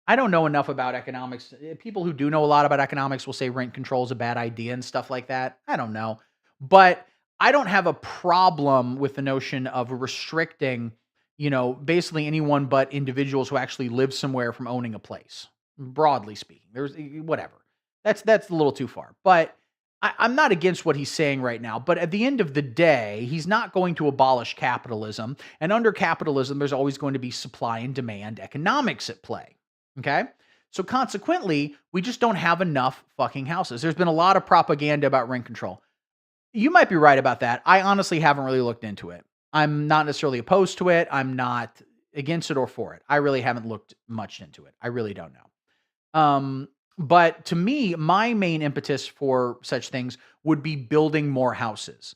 economics. People who do know a lot about economics will say rent control is a bad idea and stuff like that. I don't know. But I don't have a problem with the notion of restricting, basically anyone but individuals who actually live somewhere from owning a place. Broadly speaking, there's whatever. That's a little too far. But I'm not against what he's saying right now. But at the end of the day, he's not going to abolish capitalism. And under capitalism, there's always going to be supply and demand economics at play. Okay? So consequently, we just don't have enough fucking houses. There's been a lot of propaganda about rent control. You might be right about that. I honestly haven't really looked into it. I'm not necessarily opposed to it. I'm not against it or for it. I really haven't looked much into it. I really don't know. But to me, my main impetus for such things would be building more houses.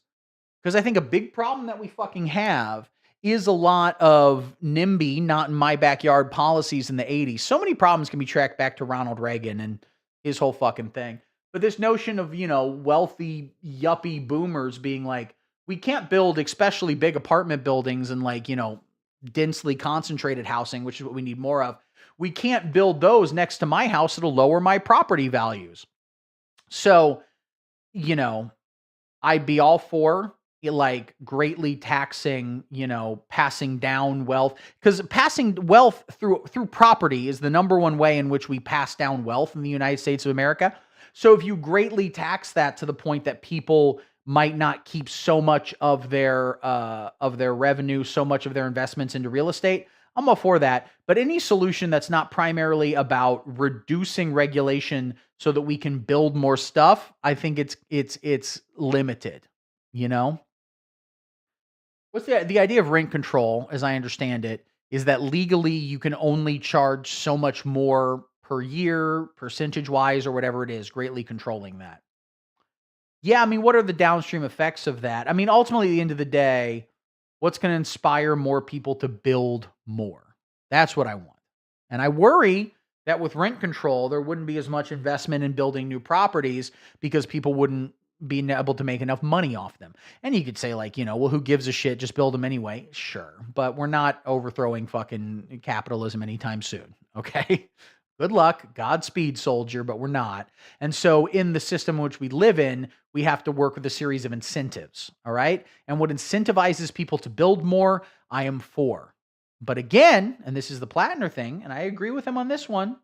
Because I think a big problem that we fucking have is a lot of NIMBY, not in my backyard policies in the 80s. So many problems can be tracked back to Ronald Reagan and his whole fucking thing. But this notion of, wealthy, yuppie boomers being like, we can't build especially big apartment buildings and like, densely concentrated housing, which is what we need more of. We can't build those next to my house. It'll lower my property values. So, I'd be all for like greatly taxing, passing down wealth, because passing wealth through property is the number one way in which we pass down wealth in the United States of America. So if you greatly tax that to the point that people might not keep so much of their revenue, so much of their investments into real estate, I'm all for that. But any solution that's not primarily about reducing regulation so that we can build more stuff, I think it's limited, What's the idea of rent control, as I understand it, is that legally you can only charge so much more per year, percentage-wise, or whatever it is, greatly controlling that. Yeah, I mean, what are the downstream effects of that? I mean, ultimately, at the end of the day, what's going to inspire more people to build more? That's what I want. And I worry that with rent control, there wouldn't be as much investment in building new properties because people wouldn't be able to make enough money off them. And you could say like, well, who gives a shit? Just build them anyway. Sure. But we're not overthrowing fucking capitalism anytime soon. Okay. Good luck. Godspeed, soldier, but we're not. And so in the system in which we live in, we have to work with a series of incentives. All right. And what incentivizes people to build more, I am for. But again, and this is the Platner thing, and I agree with him on this one.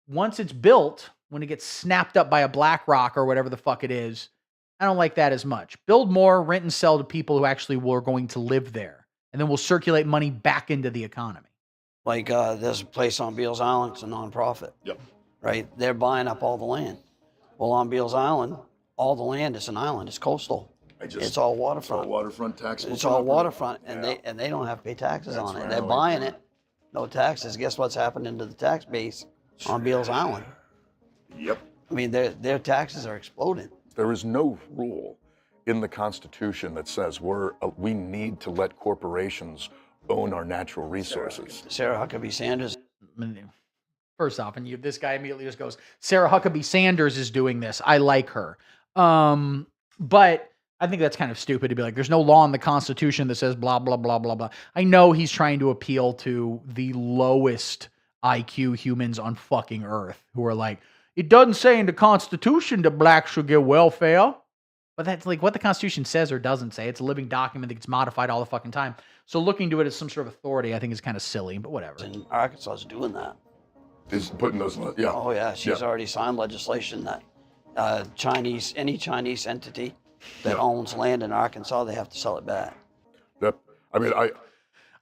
Once it's built, when it gets snapped up by a BlackRock or whatever the fuck it is, I don't like that as much. Build more, rent and sell to people who actually are going to live there. And then we'll circulate money back into the economy. Like there's a place on Beals Island, it's a nonprofit. Yep. Right? They're buying up all the land. Well, on Beals Island, all the land is an island. It's coastal. It's all waterfront. It's all waterfront taxable. It's all waterfront, and they don't have to pay taxes on it. They're buying it, no taxes. Guess what's happening to the tax base on Beals Island? Yep. I mean, their taxes are exploding. There is no rule in the Constitution that says we need to let corporations own our natural resources. Sarah Huckabee Sanders. First off, and this guy immediately just goes, Sarah Huckabee Sanders is doing this. I like her. But I think that's kind of stupid to be like, there's no law in the Constitution that says blah, blah, blah, blah, blah. I know he's trying to appeal to the lowest IQ humans on fucking earth who are like, it doesn't say in the Constitution that blacks should get welfare. But that's like what the Constitution says or doesn't say. It's a living document that gets modified all the fucking time. So looking to it as some sort of authority, I think is kind of silly, but whatever. And Arkansas is doing that. Is putting those, yeah. Oh yeah, she's already signed legislation that any Chinese entity that owns land in Arkansas, they have to sell it back. I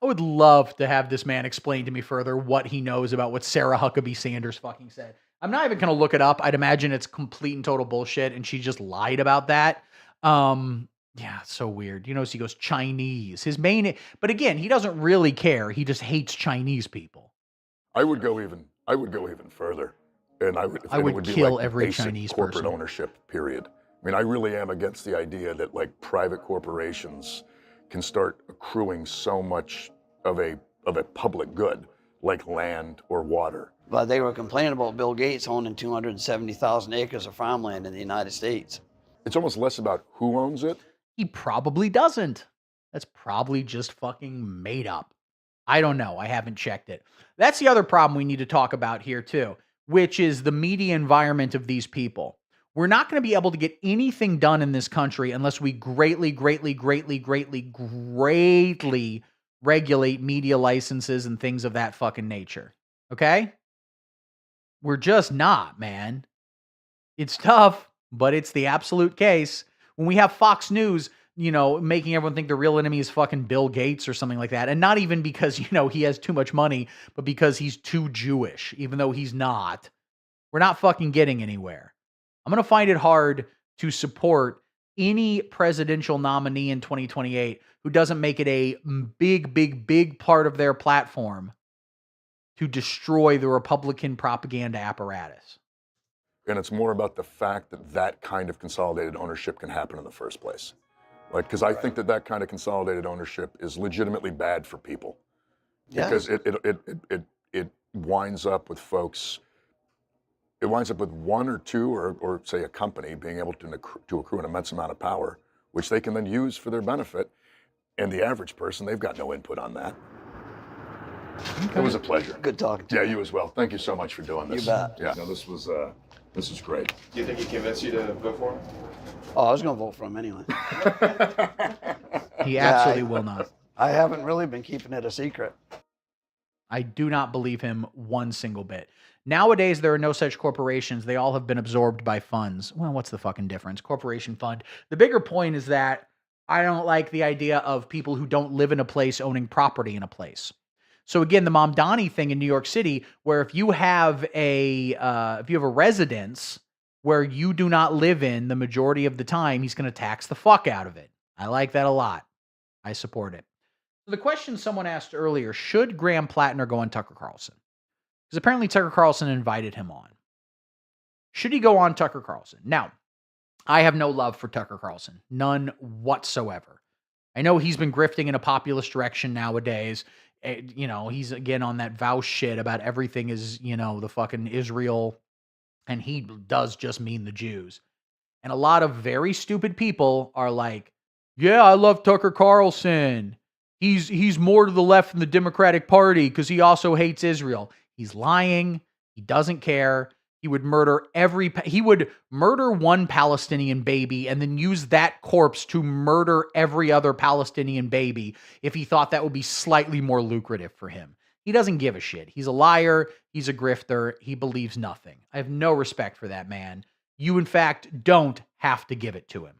would love to have this man explain to me further what he knows about what Sarah Huckabee Sanders fucking said. I'm not even going to look it up. I'd imagine it's complete and total bullshit, and she just lied about that. Yeah, it's so weird. You notice he goes Chinese. But again, he doesn't really care. He just hates Chinese people. I would go even further, and I would kill like every basic Chinese corporate person. ownership. Period. I mean, I really am against the idea that like private corporations can start accruing so much of a public good, like land or water. But they were complaining about Bill Gates owning 270,000 acres of farmland in the United States. It's almost less about who owns it. He probably doesn't. That's probably just fucking made up. I don't know. I haven't checked it. That's the other problem we need to talk about here too, which is the media environment of these people. We're not going to be able to get anything done in this country unless we greatly regulate media licenses and things of that fucking nature. Okay? We're just not, man. It's tough, but it's the absolute case. When we have Fox News, making everyone think the real enemy is fucking Bill Gates or something like that. And not even because, he has too much money, but because he's too Jewish, even though he's not. We're not fucking getting anywhere. I'm going to find it hard to support any presidential nominee in 2028 who doesn't make it a big part of their platform to destroy the Republican propaganda apparatus. And it's more about the fact that kind of consolidated ownership can happen in the first place. Like, because I think that kind of consolidated ownership is legitimately bad for people. Yeah. Because it winds up with folks. It winds up with one or two, or say a company being able to accrue an immense amount of power, which they can then use for their benefit. And the average person, they've got no input on that. Okay. It was a pleasure. Good talking to you. Yeah, you as well. Thank you so much for doing this. You bet. Yeah, no, this was great. Do you think he convinced you to vote for him? Oh, I was going to vote for him anyway. He absolutely will not. I haven't really been keeping it a secret. I do not believe him one single bit. Nowadays, there are no such corporations. They all have been absorbed by funds. Well, what's the fucking difference? Corporation fund. The bigger point is that I don't like the idea of people who don't live in a place owning property in a place. So again, the Mamdani thing in New York City, where if you have a residence where you do not live in the majority of the time, he's going to tax the fuck out of it. I like that a lot. I support it. So the question someone asked earlier, should Graham Platner go on Tucker Carlson? Because apparently Tucker Carlson invited him on. Should he go on Tucker Carlson? Now, I have no love for Tucker Carlson. None whatsoever. I know he's been grifting in a populist direction nowadays. He's again on that vow shit about everything is, the fucking Israel. And he does just mean the Jews. And a lot of very stupid people are like, yeah, I love Tucker Carlson. He's more to the left in the Democratic Party because he also hates Israel. He's lying. He doesn't care. He would murder one Palestinian baby and then use that corpse to murder every other Palestinian baby if he thought that would be slightly more lucrative for him. He doesn't give a shit. He's a liar. He's a grifter. He believes nothing. I have no respect for that man. You, in fact, don't have to give it to him.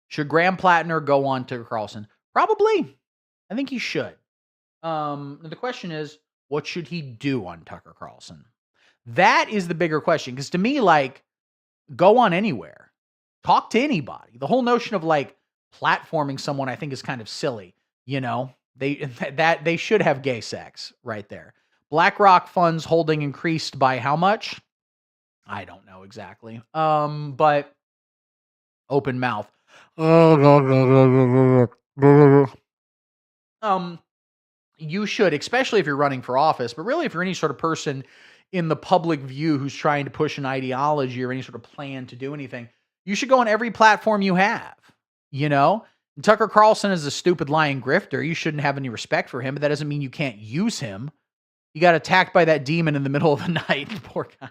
Should Graham Platner go on Tucker Carlson? Probably. I think he should. The question is, what should he do on Tucker Carlson? That is the bigger question. Because to me, like, go on anywhere. Talk to anybody. The whole notion of like platforming someone, I think, is kind of silly. You know, they should have gay sex right there. BlackRock funds holding increased by how much? I don't know exactly. But open mouth. You should, especially if you're running for office, but really if you're any sort of person in the public view who's trying to push an ideology or any sort of plan to do anything, you should go on every platform you have, you know? And Tucker Carlson is a stupid lying grifter. You shouldn't have any respect for him, but that doesn't mean you can't use him. He got attacked by that demon in the middle of the night. Poor guy.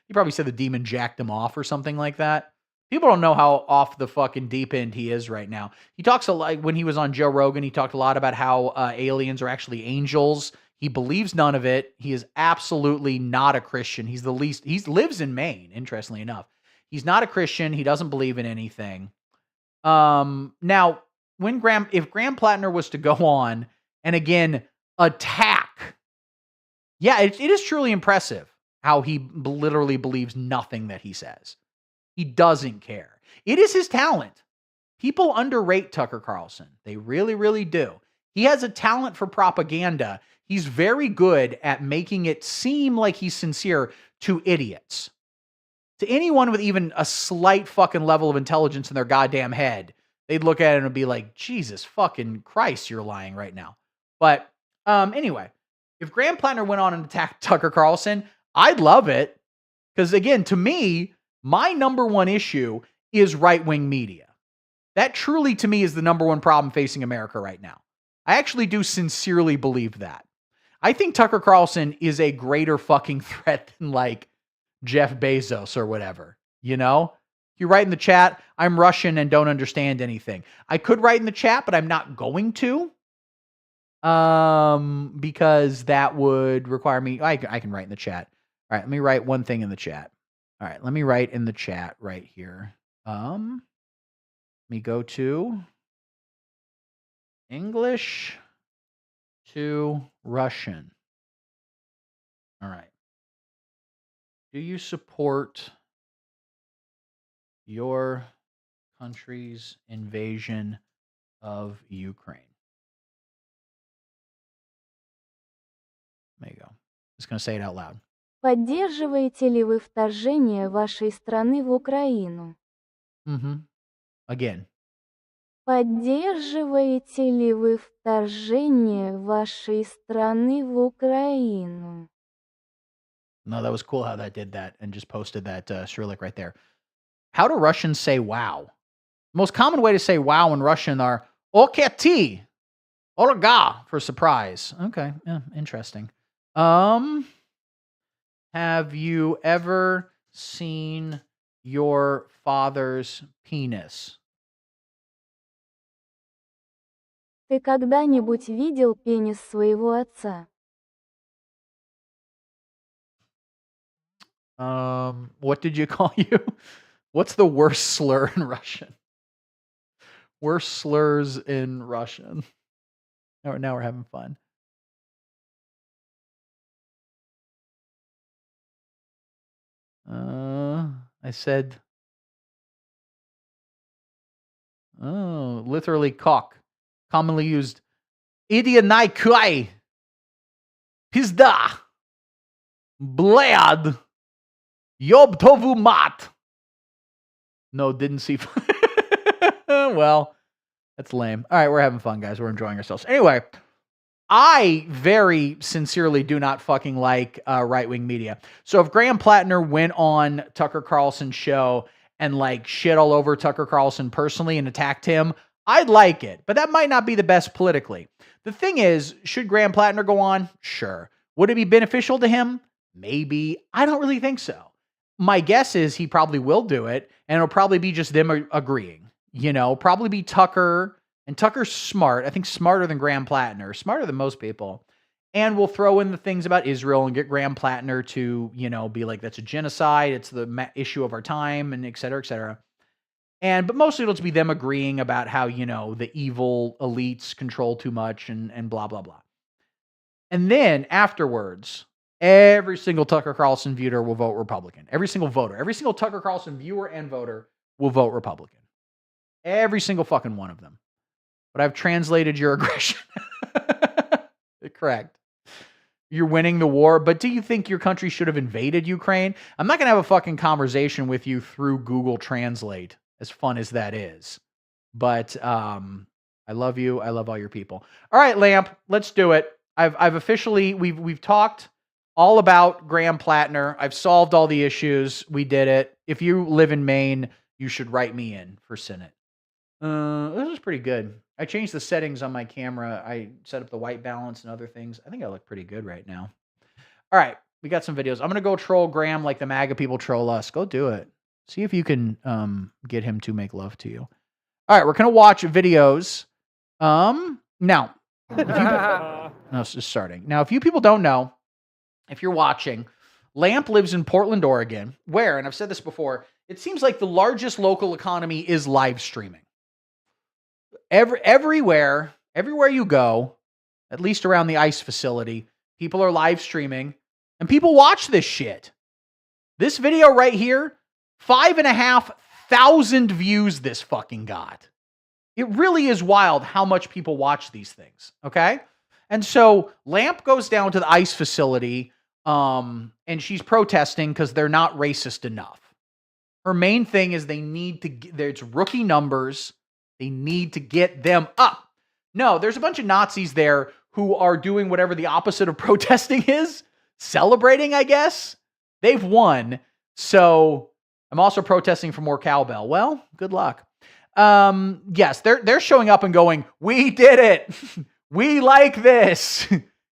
He probably said the demon jacked him off or something like that. People don't know how off the fucking deep end he is right now. He talks a lot, when he was on Joe Rogan, he talked a lot about how aliens are actually angels. He believes none of it. He is absolutely not a Christian. He lives in Maine, interestingly enough. He's not a Christian. He doesn't believe in anything. Now, if Graham Platner was to go on and again attack, yeah, it is truly impressive how he literally believes nothing that he says. He doesn't care. It is his talent. People underrate Tucker Carlson. They really, really do. He has a talent for propaganda. He's very good at making it seem like he's sincere to idiots. To anyone with even a slight fucking level of intelligence in their goddamn head, they'd look at it and be like, Jesus fucking Christ, you're lying right now. But anyway, if Graham Platner went on and attacked Tucker Carlson, I'd love it. Because again, to me, my number one issue is right-wing media. That truly, to me, is the number one problem facing America right now. I actually do sincerely believe that. I think Tucker Carlson is a greater fucking threat than like Jeff Bezos or whatever, you know? You write in the chat, I'm Russian and don't understand anything. I could write in the chat, but I'm not going to. Because that would require me, I can write in the chat. All right, let me write one thing in the chat. All right, let me write in the chat right here. Let me go to English to Russian. All right. Do you support your country's invasion of Ukraine? There you go. Just going to say it out loud. Поддерживаете ли вы вторжение вашей страны в Украину? Again. Поддерживаете ли вы вторжение вашей страны в Украину? No, that was cool how that did that and just posted that Cyrillic right there. How do Russians say wow? The most common way to say wow in Russian are oketi, orga for surprise. Okay, yeah, interesting. Have you ever seen your father's penis? Ты когда-нибудь видел пенис своего отца? What did you call you? What's the worst slur in Russian? Worst slurs in Russian. Now we're having fun. I said, literally cock. Commonly used. Idianai kai. Pizda. Blad. Yob tovu mat. No, didn't see. Well, that's lame. All right, we're having fun, guys. We're enjoying ourselves. Anyway, I very sincerely do not fucking like right-wing media. So if Graham Platner went on Tucker Carlson's show and like shit all over Tucker Carlson personally and attacked him, I'd like it. But that might not be the best politically. The thing is, should Graham Platner go on? Sure. Would it be beneficial to him? Maybe. I don't really think so. My guess is he probably will do it, and it'll probably be just them agreeing. You know, probably be Tucker, and Tucker's smart. I think smarter than Graham Platner, smarter than most people. And we'll throw in the things about Israel and get Graham Platner to, you know, be like, that's a genocide. It's the issue of our time, and et cetera, et cetera. But mostly it'll just be them agreeing about how, you know, the evil elites control too much and blah, blah, blah. And then afterwards, every single Tucker Carlson viewer will vote Republican. Every single voter, every single Tucker Carlson viewer and voter will vote Republican. Every single fucking one of them. But I've translated your aggression. Correct. You're winning the war, but do you think your country should have invaded Ukraine? I'm not going to have a fucking conversation with you through Google Translate, as fun as that is. But I love you. I love all your people. All right, Lamp, let's do it. I've officially, we've talked all about Graham Platner. I've solved all the issues. We did it. If you live in Maine, you should write me in for Senate. This is pretty good. I changed the settings on my camera. I set up the white balance and other things. I think I look pretty good right now. All right, we got some videos. I'm going to go troll Graham like the MAGA people troll us. Go do it. See if you can get him to make love to you. All right, we're going to watch videos. Now, no, it's just starting. Now, if you people don't know, if you're watching, Lamp lives in Portland, Oregon, where, and I've said this before, it seems like the largest local economy is live streaming. Everywhere you go, at least around the ICE facility, people are live streaming and people watch this shit. This video right here, 5,500 views this fucking got. It really is wild how much people watch these things, okay? And so Lamp goes down to the ICE facility and she's protesting because they're not racist enough. Her main thing is they need to get, it's rookie numbers. They need to get them up. No, there's a bunch of Nazis there who are doing whatever the opposite of protesting is. Celebrating, I guess. They've won. So I'm also protesting for more cowbell. Well, good luck. Yes, they're showing up and going, we did it. We like this.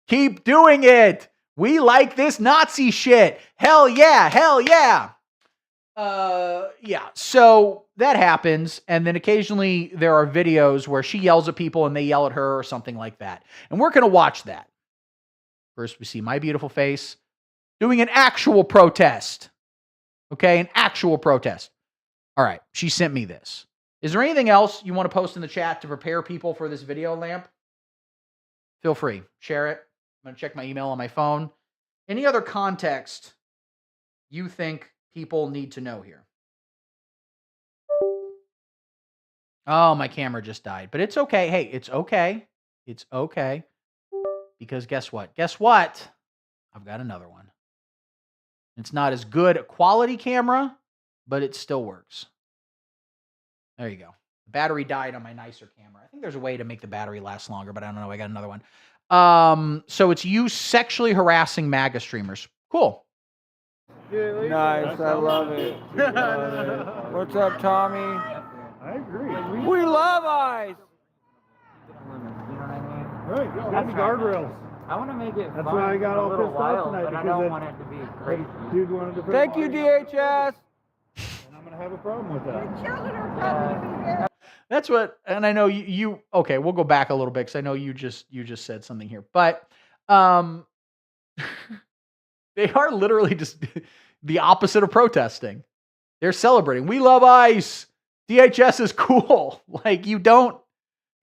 Keep doing it. We like this Nazi shit. Hell yeah. Hell yeah. Yeah, so that happens, and then occasionally there are videos where she yells at people and they yell at her or something like that. And we're going to watch that. First, we see my beautiful face doing an actual protest. Okay, an actual protest. All right, she sent me this. Is there anything else you want to post in the chat to prepare people for this video, Lamp? Feel free. Share it. I'm going to check my email on my phone. Any other context you think people need to know here? Oh, my camera just died, but it's okay. Hey, it's okay. It's okay. Because guess what? Guess what? I've got another one. It's not as good a quality camera, but it still works. There you go. The battery died on my nicer camera. I think there's a way to make the battery last longer, but I don't know. I got another one. So it's you sexually harassing MAGA streamers. Cool. Nice, I love it. What's up, Tommy? I agree. We love ice. Right, got the guardrails. I want to make it That's fun why I got a all little pissed while, off tonight, but I because don't want it to be crazy. Dude wanted to. Thank you, DHS. And I'm gonna have a problem with that. That's what, and I know you okay, we'll go back a little bit because I know you just said something here. But they are literally just the opposite of protesting. They're celebrating. We love ICE. DHS is cool. Like, you don't,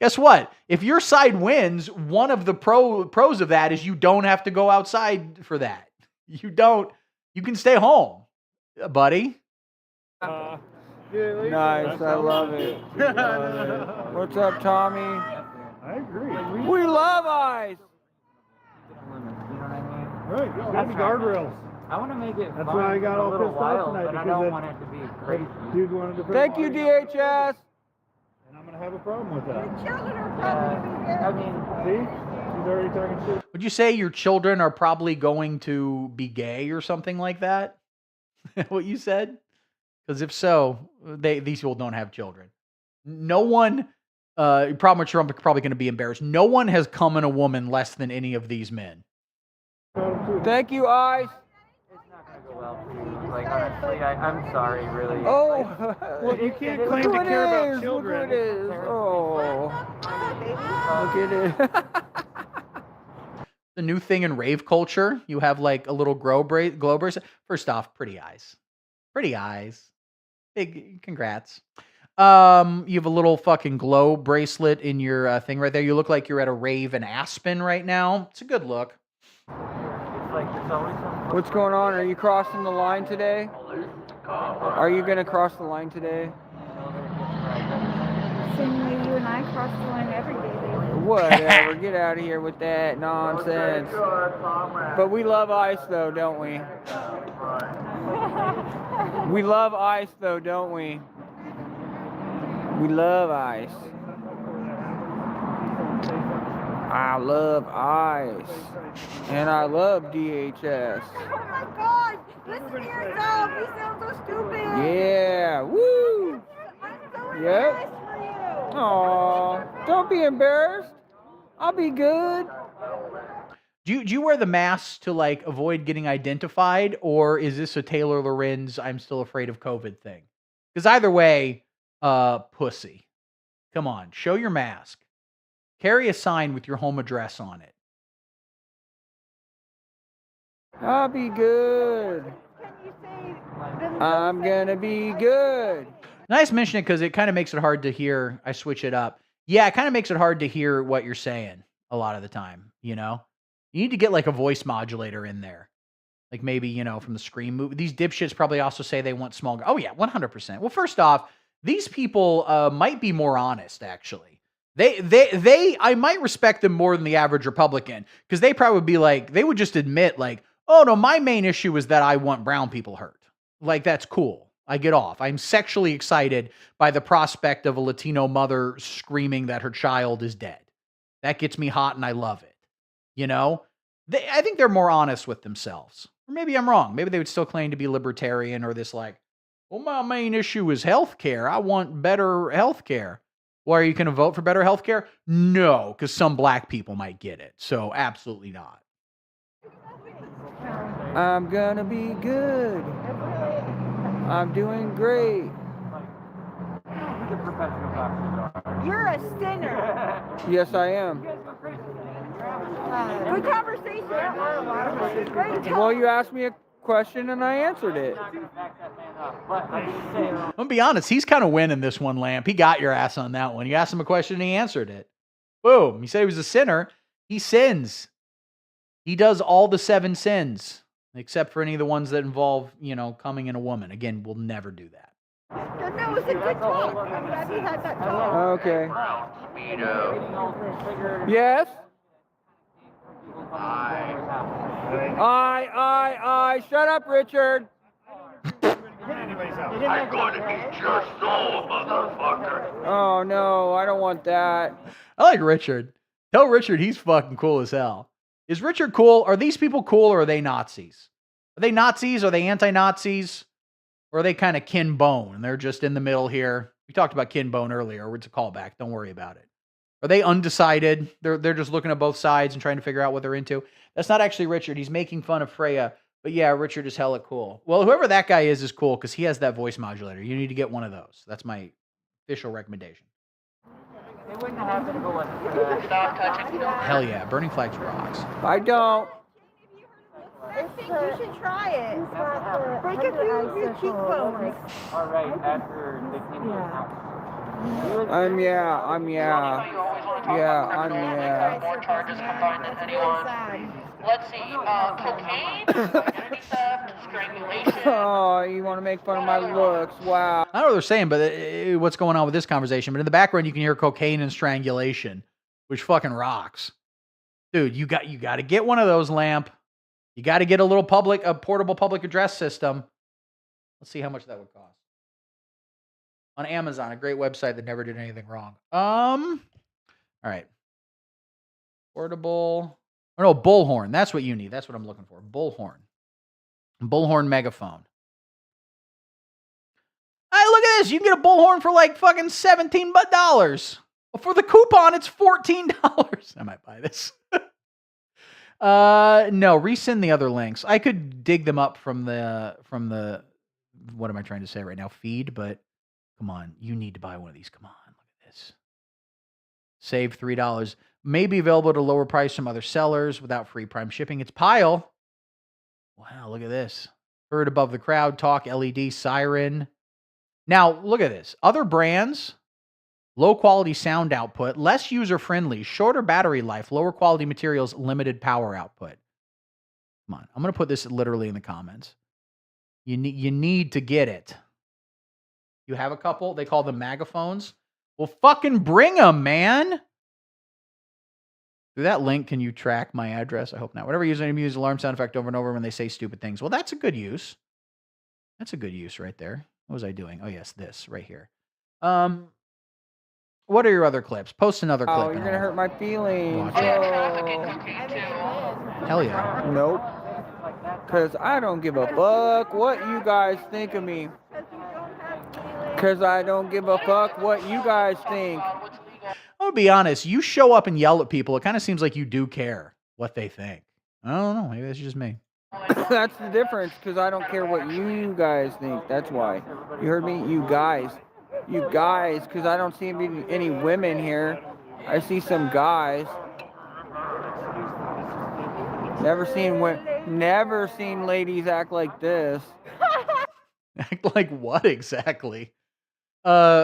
guess what? If your side wins, one of the pros of that is you don't have to go outside for that. You can stay home, buddy. Nice, I love it. What's up, Tommy? I agree. We love ice. Right, got the guardrails. I want to make it That's fun why I got a all little pissed while, off tonight, but I because don't want it to be crazy. Dude wanted to. Thank you, DHS. And I'm gonna have a problem with that. I mean, See? He's already talking shit. Would you say your children are probably going to be gay or something like that? What you said? Because if so, these people don't have children. No one, problem with Trump, probably going to be embarrassed. No one has come in a woman less than any of these men. Thank you, ice. it's not going to go well for you. Like, honestly, I'm sorry, really. Oh, Well, you can't claim to look care at about it. children. Look at it. Oh, look at it. The new thing in rave culture, you have like a little glow bracelet. First off, pretty eyes. Pretty eyes. Big congrats. You have a little fucking glow bracelet in your thing right there. You look like you're at a rave in Aspen right now. It's a good look. It's like there's always some. What's going on? Are you crossing the line today? Are you gonna cross the line today? Same way you and I cross the line every day, baby. Whatever. Get out of here with that nonsense. But we love ice, though, don't we? We love ice, though, don't we? We love ice. I love ice. And I love DHS. Oh my God! Listen to yourself. You sound so stupid. Yeah. Woo! I'm so Yep. embarrassed for you. Aw. Don't be embarrassed. I'll be good. Do you wear the mask to like avoid getting identified, or is this a Taylor Lorenz I'm still afraid of COVID thing? Because either way, pussy. Come on, show your mask. Carry a sign with your home address on it. I'll be good. I'm gonna be good. Nice mention it because it kind of makes it hard to hear. I switch it up. Yeah, it kind of makes it hard to hear what you're saying a lot of the time, you know? You need to get like a voice modulator in there. Like maybe, you know, from the Scream movie. These dipshits probably also say they want small. Oh, yeah, 100%. Well, first off, these people might be more honest, actually. I might respect them more than the average Republican because they probably would be like, they would just admit, like, oh, no, my main issue is that I want brown people hurt. Like, that's cool. I get off. I'm sexually excited by the prospect of a Latino mother screaming that her child is dead. That gets me hot and I love it. You know? I think they're more honest with themselves. Or maybe I'm wrong. Maybe they would still claim to be libertarian or this like, well, my main issue is healthcare. I want better healthcare. Well, are you going to vote for better healthcare? No, because some black people might get it. So absolutely not. I'm gonna be good. I'm doing great. You're a sinner. Yes, I am. Good conversation. Great talk. Well, you asked me a question and I answered it. I'm going to be honest. He's kind of winning this one, Lamp. He got your ass on that one. You asked him a question and he answered it. Boom. He said he was a sinner. He sins. He does all the 7 sins, except for any of the ones that involve, you know, coming in a woman. Again, we'll never do that. That was a good talk. I'm glad we had that talk. Okay. Yes? I. Shut up, Richard. I'm going to eat your soul, motherfucker. Oh, no, I don't want that. I like Richard. Tell Richard he's fucking cool as hell. Is Richard cool? Are these people cool or are they Nazis? Are they Nazis? Are they anti-Nazis? Or are they kind of kin bone? And they're just in the middle here. We talked about kin bone earlier. It's a callback. Don't worry about it. Are they undecided? They're just looking at both sides and trying to figure out what they're into. That's not actually Richard. He's making fun of Freya. But yeah, Richard is hella cool. Well, whoever that guy is cool because he has that voice modulator. You need to get one of those. That's my official recommendation. They wouldn't have to go with Hell yeah. Burning Flags rocks. I don't. I think you should try it. Break a few of your cheekbones. All right, after they came to the house. Yeah. More charges combined than anyone. Let's see, cocaine, identity theft, strangulation. Oh, you want to make fun of my looks? Wow. I don't know what they're saying, but what's going on with this conversation. But in the background, you can hear cocaine and strangulation, which fucking rocks. Dude, you got to get one of those, Lamp. You got to get a portable public address system. Let's see how much that would cost. On Amazon, a great website that never did anything wrong. All right. Portable. Oh, no, bullhorn. That's what you need. That's what I'm looking for. Bullhorn. Bullhorn megaphone. Hey, look at this. You can get a bullhorn for like fucking $17. For the coupon, it's $14. I might buy this. No, resend the other links. I could dig them up from the what am I trying to say right now? Feed, but come on, you need to buy one of these. Come on, look at this. Save $3. May be available at a lower price from other sellers without free prime shipping. It's Pile. Wow, look at this. Heard above the crowd, talk, LED, siren. Now, look at this. Other brands, low quality sound output, less user friendly, shorter battery life, lower quality materials, limited power output. Come on. I'm going to put this literally in the comments. You need to get it. You have a couple? They call them megaphones. Well, fucking bring them, man. Through that link, can you track my address? I hope not. Whatever user name, use alarm sound effect over and over when they say stupid things. Well, that's a good use. That's a good use right there. What was I doing? Oh, yes, this right here. What are your other clips? Post another clip. Oh, you're gonna hurt my feelings. Watch it. Oh. Hell yeah. Nope. Cause I don't give a fuck what you guys think of me. Cause I don't give a fuck what you guys think. I'll be honest. You show up and yell at people. It kind of seems like you do care what they think. I don't know. Maybe that's just me. That's the difference. Cause I don't care what you guys think. That's why. You heard me? You guys. You guys. Cause I don't see any women here. I see some guys. Never seen ladies act like this. Act like what exactly?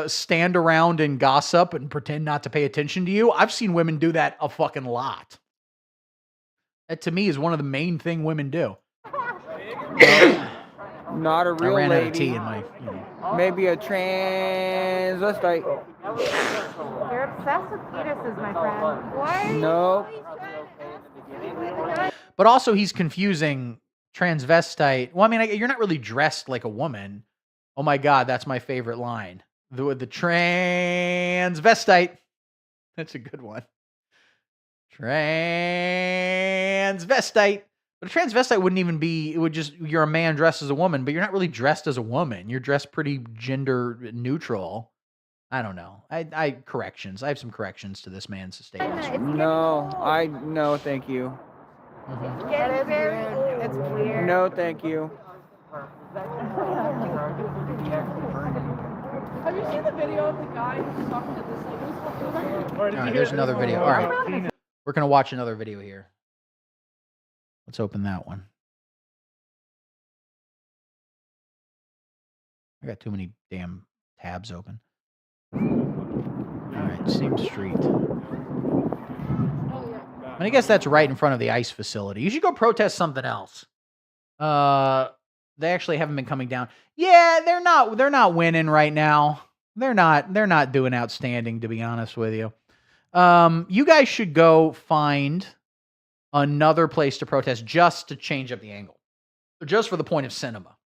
Stand around and gossip and pretend not to pay attention to you? I've seen women do that a fucking lot. That to me is one of the main thing women do. Not a real I ran lady. out of tea in my, Maybe a transvestite. You're obsessed with fetuses, my friend. Why? No. But also he's confusing transvestite. Well, I mean, you're not really dressed like a woman. Oh my God, that's my favorite line. The transvestite. That's a good one. Transvestite. But a transvestite wouldn't even be, it would just, you're a man dressed as a woman, but you're not really dressed as a woman. You're dressed pretty gender neutral. I don't know. I corrections. I have some corrections to this man's statements. No, thank you. It's weird. No, thank you. Have you seen the video of the guy who's talking to this lady? All right, there's another video. All right. We're going to watch another video here. Let's open that one. I got too many damn tabs open. All right, same street. And I guess that's right in front of the ice facility. You should go protest something else. They actually haven't been coming down. Yeah, they're not winning right now. They're not doing outstanding, to be honest with you. You guys should go find another place to protest just to change up the angle. Just for the point of cinema.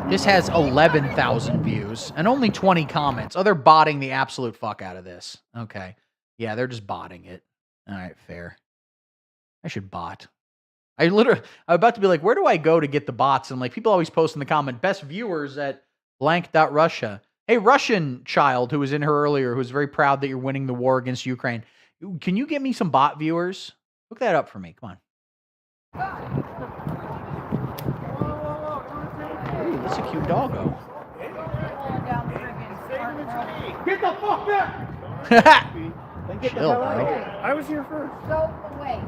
This has 11,000 views and only 20 comments. Oh, they're botting the absolute fuck out of this. Okay. Yeah, they're just botting it. All right, fair. I should bot. I'm about to be like, where do I go to get the bots? And like, people always post in the comment, best viewers at blank.Russia. Hey, Russian child who was in here earlier, who was very proud that you're winning the war against Ukraine. Can you get me some bot viewers? Look that up for me. Come on. Ooh, that's a cute doggo. Get the fuck back! Chill, bro. I was here first. Go away.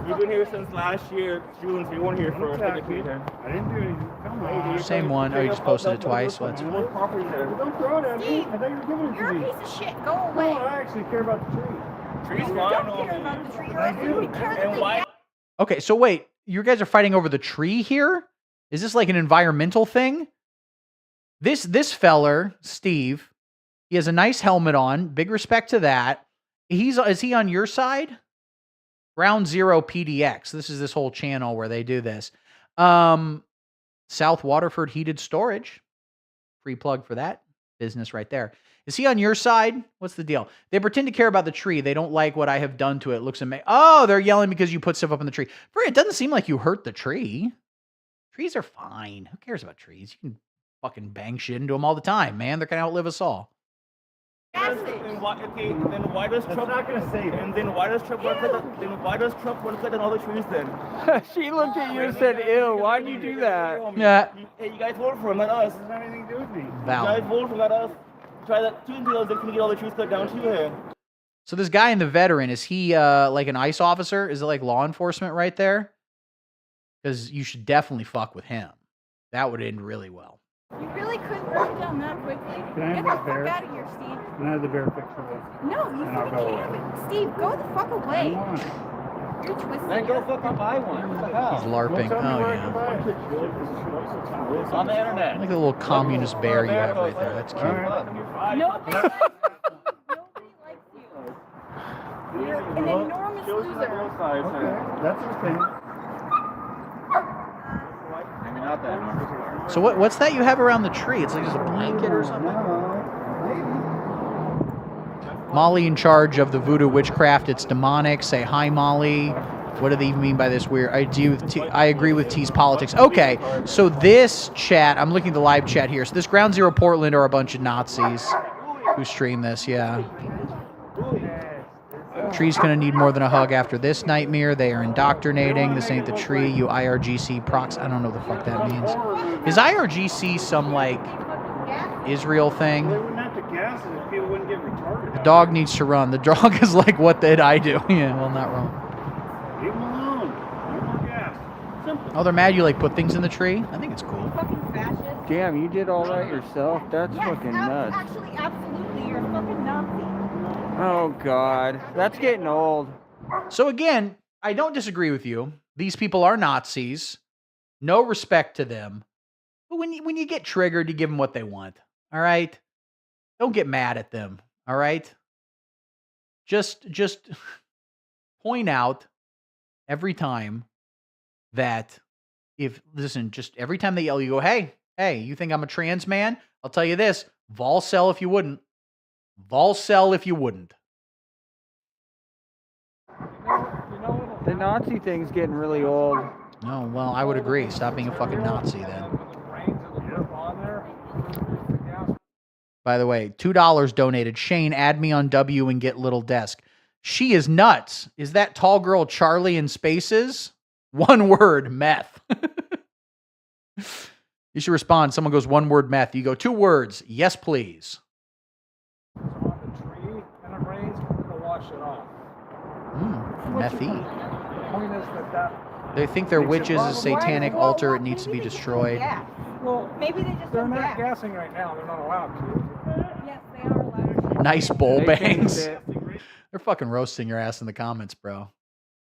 You've been here since last year, June, so you weren't here first. Exactly. I didn't do anything. Come on. Same one. Oh, you just posted it twice. Well, that's fine. Don't throw it at me. I thought you were giving it to You're me. a piece of shit. Go away. No, I actually care about the tree. Tree's You fine. don't care about the tree. You're And why? Okay, so wait. You guys are fighting over the tree here? Is this like an environmental thing? This feller, Steve, he has a nice helmet on. Big respect to that. Is he on your side? Ground Zero PDX. This is this whole channel where they do this. South Waterford Heated Storage. Free plug for that business right there. Is he on your side? What's the deal? They pretend to care about the tree. They don't like what I have done to it. It looks amazing. Oh, they're yelling because you put stuff up in the tree. It doesn't seem like you hurt the tree. Trees are fine. Who cares about trees? You can fucking bang shit into them all the time, man. They're going to outlive us all. Then why does Trump not gonna say that? And then why does Trump want to cut down all the trees then? She looked at you and said, ew, why'd you do that? Yeah. Hey, you guys voted for him, not us. Doesn't have anything to do with me. You guys voted for him, not us. Try that 2 deals that can get all the trees cut down too here. So this guy in the veteran, is he like an ICE officer? Is it like law enforcement right there? Because you should definitely fuck with him. That would end really well. You really couldn't run down that quickly. Can I have Get the that fuck bear? out of here, Steve. Can I have the bear picture with? No, you And I'll fucking go can't. away. Steve, go the fuck away. Come on. You're twisted. Then go fucking buy one. What the hell? He's LARPing. Tell me Oh, where I yeah. can buy it. It's on the I internet. like the little communist bear you have right there. That's cute. Nobody likes you. Nobody likes you. You're an enormous loser. Okay, that's okay. Maybe not that enormous. So what's that you have around the tree? It's like just a blanket or something? Molly in charge of the voodoo witchcraft. It's demonic. Say hi, Molly. What do they even mean by this weird? I agree with T's politics. Okay, so this chat, I'm looking at the live chat here. So this Ground Zero Portland are a bunch of Nazis who stream this, yeah. Tree's gonna need more than a hug after this nightmare. They are indoctrinating. This ain't the tree, you IRGC prox. I don't know what the fuck that means. Is IRGC some, like, Israel thing? They wouldn't have to gas it if people wouldn't get retarded. The dog needs to run. The dog is like, what did I do? Yeah, well, not wrong. Leave them alone. No more gas. Simple. Oh, they're mad you, like, put things in the tree? I think it's cool. Fucking fascist. Damn, you did all that yourself? That's Yes, fucking nuts. actually, absolutely. You're a fucking Nazi. Oh, God. That's getting old. So again, I don't disagree with you. These people are Nazis. No respect to them. But when you get triggered, you give them what they want. All right? Don't get mad at them. All right? Just point out every time that just every time they yell, you go, hey, you think I'm a trans man? I'll tell you this, Volcel if you wouldn't. Volcel if you wouldn't. The Nazi thing's getting really old. No, well, I would agree. Stop being a fucking Nazi then. By the way, $2 donated. Shane, add me on W and get little desk. She is nuts. Is that tall girl Charlie in Spaces? One word, meth. You should respond. Someone goes, one word, meth. You go, 2 words. Yes, please. Methy. They think they're witches, a satanic altar. It needs to be destroyed. Well, maybe they just They're don't not gas. gassing right now. They're not allowed to. Yes, they are allowed. Nice bowl They bangs. changed it. They're fucking roasting your ass in the comments, bro.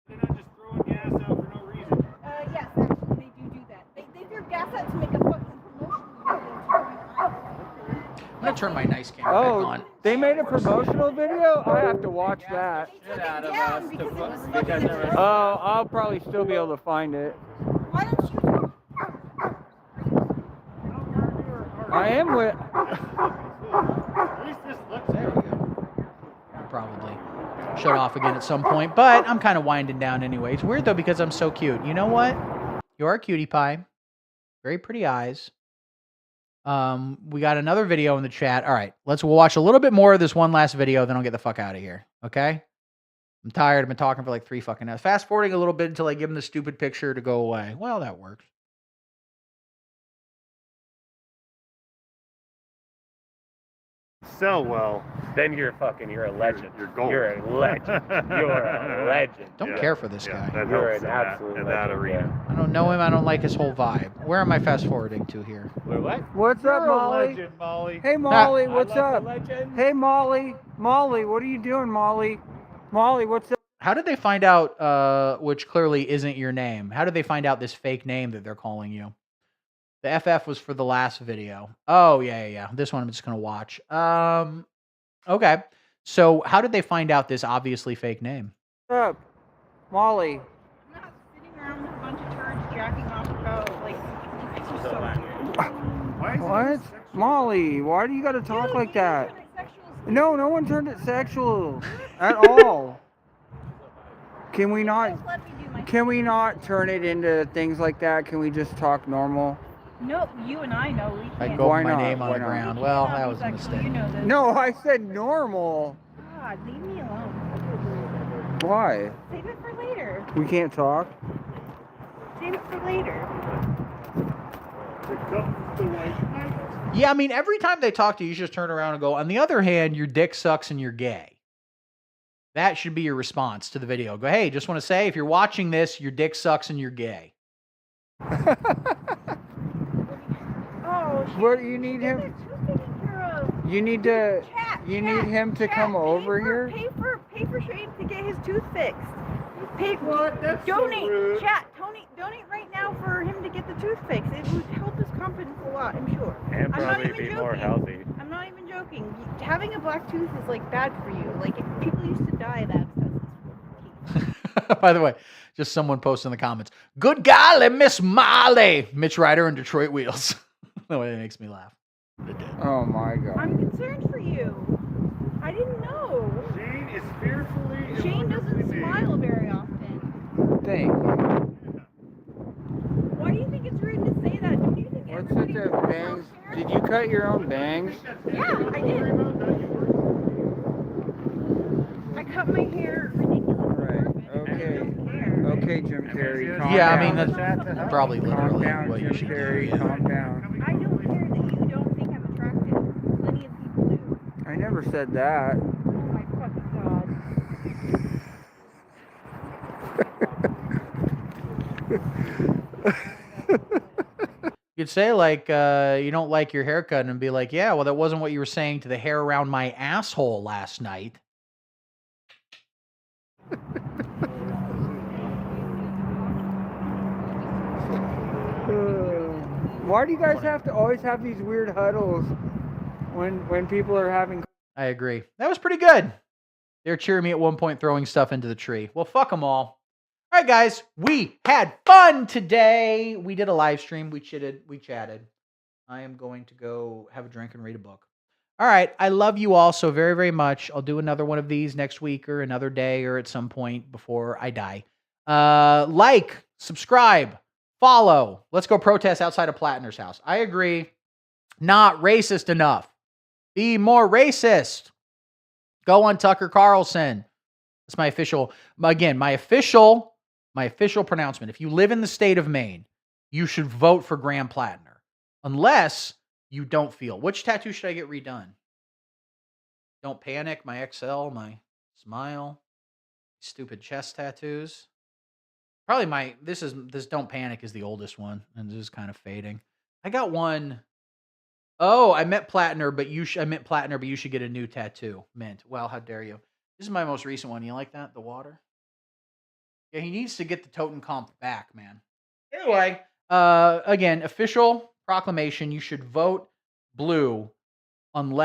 They're not just throwing gas out for no reason. Yes, actually, they do that. They threw gas out to make a fucking promotion. I'm gonna turn my nice camera back Oh, on. they made a promotional video? I have to watch that. They took it down because it was fucking Oh, I'll probably still be able to find it. Why don't you? I am with. At least this looks There we go. Probably shut off again at some point, but I'm kind of winding down anyway. It's weird though because I'm so cute. You know what? You are a cutie pie. Very pretty eyes. We got another video in the chat. All right, we'll watch a little bit more of this one last video, then I'll get the fuck out of here. Okay? I'm tired. I've been talking for like 3 fucking hours. Fast forwarding a little bit until I give him the stupid picture to go away. Well, that works. sell well. Then you're a legend. You're gold. You're a legend. You're a legend. Don't care for this guy. That You're helps an absolute in that legend, arena. I don't know him. I don't like his whole vibe. Where am I fast forwarding to here? Wait, what? What's You're up, a Molly? legend, Molly. Hey, Molly, I what's love up? the legend. Hey, Molly. Molly, what are you doing, Molly? Molly, what's up? How did they find out, which clearly isn't your name? How did they find out this fake name that they're calling you? The FF was for the last video. Oh, yeah. This one I'm just going to watch. Okay. So how did they find out this obviously fake name? What's up, Molly? I'm not sitting around with a bunch of turds jacking off about like you guys are so What? Molly, why do you gotta talk like that? No, no one turned it sexual at all. Can we not turn it into things like that? Can we just talk normal? No, you and I know we I can't. go Why my not? name on Why the not? ground. Well, that was a Sexual, mistake. you know this. No, I said normal. God, leave me alone. Why? Save it for later. We can't talk? Save it for later. Yeah, I mean, every time they talk to you, you just turn around and go, on the other hand, your dick sucks and you're gay. That should be your response to the video. Go, hey, just want to say, if you're watching this, your dick sucks and you're gay. Oh, What you need him? You need to. You need him to come over here. Pay for Shane to get his tooth fixed. What? That's donate, so rude. chat. Donate right now for him to get the tooth fixed. It would help his confidence a lot, I'm sure. And I'm not probably even be joking. more healthy. I'm not even joking. Having a black tooth is like bad for you. Like people used to die of that. By the way, just someone posted in the comments. Good golly, Miss Molly. Mitch Ryder and Detroit Wheels. The way that makes me laugh. Oh my God. I'm concerned for you. I didn't know. Shane is fearfully. Shane doesn't smile very often. Thank you. Why do you think it's rude to say that? Do you think What's with the bangs? Did you cut your own bangs? Yeah, I did. I cut my hair ridiculous. Right. Okay. Okay, Jim Carrey. Calm Yeah, down. I mean, that's probably literally down, what you Jim should Carrey, do. Yeah. Calm down. I don't care that you don't think I'm attractive. Plenty of people do. I never said that. Oh my fucking God. You could say like you don't like your haircut and be like, yeah, well, that wasn't what you were saying to the hair around my asshole last night. Why do you guys have to always have these weird huddles when people are having? I agree. That was pretty good. They're cheering me at one point, throwing stuff into the tree. Well, fuck them all. All right, guys, we had fun today. We did a live stream. We chatted. I am going to go have a drink and read a book. All right, I love you all so very, very much. I'll do another one of these next week or another day or at some point before I die. Like, subscribe, follow. Let's go protest outside of Platner's house. I agree. Not racist enough. Be more racist. Go on Tucker Carlson. That's my official pronouncement. If you live in the state of Maine, you should vote for Graham Platner. Unless you don't feel. Which tattoo should I get redone? Don't Panic, my XL, my Smile, stupid chest tattoos. Probably this Don't Panic is the oldest one, and this is kind of fading. I got one. Oh, I meant Platner, but you should get a new tattoo. Mint. Well, how dare you? This is my most recent one. You like that? The water? Yeah, he needs to get the Totenkopf back, man. Anyway, again, official proclamation. You should vote blue unless